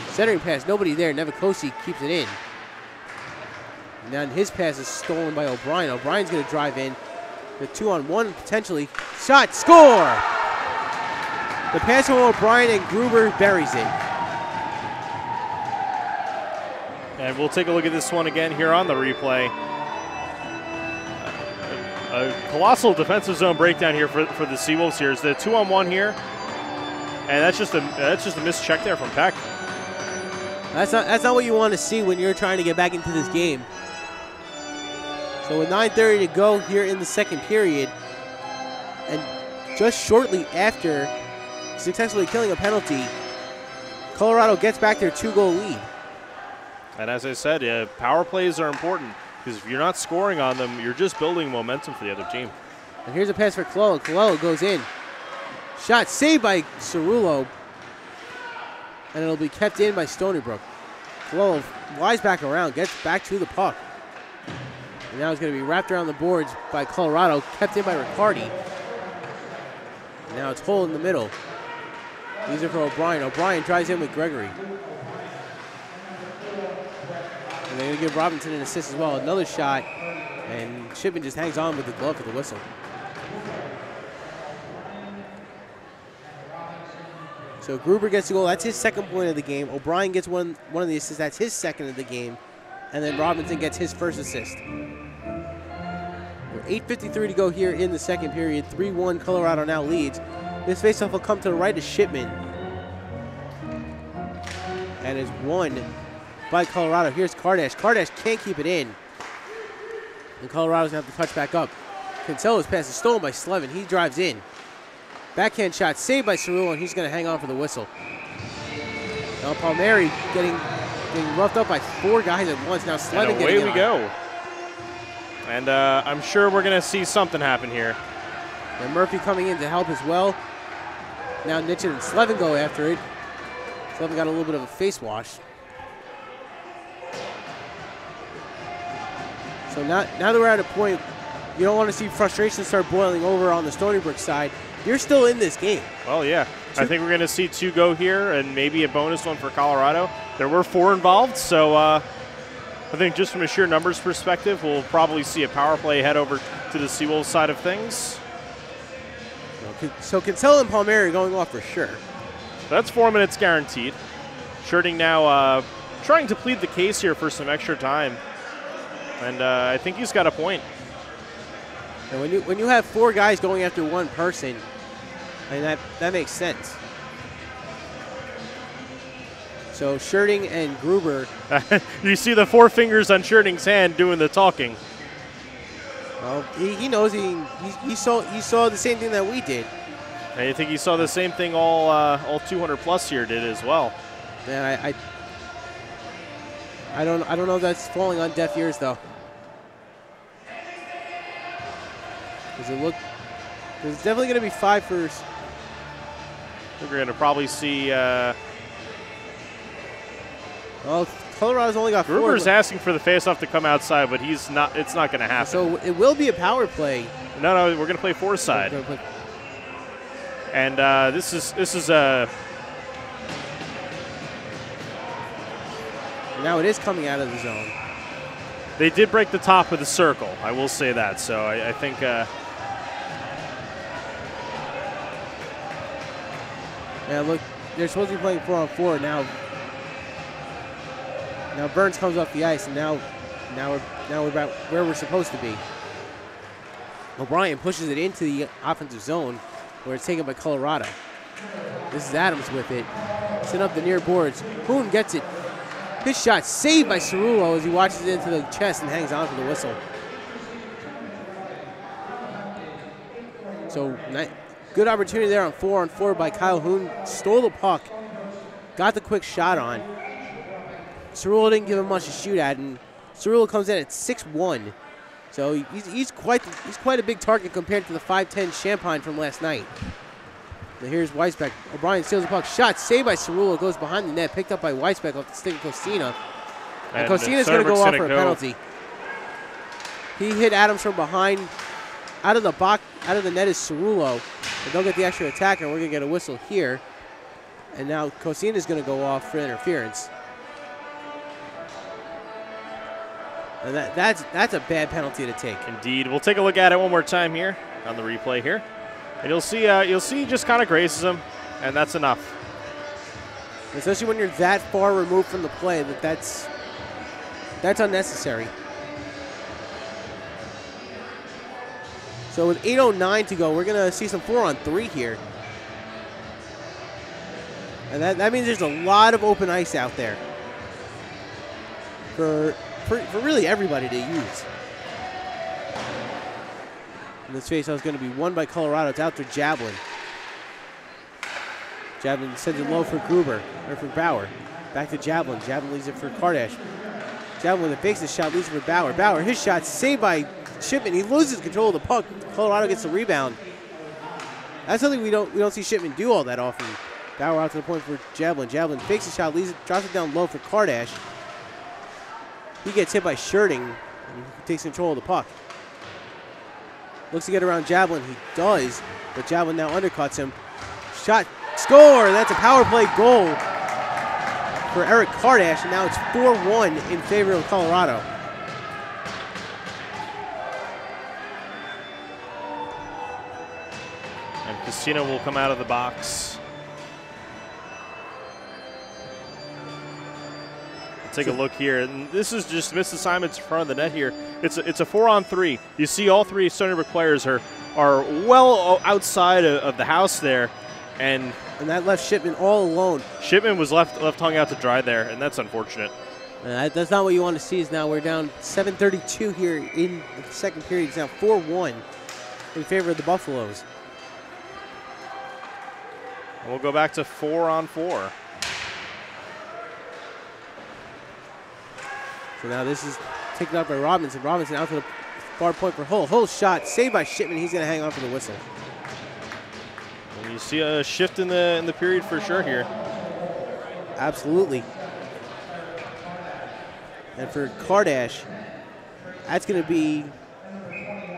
[SPEAKER 1] Centering pass, nobody there. Nevikosi keeps it in. And then his pass is stolen by O'Brien. O'Brien's going to drive in. The 2-on-1 potentially. Shot, score! The pass from O'Brien and Gruber buries it.
[SPEAKER 2] And we'll take a look at this one again here on the replay. A colossal defensive zone breakdown here for the Seawolves here. It's the 2-on-1 here, and that's just a missed check there from Peck.
[SPEAKER 1] That's not what you want to see when you're trying to get back into this game. So with 9:30 to go here in the second period, and just shortly after successfully killing a penalty, Colorado gets back their 2-goal lead.
[SPEAKER 2] And as I said, power plays are important. Because if you're not scoring on them, you're just building momentum for the other team.
[SPEAKER 1] And here's a pass for Colello. Colello goes in. Shot saved by Cerullo. And it'll be kept in by Stony Brook. Colello flies back around, gets back to the puck. And now it's going to be wrapped around the boards by Colorado, kept in by Riccardi. And now it's hole in the middle. These are for O'Brien. O'Brien drives in with Gregory. And they're going to give Robinson an assist as well. Another shot, and Shipman just hangs on with the glove for the whistle. So Gruber gets the goal. That's his second point of the game. O'Brien gets one of the assists. That's his second of the game. And then Robinson gets his first assist. 8:53 to go here in the second period. 3-1 Colorado now leads. This faceoff will come to the right of Shipman. And is won by Colorado. Here's Kardash. Kardash can't keep it in. And Colorado's going to have to touch back up. Cancelo's pass is stolen by Slevin. He drives in. Backhand shot saved by Cerullo, and he's going to hang on for the whistle. Now Palmieri getting roughed up by 4 guys at once. Now Slevin getting in.
[SPEAKER 2] Away we go. And I'm sure we're going to see something happen here.
[SPEAKER 1] And Murphy coming in to help as well. Now Nitchin and Slevin go after it. Slevin got a little bit of a face wash. So now that we're at a point, you don't want to see frustration start boiling over on the Stony Brook side. You're still in this game.
[SPEAKER 2] Well, yeah. I think we're going to see 2 go here and maybe a bonus one for Colorado. There were 4 involved, so I think just from a sheer numbers perspective, we'll probably see a power play head over to the Seawolves side of things.
[SPEAKER 1] So Cancelo and Palmieri going off for sure.
[SPEAKER 2] That's 4 minutes guaranteed. Sherding now trying to plead the case here for some extra time. And I think he's got a point.
[SPEAKER 1] And when you have 4 guys going after one person, I mean, that makes sense. So Sherding and Gruber.
[SPEAKER 2] You see the 4 fingers on Sherding's hand doing the talking.
[SPEAKER 1] Well, he knows he saw the same thing that we did.
[SPEAKER 2] And you think he saw the same thing all 200 plus here did as well.
[SPEAKER 1] Man, I don't know if that's falling on deaf ears though. Does it look? There's definitely going to be 5 for.
[SPEAKER 2] I think we're going to probably see.
[SPEAKER 1] Well, Colorado's only got 4.
[SPEAKER 2] Gruber's asking for the faceoff to come outside, but he's not. It's not going to happen.
[SPEAKER 1] So it will be a power play.
[SPEAKER 2] No, we're going to play 4 side. And this is a.
[SPEAKER 1] Now it is coming out of the zone.
[SPEAKER 2] They did break the top of the circle. I will say that. So I think.
[SPEAKER 1] Yeah, look, they're supposed to be playing 4-on-4 now. Now Burns comes off the ice, and now we're about where we're supposed to be. O'Brien pushes it into the offensive zone, where it's taken by Colorado. This is Adams with it, setting up the near boards. Boone gets it. His shot saved by Cerullo as he watches it into the chest and hangs on for the whistle. So good opportunity there on 4-on-4 by Kyle Hoon. Stole the puck, got the quick shot on. Cerullo didn't give him much to shoot at, and Cerullo comes in at 6'1". So he's quite a big target compared to the 5'10" Champagne from last night. Now here's Weisbeck. O'Brien steals the puck. Shot saved by Cerullo. Goes behind the net. Picked up by Weisbeck off the stick of Costina. And Costina's going to go off for a penalty. He hit Adams from behind. Out of the box, out of the net is Cerullo. But they'll get the extra attacker. We're going to get a whistle here. And now Costina's going to go off for interference. And that's a bad penalty to take.
[SPEAKER 2] Indeed. We'll take a look at it one more time here on the replay here. And you'll see he just kind of grazes him, and that's enough.
[SPEAKER 1] Especially when you're that far removed from the play, that's unnecessary. So with 8:09 to go, we're going to see some 4-on-3 here. And that means there's a lot of open ice out there for really everybody to use. And this faceoff is going to be won by Colorado. It's out to Jablin. Jablin sends it low for Gruber, or for Bauer. Back to Jablin. Jablin leaves it for Kardash. Jablin with a fakes the shot, leaves it for Bauer. Bauer, his shot saved by Shipman. He loses control of the puck. Colorado gets the rebound. That's something we don't see Shipman do all that often. Bauer out to the point for Jablin. Jablin fakes the shot, leaves it, drops it down low for Kardash. He gets hit by Shirting, and he takes control of the puck. Looks to get around Jablin. He does, but Jablin now undercuts him. Shot, score! That's a power play goal for Eric Kardash, and now it's 4-1 in favor of Colorado.
[SPEAKER 2] And Casino will come out of the box. Take a look here, and this is just missed assignments in front of the net here. It's a 4-on-3. You see all 3 Stony Brook players are well outside of the house there, and
[SPEAKER 1] that left Shipman all alone.
[SPEAKER 2] Shipman was left hung out to dry there, and that's unfortunate.
[SPEAKER 1] That's not what you want to see. Is now we're down 7:32 here in the second period. It's now 4-1 in favor of the Buffaloes.
[SPEAKER 2] And we'll go back to 4-on-4.
[SPEAKER 1] So now this is taken up by Robinson. Robinson out to the far point for Hull. Hull's shot saved by Shipman. He's going to hang on for the whistle.
[SPEAKER 2] And you see a shift in the period for sure here.
[SPEAKER 1] Absolutely. And for Kardash, that's going to be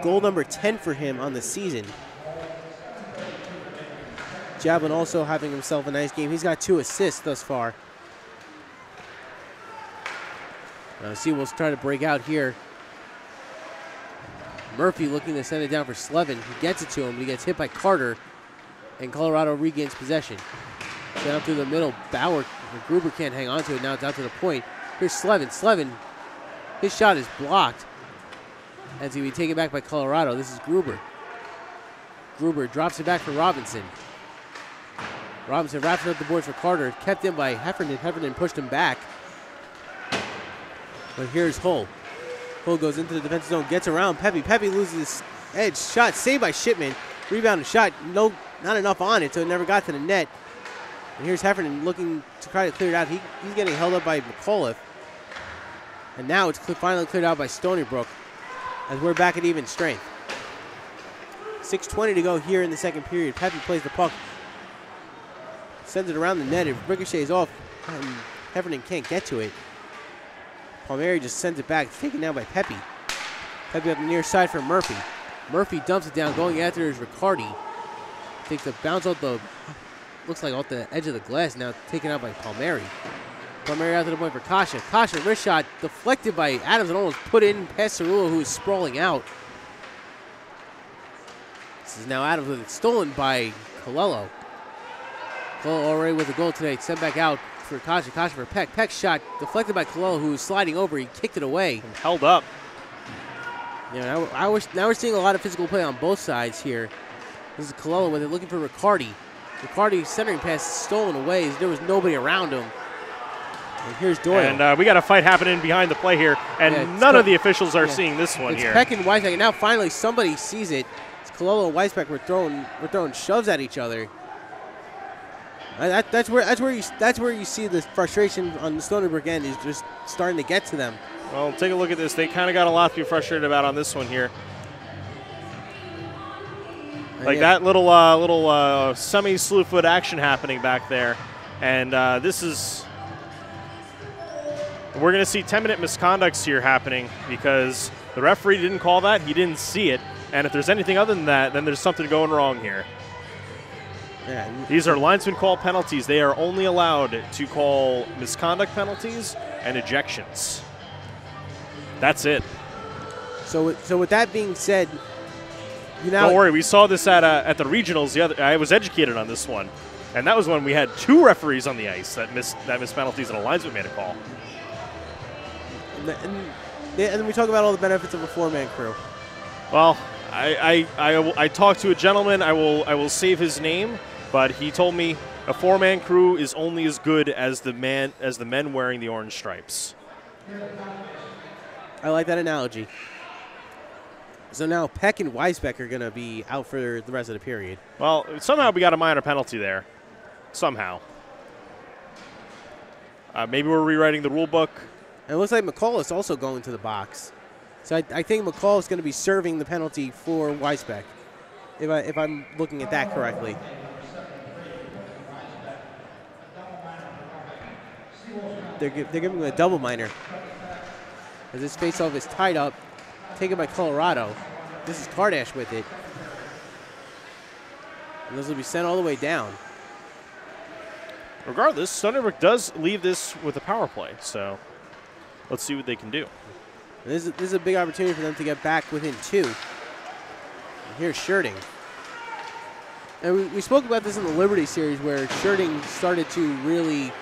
[SPEAKER 1] goal number 10 for him on the season. Jablin also having himself a nice game. He's got 2 assists thus far. Seawolves try to break out here. Murphy looking to send it down for Slevin. He gets it to him, but he gets hit by Carter, and Colorado regains possession. Down through the middle, Bauer, Gruber can't hang on to it. Now it's out to the point. Here's Slevin. Slevin, his shot is blocked. As he be taken back by Colorado. This is Gruber. Gruber drops it back for Robinson. Robinson wraps it up the boards for Carter. Kept in by Heffernan. Heffernan pushed him back. But here's Hull. Hull goes into the defensive zone, gets around Pepe. Pepe loses his edge. Shot saved by Shipman. Rebound and shot. No, not enough on it, so it never got to the net. And here's Heffernan looking to try to clear it out. He's getting held up by McAuliffe. And now it's finally cleared out by Stony Brook as we're back at even strength. 6:20 to go here in the second period. Pepe plays the puck. Sends it around the net. It ricochets off. And Heffernan can't get to it. Palmieri just sends it back. It's taken down by Pepe. Pepe up the near side for Murphy. Murphy dumps it down. Going after is Riccardi. Takes the bounce off the, looks like off the edge of the glass. Now taken out by Palmieri. Palmieri out to the point for Kasha. Kasha, wrist shot deflected by Adams and almost put in past Cerullo, who is sprawling out. This is now Adams with it stolen by Colello. Colello already with the goal today. Sent back out for Kasha. Kasha for Peck. Peck's shot deflected by Colello, who was sliding over. He kicked it away.
[SPEAKER 2] And held up.
[SPEAKER 1] Yeah, now we're seeing a lot of physical play on both sides here. This is Colello with it, looking for Riccardi. Riccardi centering pass stolen away. There was nobody around him. And here's Doyle.
[SPEAKER 2] And we got a fight happening behind the play here, and none of the officials are seeing this one here.
[SPEAKER 1] Peck and Weisbeck, and now finally somebody sees it. It's Colello and Weisbeck were throwing shoves at each other. That's where you see the frustration on the Stony Brook end is just starting to get to them.
[SPEAKER 2] Well, take a look at this. They kind of got a lot to be frustrated about on this one here. Like that little semi-slew foot action happening back there, and this is. We're going to see 10-minute misconducts here happening because the referee didn't call that. He didn't see it. And if there's anything other than that, then there's something going wrong here.
[SPEAKER 1] Yeah.
[SPEAKER 2] These are linesman call penalties. They are only allowed to call misconduct penalties and ejections. That's it.
[SPEAKER 1] So with that being said,
[SPEAKER 2] don't worry. We saw this at the regionals. I was educated on this one, and that was when we had 2 referees on the ice that missed penalties and a linesman made a call.
[SPEAKER 1] And then we talk about all the benefits of a 4-man crew.
[SPEAKER 2] Well, I talked to a gentleman. I will save his name, but he told me a 4-man crew is only as good as the men wearing the orange stripes.
[SPEAKER 1] I like that analogy. So now Peck and Weisbeck are going to be out for the rest of the period.
[SPEAKER 2] Well, somehow we got a minor penalty there. Somehow. Maybe we're rewriting the rule book.
[SPEAKER 1] And it looks like McCall is also going to the box. So I think McCall is going to be serving the penalty for Weisbeck, if I'm looking at that correctly. They're giving him a double minor. As this faceoff is tied up, taken by Colorado. This is Kardash with it. And this will be sent all the way down.
[SPEAKER 2] Regardless, Stony Brook does leave this with a power play, so let's see what they can do.
[SPEAKER 1] This is a big opportunity for them to get back within 2. And here's Sherding. And we spoke about this in the Liberty series where Sherding started to really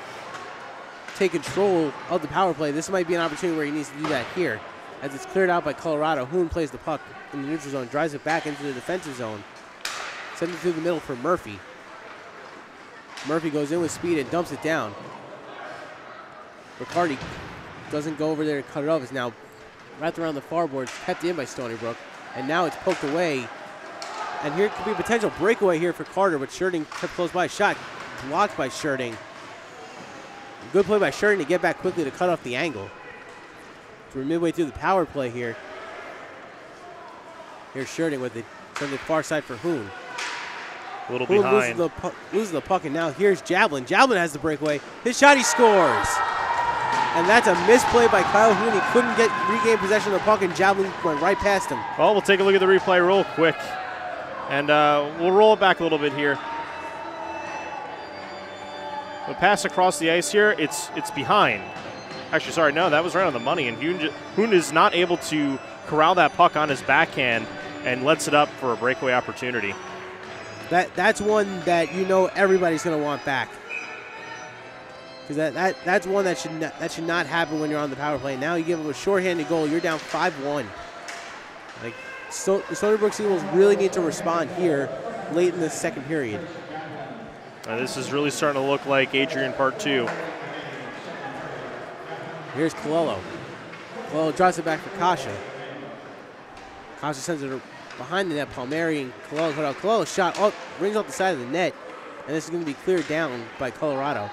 [SPEAKER 1] take control of the power play. This might be an opportunity where he needs to do that here. As it's cleared out by Colorado, Hoon plays the puck in the neutral zone, drives it back into the defensive zone. Sends it through the middle for Murphy. Murphy goes in with speed and dumps it down. Riccardi doesn't go over there to cut it off. It's now wrapped around the far board, kept in by Stony Brook, and now it's poked away. And here could be a potential breakaway here for Carter, but Sherding kept close by. Shot blocked by Sherding. Good play by Sherding to get back quickly to cut off the angle. So we're midway through the power play here. Here's Sherding with it from the far side for Hoon.
[SPEAKER 2] A little
[SPEAKER 1] Hoon
[SPEAKER 2] behind.
[SPEAKER 1] Loses the puck, and now here's Jablin. Jablin has the breakaway. His shot, he scores. And that's a misplay by Kyle Hoon. He couldn't regain possession of the puck, and Jablin went right past him.
[SPEAKER 2] Well, we'll take a look at the replay real quick. And we'll roll it back a little bit here. The pass across the ice here, it's behind. Actually, sorry, no, that was right on the money. And Hoon is not able to corral that puck on his backhand and lets it up for a breakaway opportunity.
[SPEAKER 1] That's one that you know everybody's going to want back. Because that's one that should not happen when you're on the power play. Now you give them a shorthanded goal, you're down 5-1. Like, so the Stony Brook Eagles really need to respond here late in the second period.
[SPEAKER 2] This is really starting to look like Adrian Part 2.
[SPEAKER 1] Here's Colello. Colello drops it back for Kasha. Kasha sends it behind the net. Palmieri and Colello cut out. Colello's shot rings off the side of the net, and this is going to be cleared down by Colorado.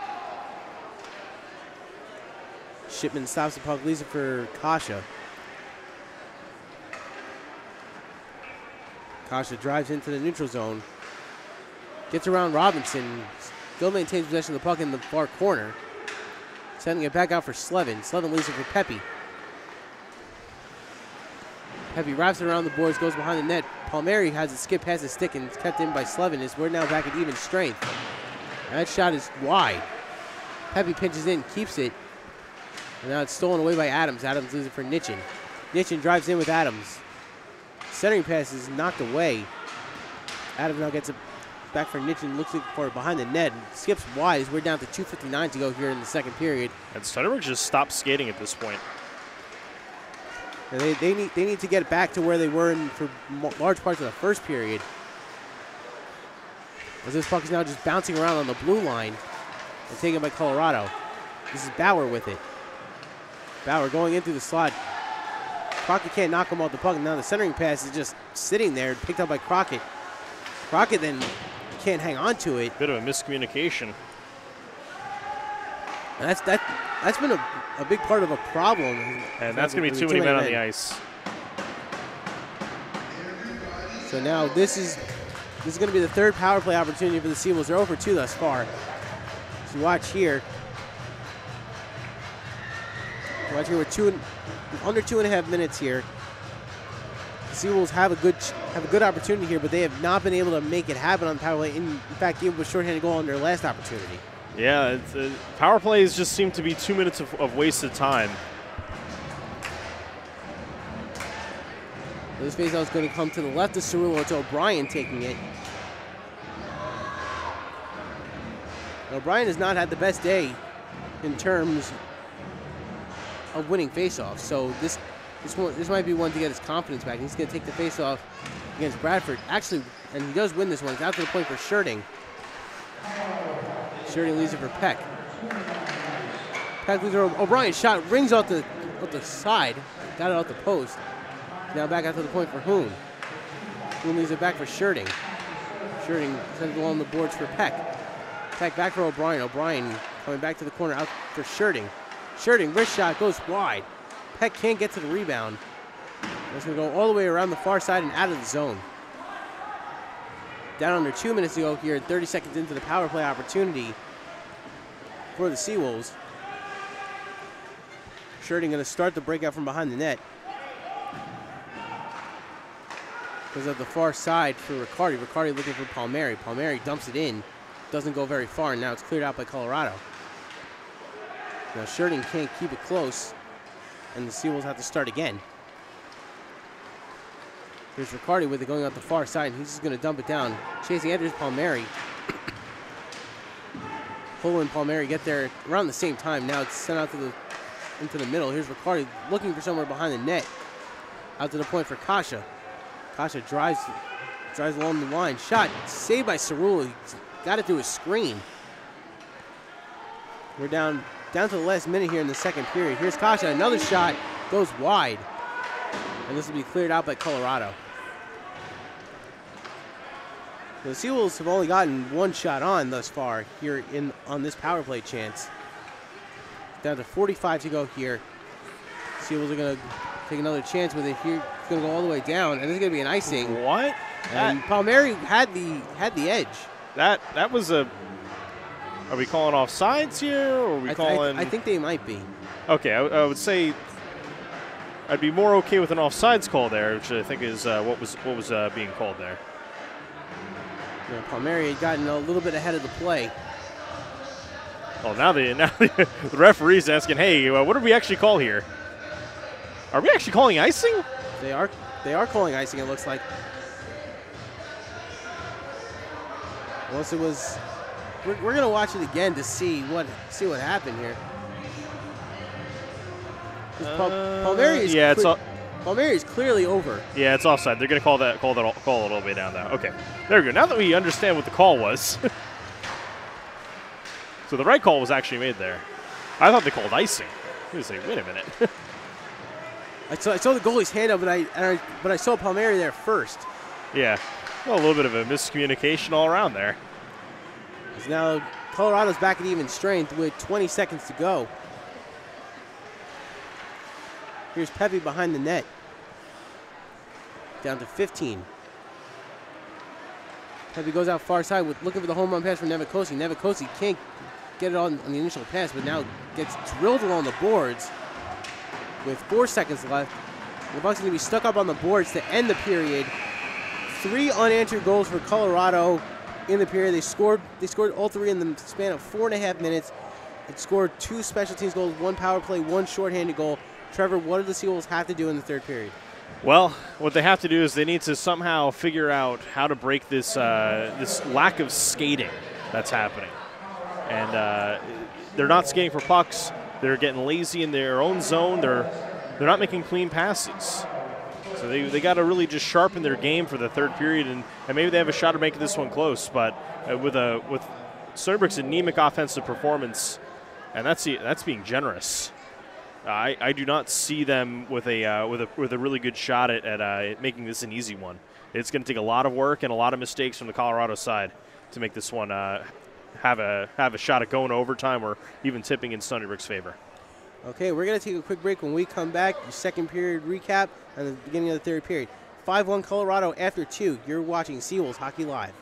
[SPEAKER 1] Shipman stops the puck, leaves it for Kasha. Kasha drives into the neutral zone. Gets around Robinson. Still maintains possession of the puck in the far corner. Sending it back out for Slevin. Slevin leaves it for Pepe. Pepe wraps it around the boards, goes behind the net. Palmieri has it skip past the stick and it's kept in by Slevin. We're now back at even strength. And that shot is wide. Pepe pinches in, keeps it. And now it's stolen away by Adams. Adams leaves it for Nitchin. Nitchin drives in with Adams. Centering pass is knocked away. Adams now gets it back for Nitchin, looks for it behind the net, and skips wide as we're down to 2:59 to go here in the second period.
[SPEAKER 2] And Stony Brook just stopped skating at this point.
[SPEAKER 1] And they need to get back to where they were for large parts of the first period. As this puck is now just bouncing around on the blue line and taken by Colorado. This is Bauer with it. Bauer going in through the slot. Crockett can't knock him off the puck, and now the centering pass is just sitting there, picked up by Crockett. Crockett then can't hang on to it.
[SPEAKER 2] Bit of a miscommunication.
[SPEAKER 1] And that's been a big part of a problem.
[SPEAKER 2] And that's going to be too many men on the ice.
[SPEAKER 1] So now this is going to be the third power play opportunity for the Seawolves. They're 0 for 2 thus far. So watch here. Watch here with under 2.5 minutes here. The Seawolves have a good opportunity here, but they have not been able to make it happen on the power play. In fact, gave up a shorthanded goal on their last opportunity.
[SPEAKER 2] Yeah, power plays just seem to be 2 minutes of wasted time.
[SPEAKER 1] This faceout is going to come to the left of Cerullo. It's O'Brien taking it. O'Brien has not had the best day in terms of winning faceoffs, so this might be one to get his confidence back. He's going to take the faceoff against Bradford. Actually, and he does win this one. It's out to the point for Schurting. Schurting leaves it for Peck. Peck leaves it. O'Brien's shot rings off the side. Got it off the post. Now back out to the point for Hoon. Hoon leaves it back for Schurting. Schurting sends it along the boards for Peck. Peck back for O'Brien. O'Brien coming back to the corner out for Schurting. Schurting, wrist shot, goes wide. Peck can't get to the rebound. It's going to go all the way around the far side and out of the zone. Down under 2 minutes to go here, 30 seconds into the power play opportunity for the Seawolves. Schurting going to start the breakout from behind the net. Goes up the far side for Riccardi. Riccardi looking for Palmieri. Palmieri dumps it in. Doesn't go very far, and now it's cleared out by Colorado. Now Schurting can't keep it close, and the Seawolves have to start again. Here's Riccardi with it going out the far side, and he's just going to dump it down. Chasing enters Palmieri. Polo and Palmieri get there around the same time. Now it's sent out into the middle. Here's Riccardi looking for somewhere behind the net. Out to the point for Kasha. Kasha drives along the line. Shot saved by Cerullo. He got it through a screen. We're down to the last minute here in the second period. Here's Kasha. Another shot goes wide. And this will be cleared out by Colorado. The Seawolves have only gotten one shot on thus far here on this power play chance. Down to 45 to go here. Seawolves are going to take another chance with it here. It's going to go all the way down, and this is going to be an icing.
[SPEAKER 2] What?
[SPEAKER 1] And Palmieri had the edge.
[SPEAKER 2] That was a. Are we calling offsides here, or are we calling?
[SPEAKER 1] I think they might be.
[SPEAKER 2] Okay, I would say I'd be more okay with an offsides call there, which I think is what was being called there.
[SPEAKER 1] Yeah, Palmieri had gotten a little bit ahead of the play.
[SPEAKER 2] Well, now the referee's asking, hey, what did we actually call here? Are we actually calling icing?
[SPEAKER 1] They are calling icing, it looks like. Unless it was, we're gonna watch it again to see what happened here. Palmieri is clearly over.
[SPEAKER 2] Yeah, it's offside. They're gonna call it all the way down now. Okay, there we go. Now that we understand what the call was, so the right call was actually made there. I thought they called icing. I was like, wait a minute.
[SPEAKER 1] I saw the goalie's hand up, but I saw Palmieri there first.
[SPEAKER 2] Yeah, well, a little bit of a miscommunication all around there.
[SPEAKER 1] So now Colorado's back at even strength with 20 seconds to go. Here's Pepe behind the net. Down to 15. He goes out far side with looking for the home run pass from Nevikosi. Nevikosi can't get it on the initial pass, but now gets drilled along the boards with 4 seconds left. The Bucks are going to be stuck up on the boards to end the period. 3 unanswered goals for Colorado in the period. They scored all 3 in the span of 4.5 minutes. It scored 2 special teams goals, 1 power play, 1 shorthanded goal. Trevor, what do the Seawolves have to do in the third period?
[SPEAKER 2] Well, what they have to do is they need to somehow figure out how to break this this lack of skating that's happening. And they're not skating for pucks. They're getting lazy in their own zone. They're not making clean passes. So they got to really just sharpen their game for the third period, and maybe they have a shot at making this one close. But with Stony Brook's anemic offensive performance, and that's being generous. I do not see them with a really good shot at making this an easy one. It's going to take a lot of work and a lot of mistakes from the Colorado side to make this one have a shot at going to overtime or even tipping in Stony Brook's favor.
[SPEAKER 1] Okay, we're going to take a quick break. When we come back, your second period recap and the beginning of the third period. 5-1 Colorado after 2. You're watching Seawolves Hockey Live.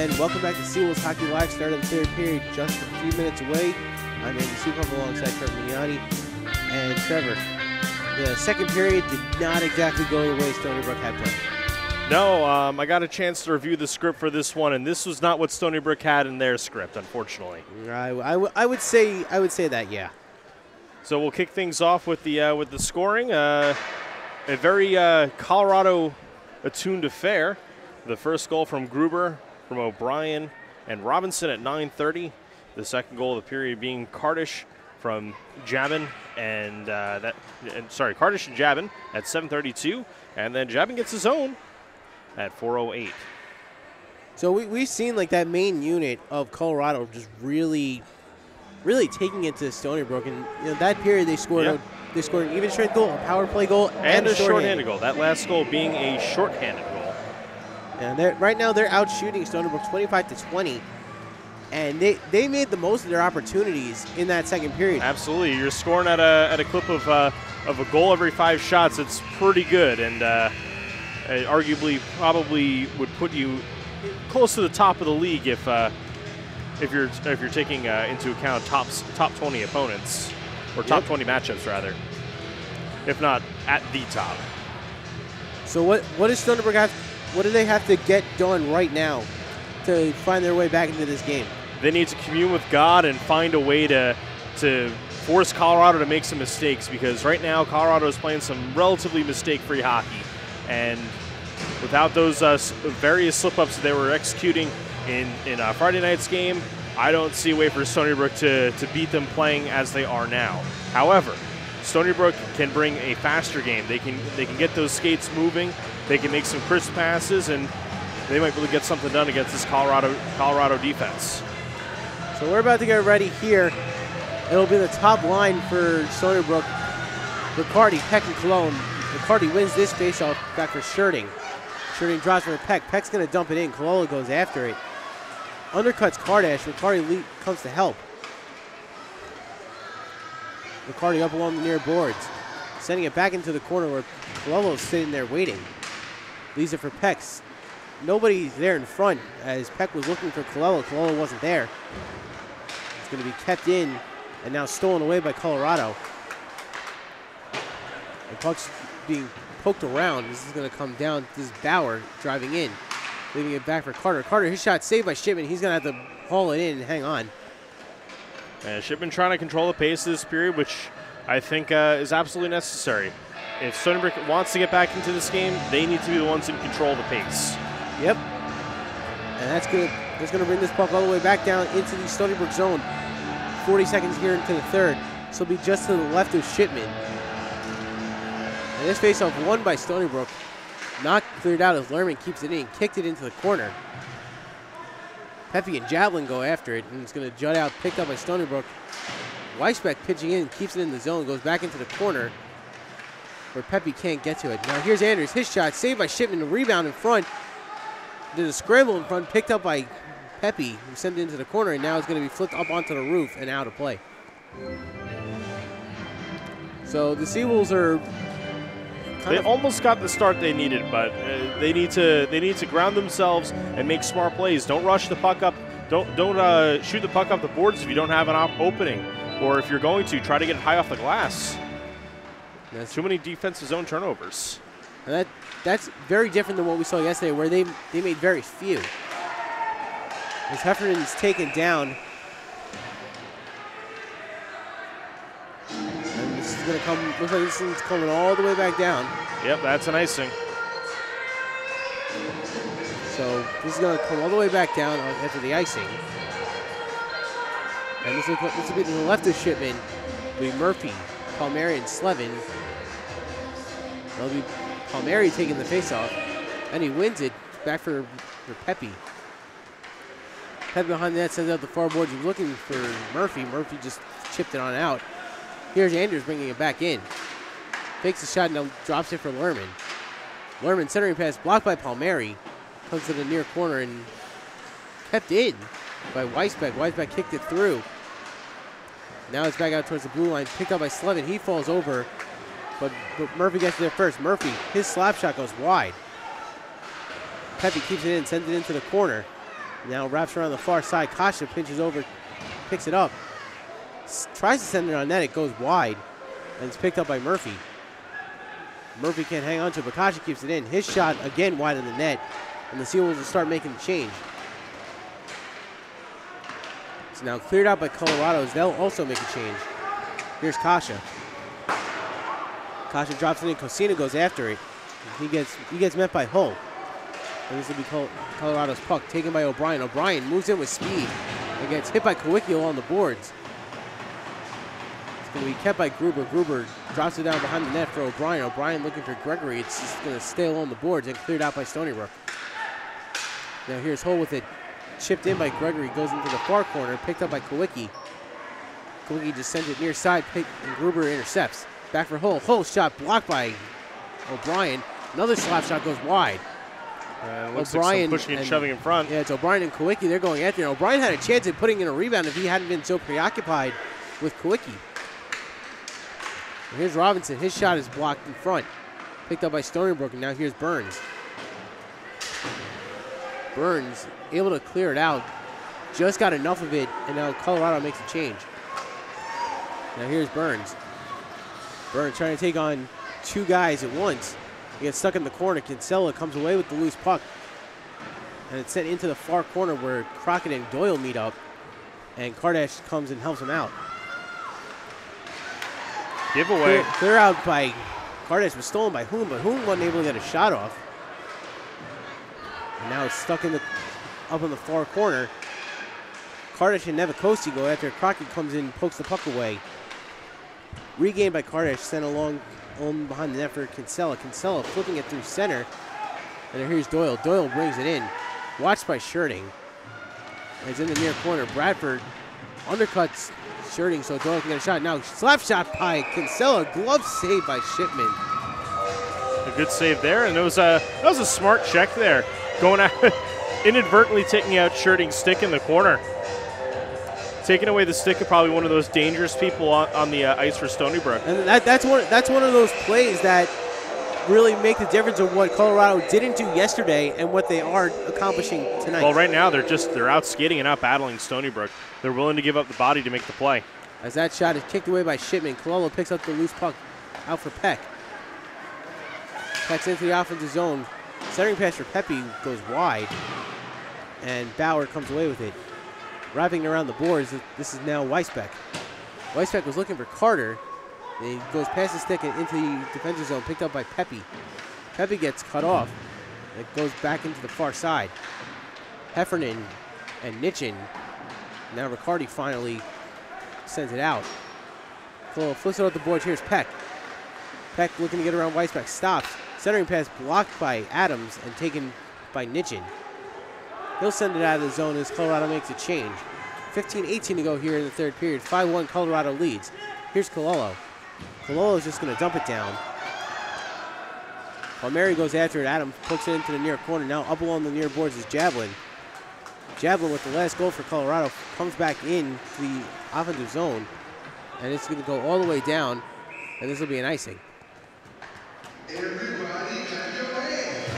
[SPEAKER 1] and welcome back to Seawolves Hockey Live. Start of the third period, just a few minutes away. I'm Andy Sukov alongside Trevor Mignani. And Trevor, the second period did not exactly go the way Stony Brook had planned.
[SPEAKER 2] No, I got a chance to review the script for this one, and this was not what Stony Brook had in their script, unfortunately.
[SPEAKER 1] I would say that, yeah.
[SPEAKER 2] So we'll kick things off with the scoring. A very Colorado-attuned affair. The first goal from Gruber, from O'Brien, and Robinson at 9:30. The second goal of the period being Kardish from Jabin, Kardish and Jabin at 7:32, and then Jabin gets his own at 4:08.
[SPEAKER 1] So we've seen like that main unit of Colorado just really taking it to Stony Brook, and that period they scored an even strength goal, a power play goal,
[SPEAKER 2] and a shorthanded goal. That last goal being a shorthanded goal.
[SPEAKER 1] And right now they're out shooting Stony Brook 25-20, and they made the most of their opportunities in that second period.
[SPEAKER 2] Absolutely, you're scoring at a clip of a goal every 5 shots. It's pretty good, and arguably probably would put you close to the top of the league if you're taking into account top 20 opponents, or top 20 matchups rather, if not at the top.
[SPEAKER 1] So what does Stony Brook have? What do they have to get done right now to find their way back into this game?
[SPEAKER 2] They need to commune with God and find a way to force Colorado to make some mistakes, because right now Colorado is playing some relatively mistake-free hockey, and without those various slip-ups that they were executing in Friday night's game, I don't see a way for Stony Brook to beat them playing as they are now. However, Stony Brook can bring a faster game. They can get those skates moving. They can make some crisp passes, and they might be able to get something done against this Colorado defense.
[SPEAKER 1] So we're about to get ready here. It'll be the top line for Stony Brook. Riccardi, Peck, and Cologne. Riccardi wins this faceoff back for Schurting. Schurting drops from Peck. Peck's going to dump it in. Cologne goes after it. Undercuts Kardash. Riccardi comes to help. Riccardi up along the near boards. Sending it back into the corner where Colombo's sitting there waiting. Leaves it for Peck. Nobody's there in front as Peck was looking for Colombo. Colombo wasn't there. It's going to be kept in and now stolen away by Colorado. The puck's being poked around. This is going to come down. This is Bauer driving in, leaving it back for Carter. Carter, his shot saved by Shipman. He's going to have to haul it in and hang on.
[SPEAKER 2] Shipman trying to control the pace of this period, which I think is absolutely necessary. If Stony Brook wants to get back into this game, they need to be the ones in control of the pace.
[SPEAKER 1] Yep. And that's good. That's going to bring this puck all the way back down into the Stony Brook zone. 40 seconds here into the third. This will be just to the left of Shipman. And this faceoff won by Stony Brook. Not cleared out as Lerman keeps it in, kicked it into the corner. Pepe and Javelin go after it, and it's going to jut out, picked up by Stony Brook. Weisbeck pitching in, keeps it in the zone, goes back into the corner where Pepe can't get to it. Now here's Anders, his shot, saved by Shipman, a rebound in front. Did a scramble in front, picked up by Pepe, who sent it into the corner, and now it's going to be flipped up onto the roof and out of play. So the Seawolves are
[SPEAKER 2] They almost got the start they needed, but they need to ground themselves and make smart plays. Don't rush the puck up. Don't shoot the puck up the boards if you don't have an opening, or if you're going to try to get it high off the glass. Too many defensive zone turnovers.
[SPEAKER 1] And that's very different than what we saw yesterday, where they made very few. As Heffernan is taken down. And this is going to come, looks like this thing's coming all the way back down.
[SPEAKER 2] Yep, that's an icing.
[SPEAKER 1] So this is going to come all the way back down after the icing. And this will be to the left of Shipman. It'll be Murphy, Palmieri, and Slevin. That'll be Palmieri taking the faceoff, and he wins it back for Pepe. Pepe behind the net sends out the far boards. He's looking for Murphy. Murphy just chipped it on out. Here's Anders bringing it back in. Fakes the shot and now drops it for Lerman. Lerman centering pass blocked by Palmieri. Comes to the near corner and kept in by Weisbeck. Weisbeck kicked it through. Now it's back out towards the blue line. Picked up by Slevin. He falls over. But Murphy gets there first. Murphy, his slap shot goes wide. Pepe keeps it in, sends it into the corner. Now wraps around the far side. Kasha pinches over, picks it up. Tries to send it on net. It goes wide. And it's picked up by Murphy. Murphy can't hang on to it, but Kasha keeps it in. His shot again wide of the net. And the Seawolves will start making the change. It's now cleared out by Colorado's. They'll also make a change. Here's Kasha. Kasha drops it in. Cosina goes after it. He gets met by Hull. And this will be Colorado's puck, taken by O'Brien. O'Brien moves in with speed and gets hit by Kawicki along the boards. It's going to be kept by Gruber. Gruber drops it down behind the net for O'Brien. O'Brien looking for Gregory. It's just going to stay along the boards and cleared out by Stony Brook. Now here's Hull with it. Chipped in by Gregory, goes into the far corner, picked up by Kawicki. Kawicki just sends it near side, and Gruber intercepts. Back for Hull. Hull shot blocked by O'Brien. Another slap shot goes wide.
[SPEAKER 2] Looks like some pushing and shoving in front.
[SPEAKER 1] Yeah, it's O'Brien and Kawicki. They're going after it. O'Brien had a chance at putting in a rebound if he hadn't been so preoccupied with Kawicki. Here's Robinson. His shot is blocked in front. Picked up by Stony Brook, and now here's Burns. Burns able to clear it out. Just got enough of it, and now Colorado makes a change. Now here's Burns. Burns trying to take on two guys at once. He gets stuck in the corner. Kinsella comes away with the loose puck. And it's sent into the far corner where Crockett and Doyle meet up. And Kardash comes and helps him out.
[SPEAKER 2] Giveaway.
[SPEAKER 1] Clear out by Kardash was stolen by Hoon, but Hoon wasn't able to get a shot off. And now it's stuck up in the far corner. Kardash and Nevikosi go after Crockett comes in and pokes the puck away. Regained by Kardash, sent along behind the net for Kinsella. Kinsella flipping it through center. And then here's Doyle. Doyle brings it in. Watched by Shirting. And it's in the near corner. Bradford undercuts Shirting so Doyle can get a shot. Now slap shot by Kinsella. Glove save by Shipman.
[SPEAKER 2] A good save there, and that was a smart check there. Going out, inadvertently taking out Shirting's stick in the corner. Taking away the stick of probably one of those dangerous people on the ice for Stony Brook.
[SPEAKER 1] And that's one of those plays that really make the difference of what Colorado didn't do yesterday and what they are accomplishing tonight.
[SPEAKER 2] Well, right now they're out skating and out battling Stony Brook. They're willing to give up the body to make the play.
[SPEAKER 1] As that shot is kicked away by Shipman, Cololo picks up the loose puck out for Peck. Peck's into the offensive zone. Centering pass for Pepe goes wide, and Bauer comes away with it. Wrapping around the boards, this is now Weisbeck. Weisbeck was looking for Carter. He goes past the stick and into the defensive zone, picked up by Pepe. Pepe gets cut off. It goes back into the far side. Heffernan and Nitchin. Now Riccardi finally sends it out. Cole flips it off the boards. Here's Peck. Peck looking to get around Weisbeck. Stops. Centering pass blocked by Adams and taken by Nitchin. He'll send it out of the zone as Colorado makes a change. 15-18 to go here in the third period. 5-1 Colorado leads. Here's Cololo. Cololo's just going to dump it down. Palmieri goes after it. Adams pokes it into the near corner. Now up along the near boards is Javelin. Javelin with the last goal for Colorado comes back in the offensive zone. And it's going to go all the way down. And this will be an icing.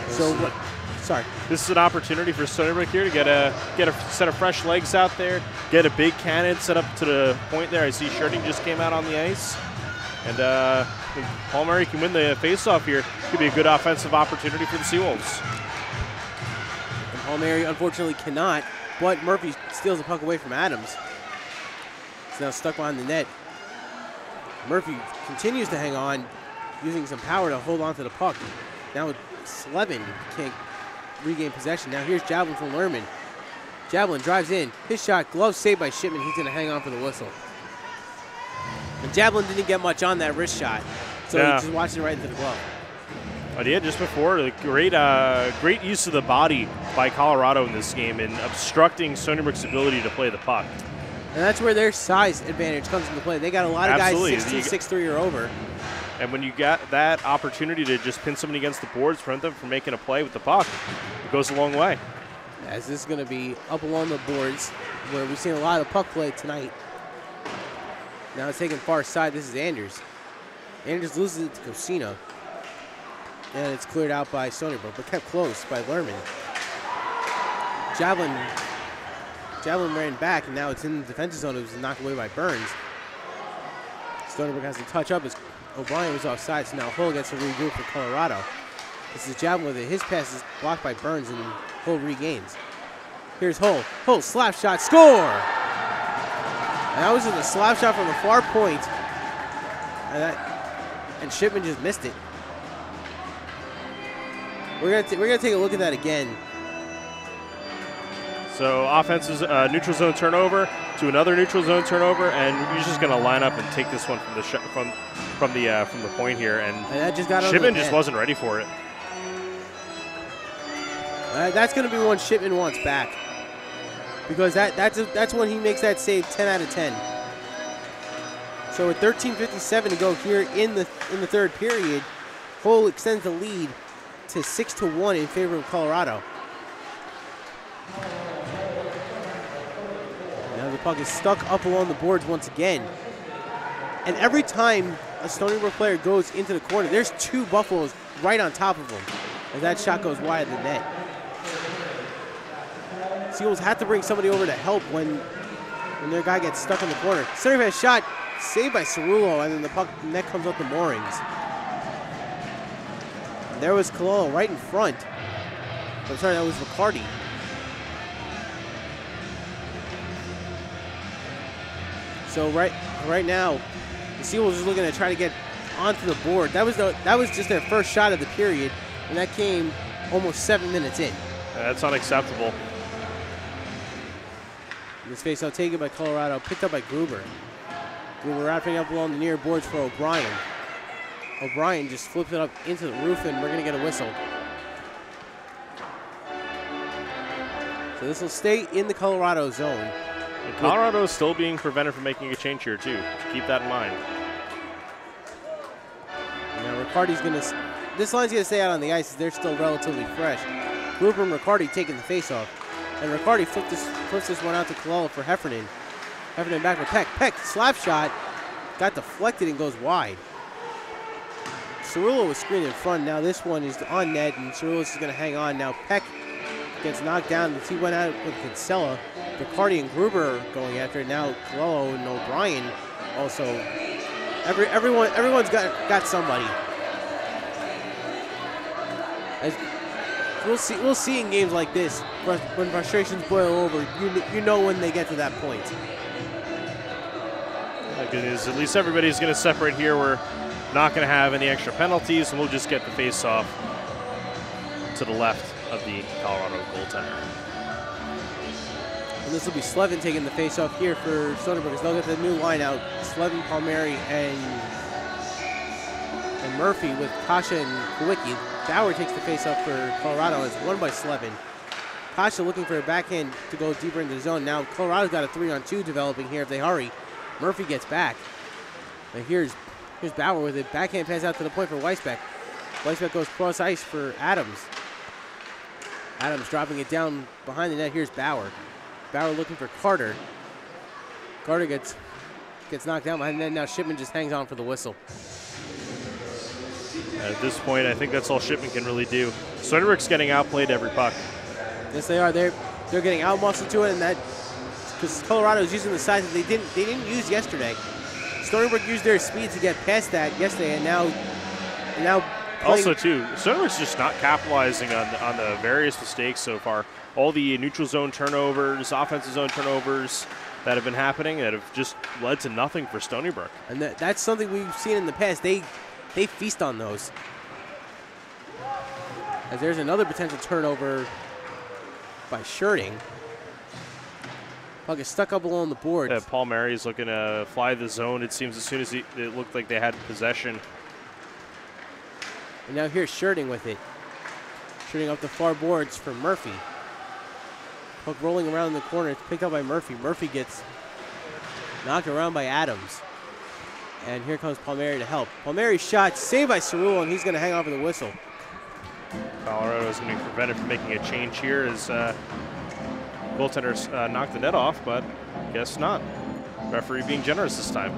[SPEAKER 1] So what? Sorry.
[SPEAKER 2] This is an opportunity for Stony Brook here to get a set of fresh legs out there, get a big cannon set up to the point there. I see Shirting just came out on the ice. And if Palmieri can win the faceoff here, could be a good offensive opportunity for the Seawolves.
[SPEAKER 1] And Palmieri unfortunately cannot, but Murphy steals the puck away from Adams. It's now stuck behind the net. Murphy continues to hang on, using some power to hold on to the puck. Now Slevin can't regain possession. Now here's Javelin from Lerman. Javelin drives in. His shot, glove saved by Shipman. He's going to hang on for the whistle. And Javelin didn't get much on that wrist shot, so he just watched it right into the glove.
[SPEAKER 2] But yeah, just before, great use of the body by Colorado in this game in obstructing Stony Brook's ability to play the puck.
[SPEAKER 1] And that's where their size advantage comes into play. They got a lot of guys 6'2", 6'3", or over.
[SPEAKER 2] And when you got that opportunity to just pin somebody against the boards, prevent them from making a play with the puck, it goes a long way.
[SPEAKER 1] As this is going to be up along the boards, where we've seen a lot of puck play tonight. Now it's taken far side. This is Anders. Anders loses it to Cosina. And it's cleared out by Stony Brook, but kept close by Lerman. Javelin javelin ran back, and now it's in the defensive zone. It was knocked away by Burns. Stony Brook has to touch up as O'Brien was offside, so now Hull gets a regroup for Colorado. This is javelin with it. His pass is blocked by Burns, and Hull regains. Here's Hull. Hull, slap shot, score! And that was a slap shot from the far point. And Shipman just missed it. We're gonna take a look at that again.
[SPEAKER 2] So offense's neutral zone turnover to another neutral zone turnover, and he's just gonna line up and take this one from the from the point here. And
[SPEAKER 1] that just got
[SPEAKER 2] Shipman just wasn't ready for it.
[SPEAKER 1] That's gonna be one Shipman wants back, because that's when he makes that save 10 out of 10. So with 13:57 to go here in the third period, Hull extends the lead to 6-1 in favor of Colorado. Now the puck is stuck up along the boards once again. And every time a Stony Brook player goes into the corner, there's two Buffaloes right on top of him as that shot goes wide of the net. Seals have to bring somebody over to help when their guy gets stuck in the corner. Center pass shot saved by Cerullo, and then the puck net comes up the moorings. And there was Cololo right in front. I'm sorry, that was Riccardi. So right now, the Seals are looking to try to get onto the board. That was just their first shot of the period, and that came almost 7 minutes in.
[SPEAKER 2] That's unacceptable.
[SPEAKER 1] This faceoff taken by Colorado, picked up by Gruber. Gruber wrapping up along the near boards for O'Brien. O'Brien just flips it up into the roof, and we're going to get a whistle. So this will stay in the Colorado zone.
[SPEAKER 2] And Colorado is still being prevented from making a change here, too. Keep that in mind.
[SPEAKER 1] Now Riccardi's going to... This line's going to stay out on the ice as they're still relatively fresh. Gruber and Riccardi taking the faceoff. And Riccardi flips this one out to Cololo for Heffernan. Heffernan back for Peck. Peck, slap shot. Got deflected and goes wide. Cerullo was screened in front. Now this one is on net, and Cerullo's is going to hang on. Now Peck gets knocked down as he went out with Kinsella. Riccardi and Gruber going after it. Now Cololo and O'Brien also. Everyone's got somebody. We'll see in games like this, when frustrations boil over, you know when they get to that point.
[SPEAKER 2] The good news, at least everybody's going to separate here. We're not going to have any extra penalties, and we'll just get the face-off to the left of the Colorado goaltender.
[SPEAKER 1] And this will be Slevin taking the face-off here for Stony Brook, as they'll get the new line out. Slevin, Palmieri, and Murphy with Kasha and Kowicki. Bauer takes the face-off for Colorado. It's won by Slevin. Kasha looking for a backhand to go deeper into the zone. Now Colorado's got a 3-on-2 developing here if they hurry. Murphy gets back. But here's Bauer with it. Backhand pass out to the point for Weisbeck. Weisbeck goes cross ice for Adams. Adams dropping it down behind the net. Here's Bauer. Bauer looking for Carter. Carter gets knocked down behind the net. Now Shipman just hangs on for the whistle.
[SPEAKER 2] At this point, I think that's all Shipman can really do. Stony Brook's getting outplayed every puck.
[SPEAKER 1] Yes, they are. They're getting out-muscled to it, and that because Colorado is using the size that they didn't use yesterday. Stony Brook used their speed to get past that yesterday, and now.
[SPEAKER 2] Also, too, Stony Brook's just not capitalizing on the various mistakes so far. All the neutral zone turnovers, offensive zone turnovers that have been happening that have just led to nothing for Stony Brook.
[SPEAKER 1] And that's something we've seen in the past. They feast on those. As there's another potential turnover by Shirting. Puck is stuck up along the boards.
[SPEAKER 2] Yeah, Palmieri is looking to fly the zone. It seems as soon as it looked like they had possession.
[SPEAKER 1] And now here's Shirting with it. Shirting up the far boards for Murphy. Puck rolling around in the corner. It's picked up by Murphy. Murphy gets knocked around by Adams. And here comes Palmieri to help. Palmieri's shot saved by Cerullo, and he's going to hang on for the whistle.
[SPEAKER 2] Colorado is going to be prevented from making a change here as goaltenders knocked the net off, but guess not. Referee being generous this time.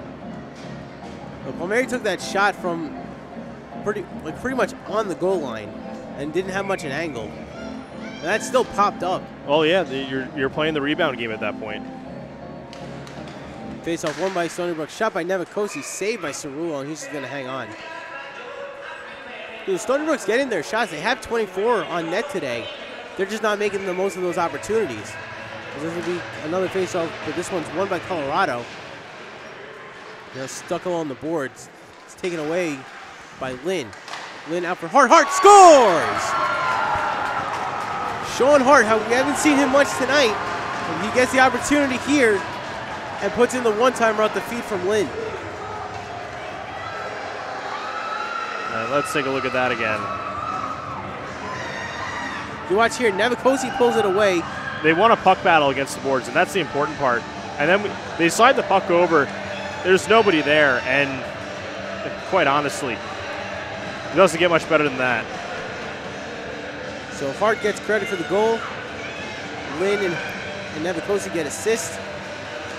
[SPEAKER 1] Well, Palmieri took that shot from pretty much on the goal line and didn't have much an angle. And that still popped up.
[SPEAKER 2] Oh yeah, you're playing the rebound game at that point.
[SPEAKER 1] Face off won by Stony Brook. Shot by Nevikosi, saved by Cerulo, and he's just going to hang on. Dude, Stony Brook's getting their shots. They have 24 on net today. They're just not making the most of those opportunities. This will be another face-off, but this one's won by Colorado. Now stuck along the boards. It's taken away by Lynn. Lynn out for Hart. Hart scores! Sean Hart, we haven't seen him much tonight. And he gets the opportunity here and puts in the one-timer off the feed from Lynn.
[SPEAKER 2] Let's take a look at that again.
[SPEAKER 1] You watch here, Nevikosi pulls it away.
[SPEAKER 2] They won a puck battle against the boards, and that's the important part. And then they slide the puck over. There's nobody there, and quite honestly, it doesn't get much better than that.
[SPEAKER 1] So Hart gets credit for the goal. Lynn and Nevikosi get assists.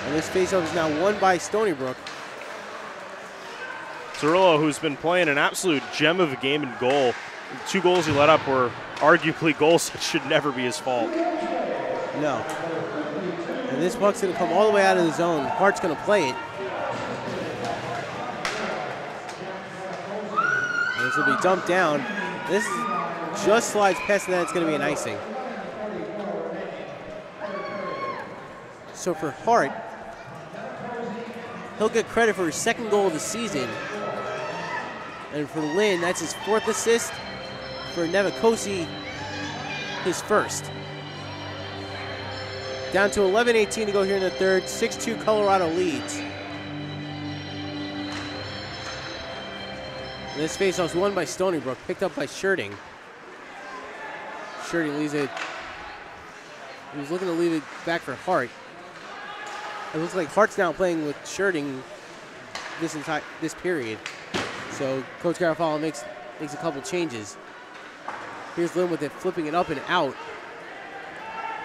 [SPEAKER 1] And this faceoff is now won by Stony Brook.
[SPEAKER 2] Cerulo, who's been playing an absolute gem of a game in goal. The 2 goals he let up were arguably goals that should never be his fault.
[SPEAKER 1] No. And this puck's going to come all the way out of the zone. Hart's going to play it. And this will be dumped down. This just slides past that. It's going to be an icing. So for Hart, he'll get credit for his 2nd goal of the season. And for Lynn, that's his 4th assist. For Nevikosi, his 1st. Down to 11:18 to go here in the 3rd. 6-2 Colorado leads. And this faceoff is won by Stony Brook, picked up by Sherding. Sherding leaves it. He was looking to leave it back for Hart. It looks like Hart's now playing with Sherding this period. So Coach Garofalo makes a couple changes. Here's Lynn with it, flipping it up and out.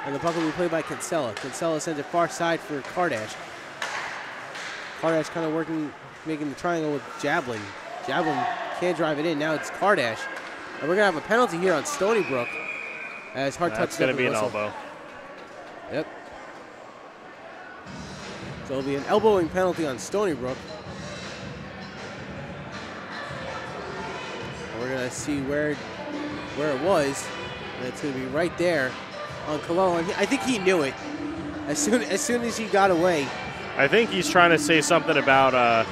[SPEAKER 1] And the puck will be played by Kinsella. Kinsella sends it far side for Kardash. Kardash kind of making the triangle with Jablin. Jablin can't drive it in. Now it's Kardash. And we're going to have a penalty here on Stony Brook as Hart touches.
[SPEAKER 2] That's going to be an elbow.
[SPEAKER 1] Yep. So it'll be an elbowing penalty on Stony Brook. And we're going to see where it was. And it's going to be right there on Cololo. And I think he knew it as soon as he got away.
[SPEAKER 2] I think he's trying to say something about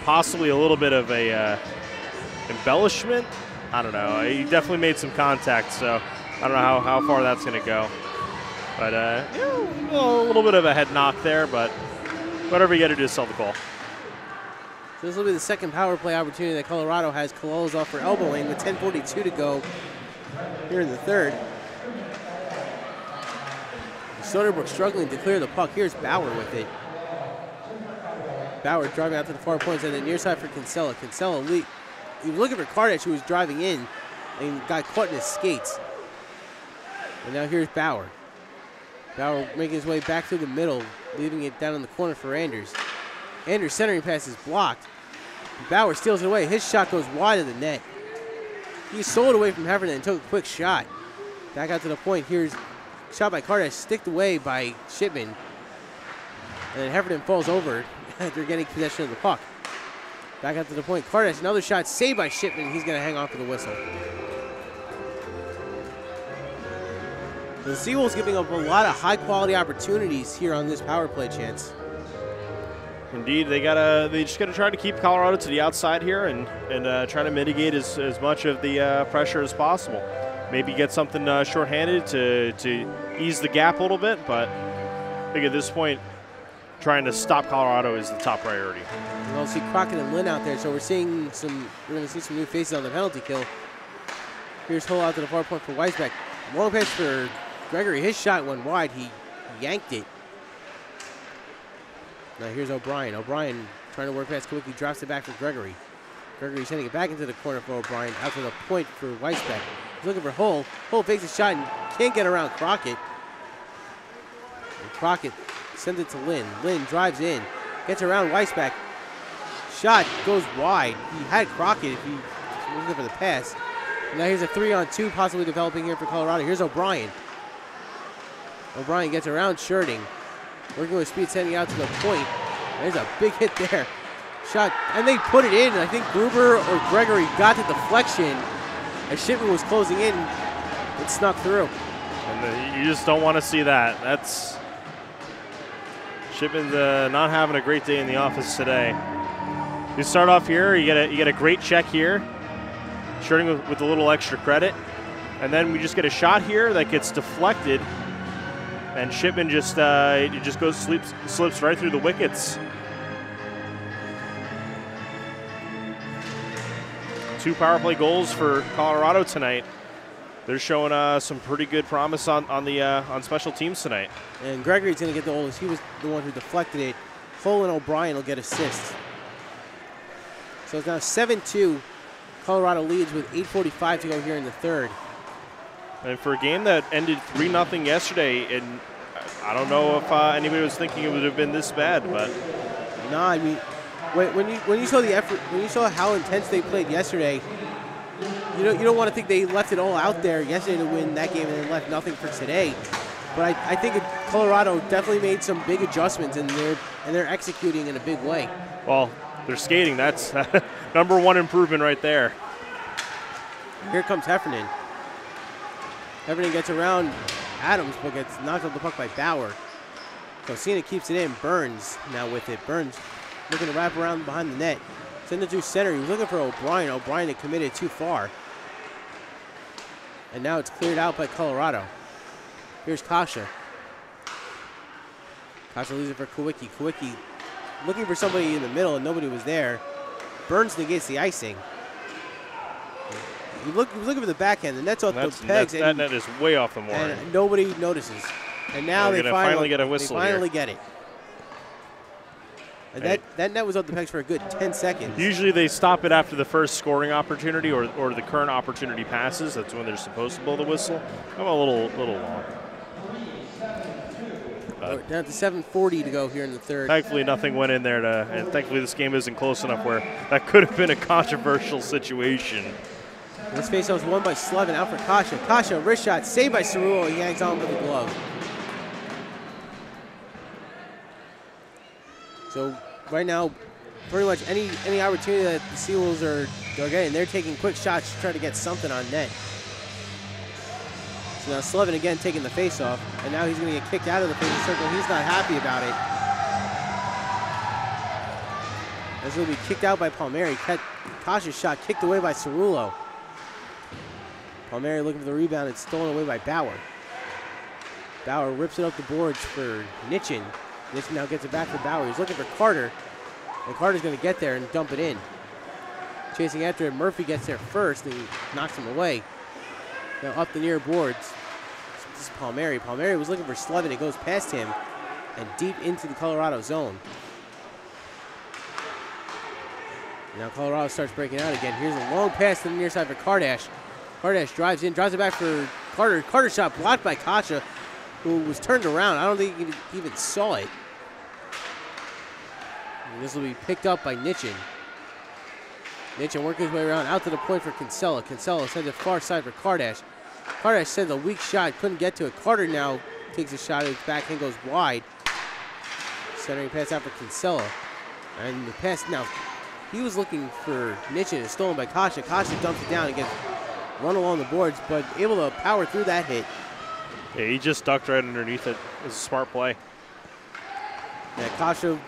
[SPEAKER 2] possibly a little bit of a embellishment. I don't know. He definitely made some contact, so I don't know how far that's going to go. But yeah, a little bit of a head knock there, but whatever you got to do to sell the call.
[SPEAKER 1] So this will be the 2nd power play opportunity that Colorado has. Cololo's off for elbowing with 10:42 to go here in the 3rd. Stony Brook struggling to clear the puck. Here's Bauer with it. Bauer driving out to the far points and then near side for Kinsella. Kinsella, he was looking for Kardash, who was driving in and got caught in his skates. And now here's Bauer. Bauer making his way back through the middle, leaving it down in the corner for Anders. Anders' centering pass is blocked. Bauer steals it away. His shot goes wide of the net. He sold away from Heffernan and took a quick shot. Back out to the point. Here's shot by Kardash, sticked away by Shipman. And then Heffernan falls over after getting possession of the puck. Back out to the point. Kardash, another shot saved by Shipman. He's going to hang on for the whistle. The Seawolves giving up a lot of high-quality opportunities here on this power play chance.
[SPEAKER 2] Indeed, they just gotta try to keep Colorado to the outside here and try to mitigate as much of the pressure as possible. Maybe get something shorthanded to ease the gap a little bit, but I think at this point, trying to stop Colorado is the top priority.
[SPEAKER 1] We'll see Crockett and Lynn out there, so we're going to see some new faces on the penalty kill. Here's Hull out to the far point for Weisbeck. Long pass for Gregory. His shot went wide. He yanked it. Now here's O'Brien. O'Brien trying to work past quickly, drops it back for Gregory. Gregory sending it back into the corner for O'Brien, out to the point for Weisbeck. He's looking for Hull. Hull fakes a shot and can't get around Crockett. And Crockett sends it to Lynn. Lynn drives in, gets around Weisbeck. Shot goes wide. He had Crockett if he was looking for the pass. Now here's a 3-on-2 possibly developing here for Colorado. Here's O'Brien. O'Brien gets around Shirting. Working with speed, sending out to the point. There's a big hit there. Shot, and they put it in. I think Gruber or Gregory got the deflection as Shipman was closing in. It snuck through.
[SPEAKER 2] And you just don't want to see that. That's Shipman not having a great day in the office today. You start off here, you get a great check here, shooting with a little extra credit, and then we just get a shot here that gets deflected, and Shipman just slips right through the wickets. 2 power play goals for Colorado tonight. They're showing some pretty good promise on special teams tonight. And
[SPEAKER 1] Gregory's going to get the goal. He was the one who deflected it. Cole and O'Brien will get assists. So it's now 7-2. Colorado leads with 8:45 to go here in the third.
[SPEAKER 2] And for a game that ended 3-0 yesterday, and I don't know if anybody was thinking it would have been this bad, but
[SPEAKER 1] no, I mean, when you saw the effort, when you saw how intense they played yesterday, you don't want to think they left it all out there yesterday to win that game and then left nothing for today. But I think Colorado definitely made some big adjustments, and they're executing in a big way.
[SPEAKER 2] Well, they're skating. That's number 1 improvement right there.
[SPEAKER 1] Here comes Heffernan. Heffernan gets around Adams, but gets knocked off the puck by Bauer. So Cena keeps it in. Burns now with it. Burns looking to wrap around behind the net. Send it through center. He was looking for O'Brien. O'Brien had committed too far. And now it's cleared out by Colorado. Here's Kasha. Kasha leaves it for Kawicki. Kawicki looking for somebody in the middle, and nobody was there. Burns negates the icing. He was looking for the backhand. The net's off the pegs.
[SPEAKER 2] That net is way off the mark.
[SPEAKER 1] And nobody notices. And now they finally
[SPEAKER 2] get a whistle.
[SPEAKER 1] They finally get it. And that net was off the pegs for a good 10 seconds.
[SPEAKER 2] Usually they stop it after the first scoring opportunity or the current opportunity passes. That's when they're supposed to blow the whistle. I'm a little long.
[SPEAKER 1] Down to 7:40 to go here in the third.
[SPEAKER 2] Thankfully, nothing went in there, and thankfully this game isn't close enough where that could have been a controversial situation.
[SPEAKER 1] This faceoff was won by Slevin, out for Kasha. Kasha, wrist shot, saved by Cerullo. He hangs on with the glove. So right now, pretty much any opportunity that the Seawolves are getting, they're taking quick shots to try to get something on net. So now Slevin again taking the faceoff, and now he's going to get kicked out of the faceoff circle. He's not happy about it. That's going to be kicked out by Palmieri. Kasha's shot kicked away by Cerullo. Palmieri looking for the rebound. It's stolen away by Bauer. Bauer rips it up the boards for Nitchin. Nitchin now gets it back for Bauer. He's looking for Carter. And Carter's going to get there and dump it in. Chasing after it, Murphy gets there first and he knocks him away. Now up the near boards. This is Palmieri. Palmieri was looking for Slevin. It goes past him and deep into the Colorado zone. Now Colorado starts breaking out again. Here's a long pass to the near side for Kardash. Kardash drives in, drives it back for Carter. Carter's shot blocked by Kasha, who was turned around. I don't think he even saw it. And this will be picked up by Nitchin. Nitchin working his way around out to the point for Kinsella. Kinsella sends it far side for Kardash. Kardash sends a weak shot, couldn't get to it. Carter now takes a shot, his backhand goes wide. Centering pass out for Kinsella. And the pass now, he was looking for Nitchin. It's stolen by Kasha. Kasha dumps it down and gets run along the boards, but able to power through that hit.
[SPEAKER 2] Yeah, he just ducked right underneath it. It was a smart play.
[SPEAKER 1] Yeah, Kasha,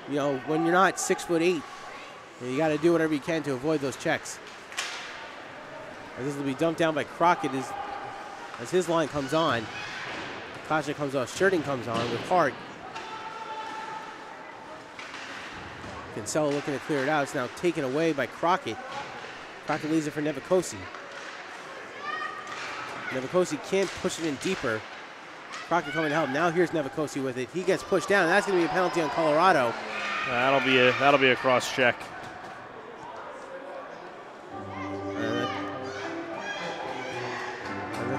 [SPEAKER 1] you know, when you're not 6'8", you got to do whatever you can to avoid those checks. And this will be dumped down by Crockett as his line comes on. Kasha comes off, Shirting comes on with Hart. Kinsella looking to clear it out. It's now taken away by Crockett. Crockett leaves it for Nevikosi. Nevikosi can't push it in deeper. Crockett coming to help. Now here's Nevikosi with it. He gets pushed down, and that's going to be a penalty on Colorado.
[SPEAKER 2] That'll be a cross check.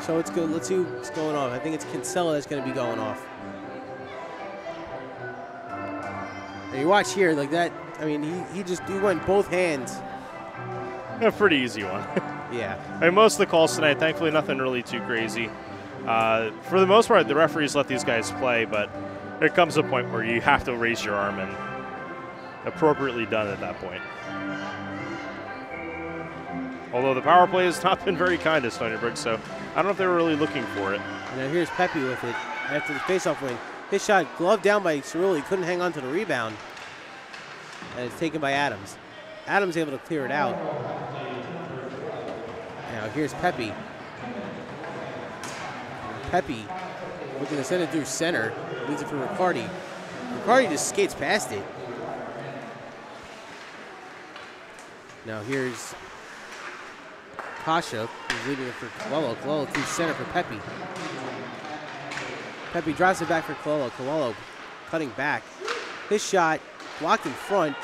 [SPEAKER 1] So it's good. Let's see what's going on. I think it's Kinsella that's going to be going off. And you watch here, like that. I mean, he went both hands.
[SPEAKER 2] A pretty easy one.
[SPEAKER 1] Yeah.
[SPEAKER 2] I mean, most of the calls tonight, thankfully, nothing really too crazy. For the most part, the referees let these guys play, but there comes a point where you have to raise your arm, and appropriately done at that point. Although the power play has not been very kind to Stony Brook, so I don't know if they were really looking for it.
[SPEAKER 1] Now here's Pepe with it after the faceoff win. His shot gloved down by Cerulli, couldn't hang on to the rebound. And it's taken by Adams. Adams able to clear it out. Now here's Pepe. Pepe looking to send it through center. Leads it for Riccardi. Riccardi just skates past it. Now here's Kasha, who's leaving it for Colello. Colello through center for Pepe. Pepe drives it back for Colello. Colello cutting back. His shot blocked in front.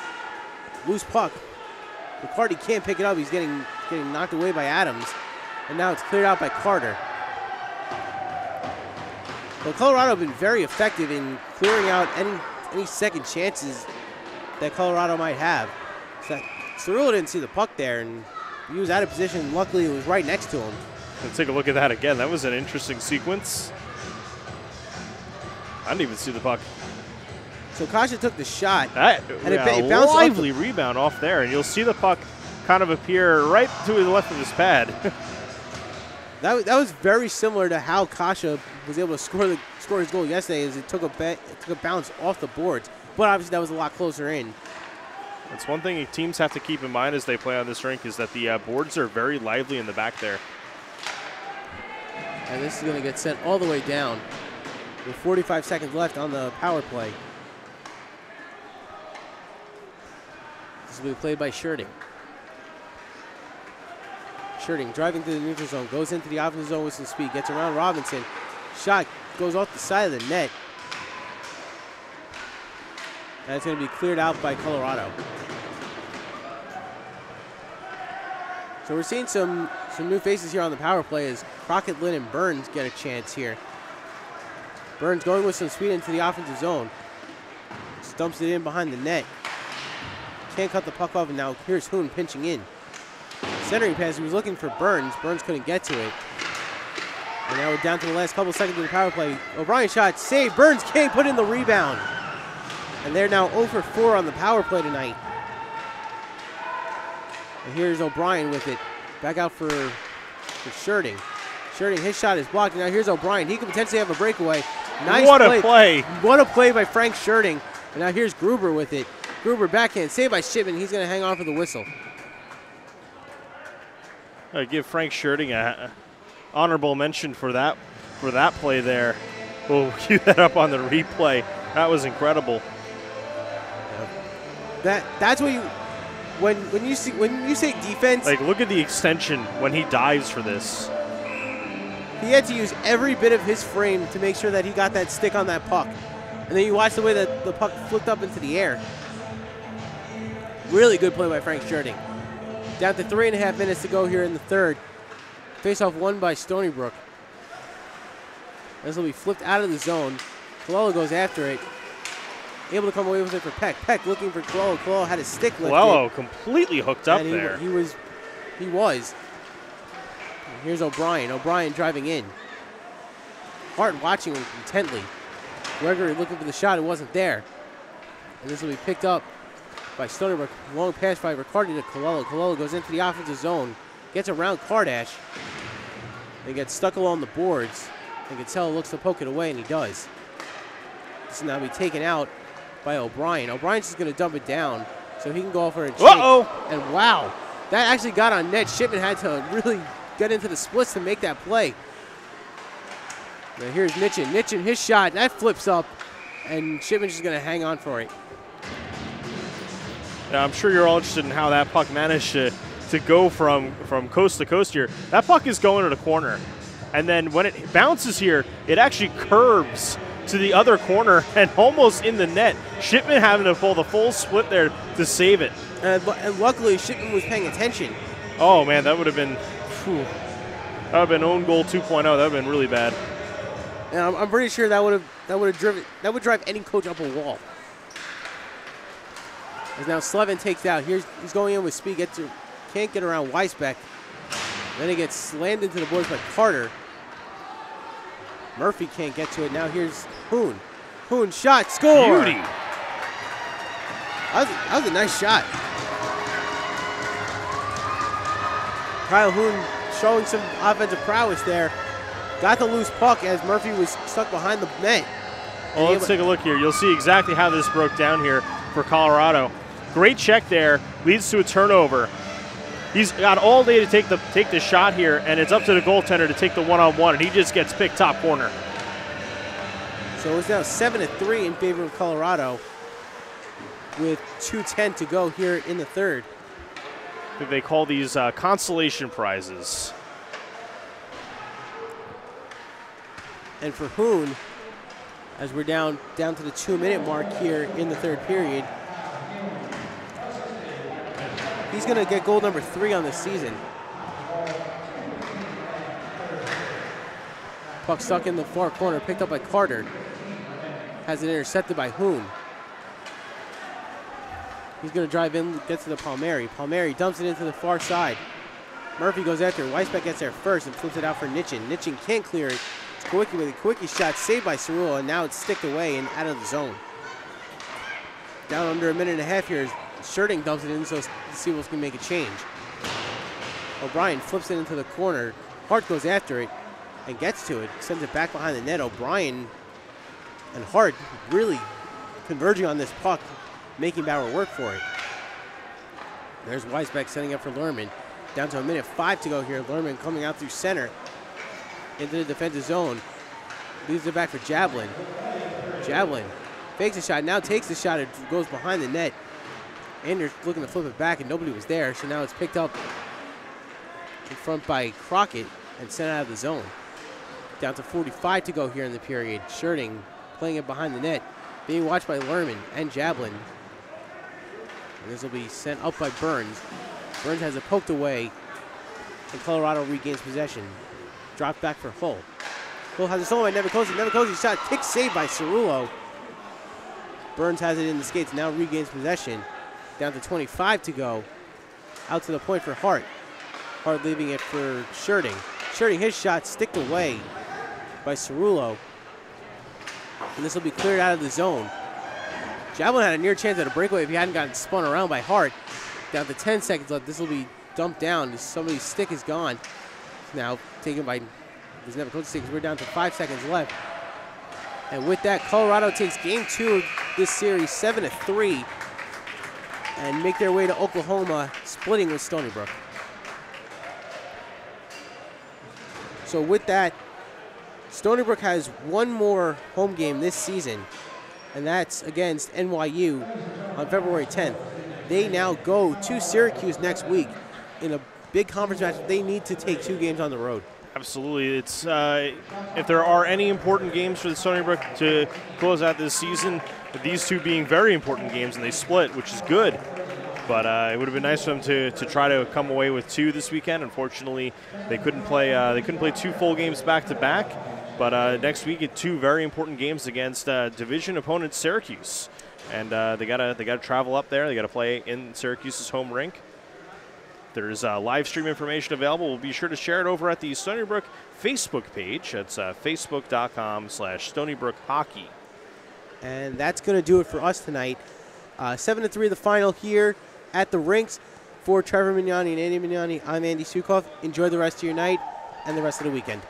[SPEAKER 1] Loose puck. Riccardi can't pick it up. He's getting knocked away by Adams. And now it's cleared out by Carter. Well, Colorado have been very effective in clearing out any second chances that Colorado might have. So Cerulli didn't see the puck there, and he was out of position. Luckily, it was right next to him.
[SPEAKER 2] Let's take a look at that again. That was an interesting sequence. I didn't even see the puck.
[SPEAKER 1] So Kasha took the shot.
[SPEAKER 2] And it bounced lively rebound off there, and you'll see the puck kind of appear right to the left of his pad.
[SPEAKER 1] That was very similar to how Kasha was able to score his goal yesterday, as it took a bounce off the boards. But obviously that was a lot closer in.
[SPEAKER 2] That's one thing teams have to keep in mind as they play on this rink, is that the boards are very lively in the back there.
[SPEAKER 1] And this is going to get sent all the way down with 45 seconds left on the power play. This will be played by Schurting. Schurting driving through the neutral zone, goes into the offensive zone with some speed, gets around Robinson. Shot goes off the side of the net. And it's going to be cleared out by Colorado. So we're seeing some new faces here on the power play as Crockett, Lynn, and Burns get a chance here. Burns going with some speed into the offensive zone. Stumps it in behind the net. Can't cut the puck off, and now here's Hoon pinching in. Centering pass, he was looking for Burns. Burns couldn't get to it. And now we're down to the last couple seconds of the power play. O'Brien shot, saved. Burns can't put in the rebound. And they're now 0 for 4 on the power play tonight. And here's O'Brien with it. Back out for Schurting. Schurting, his shot is blocked. And now here's O'Brien. He could potentially have a breakaway. Nice
[SPEAKER 2] what a play.
[SPEAKER 1] What a play by Frank Schurting. And now here's Gruber with it. Gruber backhand, saved by Shipman. He's going to hang on for the whistle.
[SPEAKER 2] I give Frank Schurting a honorable mention for that play there. We'll cue that up on the replay. That was incredible.
[SPEAKER 1] That's what you when you say defense.
[SPEAKER 2] Like, look at the extension when he dives for this.
[SPEAKER 1] He had to use every bit of his frame to make sure that he got that stick on that puck. And then you watch the way that the puck flipped up into the air. Really good play by Frank Schurting. Down to 3.5 minutes to go here in the third. Face-off won by Stony Brook. This will be flipped out of the zone. Colello goes after it. Able to come away with it for Peck. Peck looking for Colello. Colello had his stick lifted.
[SPEAKER 2] Colello completely hooked up there.
[SPEAKER 1] He was. And here's O'Brien. O'Brien driving in. Hart watching him intently. Gregory looking for the shot. It wasn't there. And this will be picked up by Stony Brook. Long pass by Riccardi to Colello. Colello goes into the offensive zone. Gets around Kardash. They get stuck along the boards. And Gattel looks to poke it away, and he does. This will now be taken out by O'Brien. O'Brien's just going to dump it down so he can go for a chase.
[SPEAKER 2] Uh-oh!
[SPEAKER 1] And wow, that actually got on net. Shipman had to really get into the splits to make that play. Now here's Nitchin. Nitchin, his shot, that flips up, and Shipman's just going to hang on for it.
[SPEAKER 2] Now, I'm sure you're all interested in how that puck managed to go from coast to coast here. That puck is going to the corner. And then when it bounces here, it actually curves to the other corner and almost in the net. Shipman having to pull the full split there to save it.
[SPEAKER 1] And luckily, Shipman was paying attention.
[SPEAKER 2] Oh, man, that would have been own goal 2.0. That would have been really bad.
[SPEAKER 1] And I'm pretty sure that would drive any coach up a wall. As now Slevin takes out. He's going in with speed. Can't get around Weisbeck. Then it gets slammed into the boards by Carter. Murphy can't get to it. Now here's Hoon. Hoon shot, score!
[SPEAKER 2] Beauty.
[SPEAKER 1] That was a nice shot. Kyle Hoon showing some offensive prowess there. Got the loose puck as Murphy was stuck behind the net.
[SPEAKER 2] Well, let's take a look here. You'll see exactly how this broke down here for Colorado. Great check there, leads to a turnover. He's got all day to take the shot here, and it's up to the goaltender to take the one-on-one, and he just gets picked top corner.
[SPEAKER 1] So it's now 7-3 in favor of Colorado with 2:10 to go here in the third.
[SPEAKER 2] I think they call these consolation prizes.
[SPEAKER 1] And for Hoon, as we're down to the 2-minute mark here in the third period, he's going to get goal number 3 on the season. Puck stuck in the far corner, picked up by Carter. Has it intercepted by Hoon. He's going to drive in, gets to the Palmieri. Palmieri dumps it into the far side. Murphy goes after it. Weisbeck gets there first and flips it out for Nitchin. Nitchin can't clear it. It's Kawicki with a Kawicki shot saved by Cerullo, and now it's sticked away and out of the zone. Down under a minute and a half here. Shirting dumps it in so the Seawolves can make a change. O'Brien flips it into the corner. Hart goes after it and gets to it. Sends it back behind the net. O'Brien and Hart really converging on this puck, making Bauer work for it. There's Weisbeck setting up for Lerman. Down to a minute 5 to go here. Lerman coming out through center into the defensive zone. Leaves it back for Jablin. Jablin fakes a shot, now takes the shot. It goes behind the net. Anders looking to flip it back, and nobody was there, so now it's picked up in front by Crockett and sent out of the zone. Down to 45 to go here in the period. Shirting playing it behind the net, being watched by Lerman and Jablin. And this will be sent up by Burns. Burns has it poked away, and Colorado regains possession. Dropped back for Hull. Hull has it stolen by Nebuchadnezzar. Nebuchadnezzar's shot, kick saved by Cerullo. Burns has it in the skates, now regains possession. Down to 25 to go. Out to the point for Hart. Hart leaving it for Shirting. Shirting, his shot sticked away by Cerullo. And this will be cleared out of the zone. Jablin had a near chance at a breakaway if he hadn't gotten spun around by Hart. Down to 10 seconds left. This will be dumped down. Somebody's stick is gone. Now taken by his Nebuchadnezzar stick. We're down to 5 seconds left. And with that, Colorado takes game 2 of this series 7-3. And make their way to Oklahoma, splitting with Stony Brook. So with that, Stony Brook has one more home game this season, and that's against NYU on February 10th. They now go to Syracuse next week in a big conference match. They need to take 2 games on the road.
[SPEAKER 2] Absolutely. It's if there are any important games for the Stony Brook to close out this season, these 2 being very important games, and they split, which is good. But it would have been nice for them to try to come away with 2 this weekend. Unfortunately, they couldn't play 2 full games back to back. But next week, get 2 very important games against division opponent Syracuse, and they gotta travel up there. They gotta play in Syracuse's home rink. There's live stream information available. We'll be sure to share it over at the Stony Brook Facebook page. That's facebook.com/Stony Brook Hockey.
[SPEAKER 1] And that's going to do it for us tonight. 7-3 the final here at the rinks. For Trevor Mignani and Andy Mignani, I'm Andy Sukoff. Enjoy the rest of your night and the rest of the weekend.